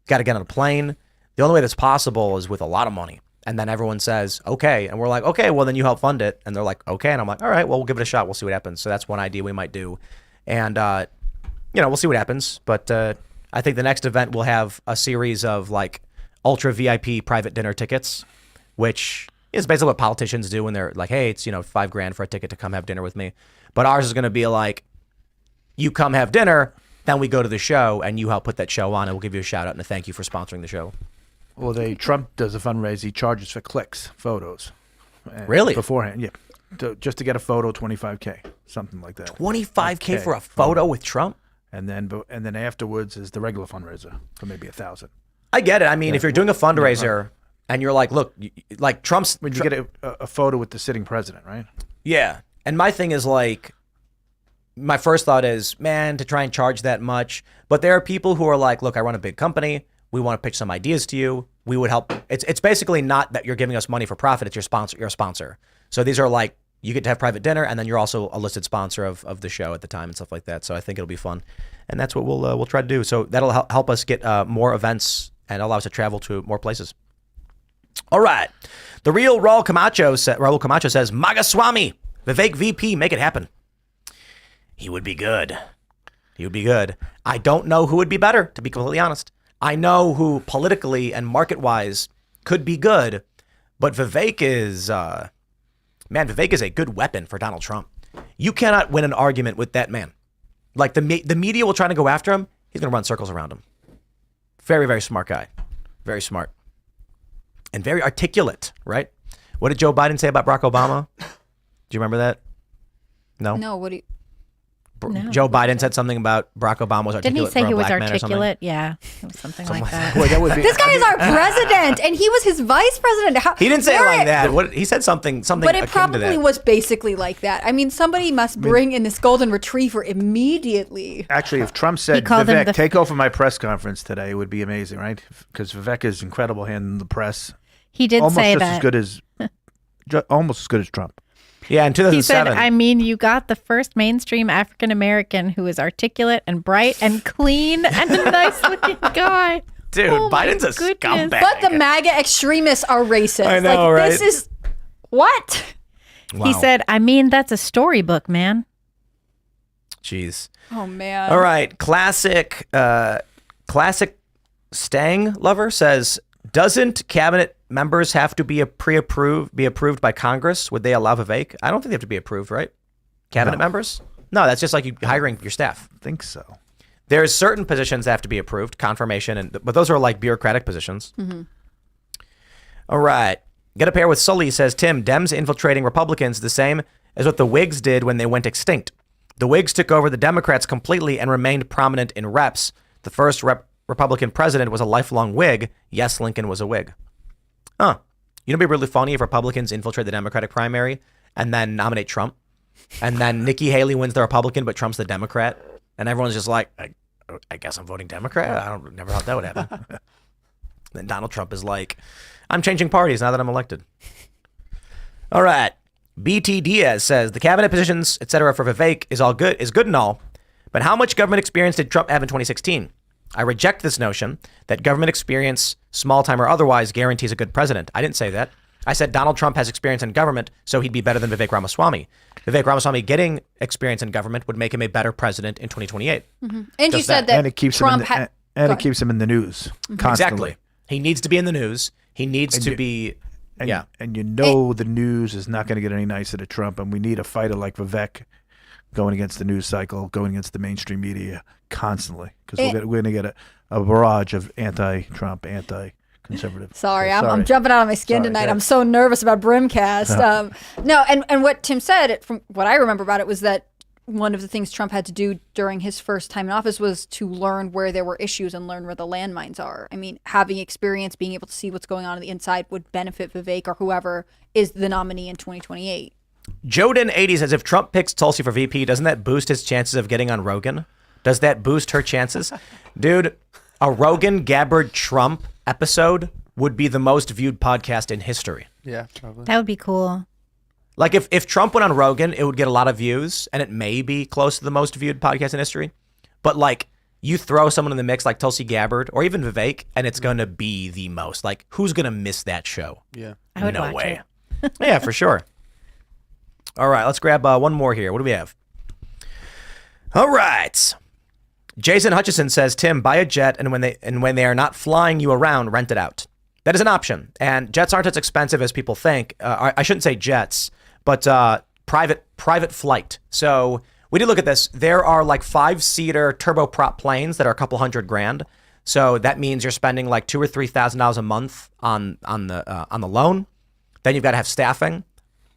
Got to get on a plane. The only way that's possible is with a lot of money. And then everyone says, okay. And we're like, okay, well, then you help fund it. And they're like, okay. And I'm like, all right, well, we'll give it a shot. We'll see what happens. So that's one idea we might do. And, we'll see what happens. But I think the next event will have a series of like ultra VIP private dinner tickets, which is basically what politicians do when they're like, hey, it's, $5,000 for a ticket to come have dinner with me. But ours is going to be like, you come have dinner, then we go to the show and you help put that show on, and we'll give you a shout out and a thank you for sponsoring the show. Well, Trump does a fundraiser. He charges for clicks, photos. Really? Beforehand, yeah. Just to get a photo, $25K, something like that. $25K for a photo with Trump? And then afterwards is the regular fundraiser for maybe $1,000. I get it. I mean, if you're doing a fundraiser and you're like, look, like Trump's... When you get a photo with the sitting president, right? Yeah. And my thing is like, my first thought is, man, to try and charge that much. But there are people who are like, look, I run a big company. We want to pitch some ideas to you. We would help. It's basically not that you're giving us money for profit. It's your sponsor. You're a sponsor. So these are like, you get to have private dinner, and then you're also a listed sponsor of the show at the time and stuff like that. So I think it'll be fun, and that's what we'll try to do. So that'll help us get more events and allow us to travel to more places. All right, the real Raul Camacho says, MAGA Swami, Vivek VP, make it happen. He would be good. He would be good. I don't know who would be better, to be completely honest. I know who politically and market-wise could be good, but Vivek is, Vivek is a good weapon for Donald Trump. You cannot win an argument with that man. Like, the media will try to go after him. He's going to run circles around him. Very, very smart guy. Very smart. And very articulate, right? What did Joe Biden say about Barack Obama? Do you remember that? No? No, what do you... No. Joe Biden said something about Barack Obama was articulate. Didn't he say for a he was black man or something? articulate? Yeah, it was something like that. Boy, that would be, This guy is our president, and he was his vice president. He didn't say it like that. He said something But it akin to probably that. was basically like that. I mean, somebody must bring in this golden retriever immediately. Actually, if Trump said, called him Vivek, take over my press conference today, it would be amazing, right? Because Vivek is incredible handling the press. He did Almost say just that. almost as good as Trump. Yeah, in 2007. He said, you got the first mainstream African-American who is articulate and bright and clean and a nice-looking guy. Dude, Biden's a scumbag. But the MAGA extremists are racist. I know, right? This is... What? Wow. He said, that's a storybook, man. Jeez. Oh, man. All right. Classic Stang lover says, doesn't cabinet members have to be approved by Congress? Would they allow Vivek? I don't think they have to be approved, right? Cabinet members? No, that's just like you hiring your staff. I think so. There's certain positions that have to be approved, confirmation, but those are like bureaucratic positions. Mm-hmm. All right. Get a pair with Sully says, Tim, Dems infiltrating Republicans the same as what the Whigs did when they went extinct. The Whigs took over the Democrats completely and remained prominent in reps. The first Republican president was a lifelong Whig. Yes, Lincoln was a Whig. Huh. You know, it'd be really funny if Republicans infiltrate the Democratic primary and then nominate Trump. And then Nikki Haley wins the Republican, but Trump's the Democrat. And everyone's just like, I guess I'm voting Democrat. Never thought that would happen. Then Donald Trump is like, I'm changing parties now that I'm elected. All right. BT Diaz says the cabinet positions, etc. for Vivek is good and all. But how much government experience did Trump have in 2016? I reject this notion that government experience, small time or otherwise, guarantees a good president. I didn't say that. I said Donald Trump has experience in government, so he'd be better than Vivek Ramaswamy. Vivek Ramaswamy getting experience in government would make him a better president in 2028. Mm-hmm. And you said that and it keeps Trump him it keeps him in the news constantly. Exactly. He needs to be in the news. He needs to be. And, and you know the news is not going to get any nicer to Trump, and we need a fighter like Vivek going against the news cycle, going against the mainstream media constantly, because we're going to get a barrage of anti-Trump, anti-conservative. Sorry, I'm jumping out of my skin tonight. I'm so nervous about Brimcast. No, and what Tim said, from what I remember about it, was that one of the things Trump had to do during his first time in office was to learn where there were issues and learn where the landmines are. I mean, having experience, being able to see what's going on the inside would benefit Vivek or whoever is the nominee in 2028. Joden80 says, if Trump picks Tulsi for VP, doesn't that boost his chances of getting on Rogan? Does that boost her chances? Dude, a Rogan Gabbard Trump episode would be the most viewed podcast in history. Yeah, probably. That would be cool. Like if Trump went on Rogan, it would get a lot of views and it may be close to the most viewed podcast in history. But like you throw someone in the mix like Tulsi Gabbard or even Vivek and it's going to be the most. Like who's going to miss that show? Yeah. I would no watch way. it. Yeah, for sure. All right, let's grab one more here. What do we have? All right. Jason Hutchison says, Tim, buy a jet and when they are not flying you around, rent it out. That is an option. And jets aren't as expensive as people think. I shouldn't say jets, but private flight. So we did look at this. There are like 5-seater turboprop planes that are a couple $100,000. So that means you're spending like $2,000 or $3,000 a month on the loan. Then you've got to have staffing.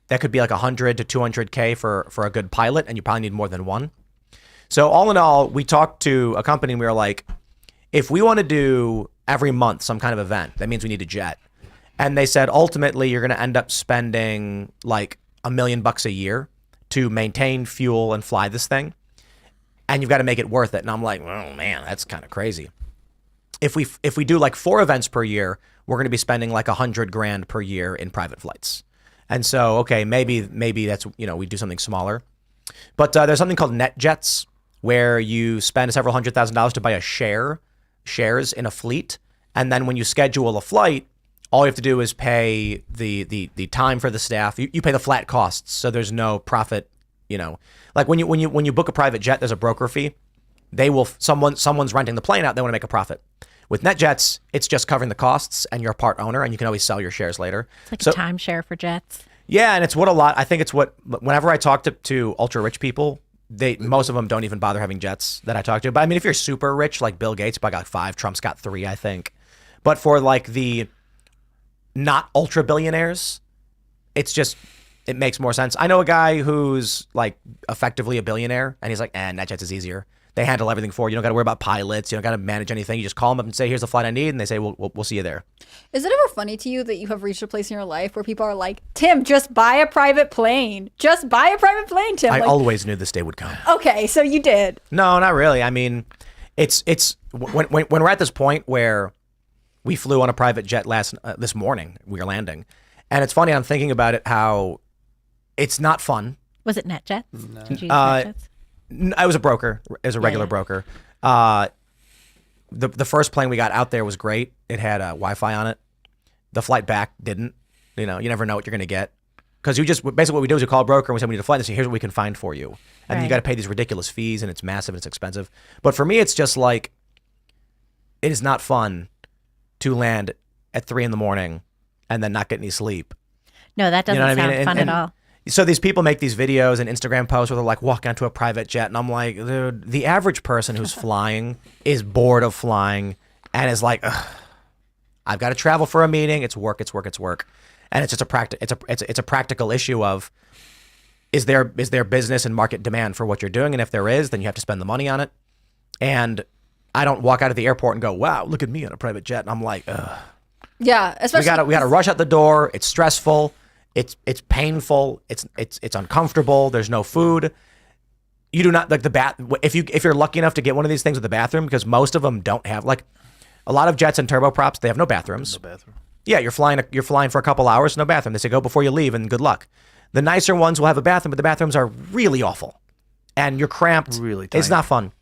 That could be like $100 to $200K for a good pilot, and you probably need more than one. So all in all, we talked to a company and we were like, if we want to do every month some kind of event, that means we need a jet. And they said, ultimately, you're going to end up spending like $1 million a year to maintain, fuel, and fly this thing. And you've got to make it worth it. And I'm like, oh man, that's kind of crazy. If we do like 4 events per year, we're going to be spending like $100,000 per year in private flights. And so, okay, maybe that's, we do something smaller. But there's something called net jets, where you spend several $100,000 to buy shares in a fleet. And then when you schedule a flight, all you have to do is pay the time for the staff. You pay the flat costs. So there's no profit, like when you book a private jet, there's a broker fee. Someone's renting the plane out. They want to make a profit. With NetJets, it's just covering the costs and you're a part owner and you can always sell your shares later. It's like a timeshare for jets. Yeah. And it's whenever I talk to ultra rich people, most of them don't even bother having jets that I talk to. But I mean, if you're super rich, like Bill Gates, probably got 5, Trump's got 3, I think. But for like the not ultra billionaires, it makes more sense. I know a guy who's like effectively a billionaire and he's like, NetJets is easier. They handle everything for you. You don't got to worry about pilots. You don't got to manage anything. You just call them up and say, here's the flight I need. And they say, we'll see you there. Is it ever funny to you that you have reached a place in your life where people are like, Tim, just buy a private plane. Just buy a private plane, Tim. I always knew this day would come. Okay, so you did. No, not really. I mean, it's when we're at this point where we flew on a private jet this morning, we were landing. And it's funny, I'm thinking about it, how it's not fun. Was it NetJets? No. Did you use NetJets? I was a broker. It was a regular broker. The first plane we got out there was great. It had Wi-Fi on it. The flight back didn't. You never know what you're going to get. Because basically what we do is we call a broker and we say we need a flight and say, here's what we can find for you. And then you got to pay these ridiculous fees and it's massive and it's expensive. But for me, it's just like, it is not fun to land at 3 a.m. and then not get any sleep. No, that doesn't sound fun at all. So these people make these videos and Instagram posts where they're like walking onto a private jet. And I'm like, dude, the average person who's flying is bored of flying and is like, I've got to travel for a meeting. It's work. And it's just it's a practical issue of, is there business and market demand for what you're doing? And if there is, then you have to spend the money on it. And I don't walk out of the airport and go, wow, look at me on a private jet. And I'm like, ugh. Yeah, especially We gotta rush out the door. It's stressful. It's painful. It's uncomfortable. There's no food. You do not like the bath. If you're lucky enough to get one of these things with a bathroom, because most of them don't have, like, a lot of jets and turboprops, they have no bathrooms. No bathroom. Yeah, you're flying for a couple hours, no bathroom. They say go before you leave and good luck. The nicer ones will have a bathroom, but the bathrooms are really awful, and you're cramped. Really it's tight. not fun.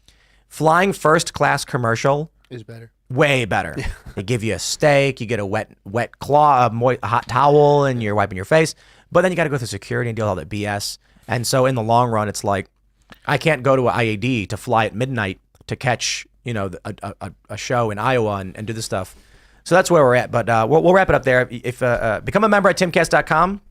Flying first class commercial Is better. way better. They give you a steak, you get a wet cloth, a hot towel, and you're wiping your face. But then you got to go through security and deal with all that BS. And so in the long run, it's like I can't go to an IAD to fly at midnight to catch a show in Iowa and do this stuff. So that's where we're at. But we'll wrap it up there. If become a member at timcast.com.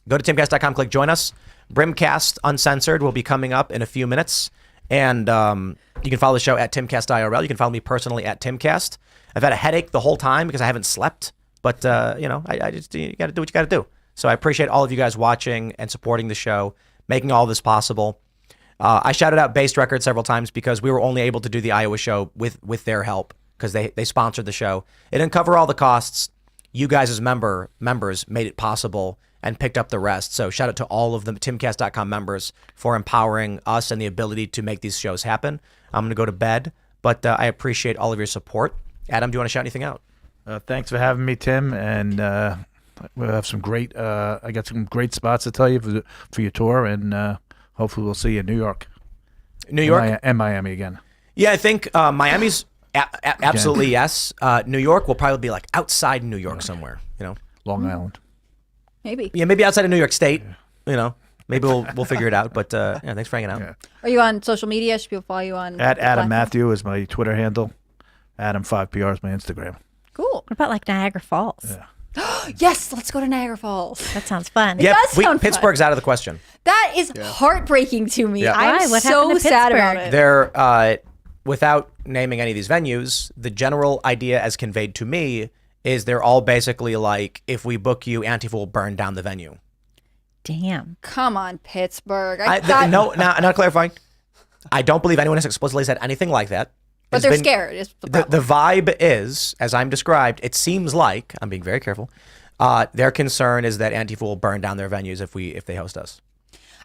Go to timcast.com, click join us. Brimcast Uncensored will be coming up in a few minutes. And you can follow the show at Timcast IRL. You can follow me personally at Timcast. I've had a headache the whole time because I haven't slept. But, I just, you got to do what you got to do. So I appreciate all of you guys watching and supporting the show, making all this possible. I shouted out Based Records several times because we were only able to do the Iowa show with their help because they sponsored the show. It didn't cover all the costs. You guys as members made it possible and picked up the rest. So shout out to all of the Timcast.com members for empowering us and the ability to make these shows happen. I'm going to go to bed, but I appreciate all of your support. Adam, do you want to shout anything out? Thanks for having me, Tim. And we'll have some great. I got some great spots to tell you for your tour, and hopefully we'll see you in New York. New York and Miami again. Yeah, I think Miami's absolutely yes. New York will probably be like outside New York somewhere. Long Island. maybe. Yeah, maybe outside of New York State. Maybe we'll figure it out. But thanks for hanging out. Yeah. Are you on social media? Should people follow you on? At Adam platform? Matthew is my Twitter handle. Adam5PR is my Instagram. Cool. What about like Niagara Falls? Yeah. Yes, let's go to Niagara Falls. That sounds fun. Yeah, does sound fun. Pittsburgh's out of the question. That is heartbreaking to me. Yeah. I'm Why? What so happened to sad about Pittsburgh? it. They're without naming any of these venues, the general idea as conveyed to me is they're all basically like, if we book you, Antifa will burn down the venue. Damn. Come on, Pittsburgh. Not clarifying. I don't believe anyone has explicitly said anything like that. But It's they're been- scared. Is the The problem. vibe is, as I'm described, it seems like, I'm being very careful, their concern is that Antifa will burn down their venues if they host us.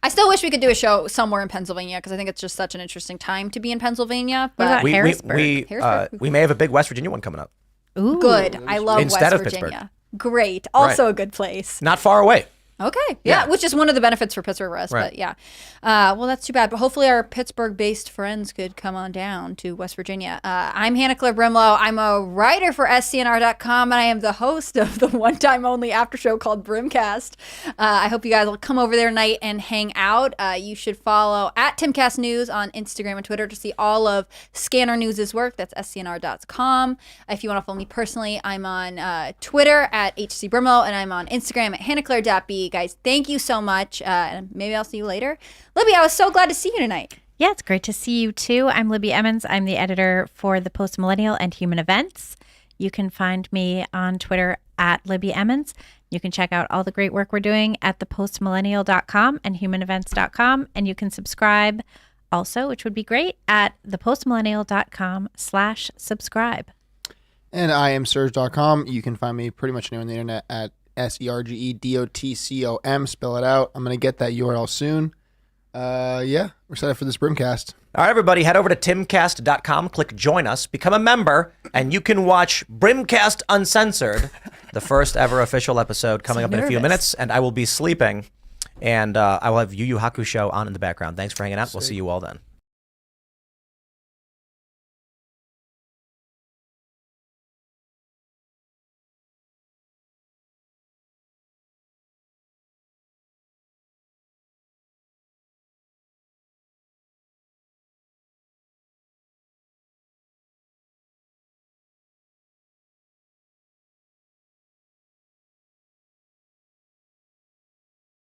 I still wish we could do a show somewhere in Pennsylvania because I think it's just such an interesting time to be in Pennsylvania. What But about Harrisburg? Harrisburg. We may have a big West Virginia one coming up. Ooh. good. I love Instead West of Pittsburgh. Virginia. Great. Also a good place. Not far away. Okay. Yeah, Yeah. which is one of the benefits for Pittsburgh for us. Right. But yeah. Well, that's too bad. But hopefully our Pittsburgh-based friends could come on down to West Virginia. I'm Hackler Brimlow. I'm a writer for SCNR.com, and I am the host of the one-time only after show called Brimcast. I hope you guys will come over there tonight and hang out. You should follow at Timcast News on Instagram and Twitter to see all of Scanner News' work. That's SCNR.com. If you want to follow me personally, I'm on Twitter at HC Brimlow, and I'm on Instagram at Hackler.b. Guys, thank you so much. And maybe I'll see you later. Libby, I was so glad to see you tonight. Yeah, it's great to see you too. I'm Libby Emmons. I'm the editor for The Post Millennial and Human Events. You can find me on Twitter at Libby Emmons. You can check out all the great work we're doing at thepostmillennial.com and humanevents.com. And you can subscribe also, which would be great, at thepostmillennial.com/subscribe. And I am Serge.com. You can find me pretty much anywhere on the internet at SERGEDOTCOM. Spell it out. I'm going to get that URL soon. We're excited for this Brimcast. All right, everybody, head over to timcast.com, click join us, become a member, and you can watch Brimcast Uncensored, the first ever official episode coming up in a few nervous. minutes, and I will be sleeping, and I will have Yu Yu Hakusho on in the background. Thanks for hanging out. We'll see you all then.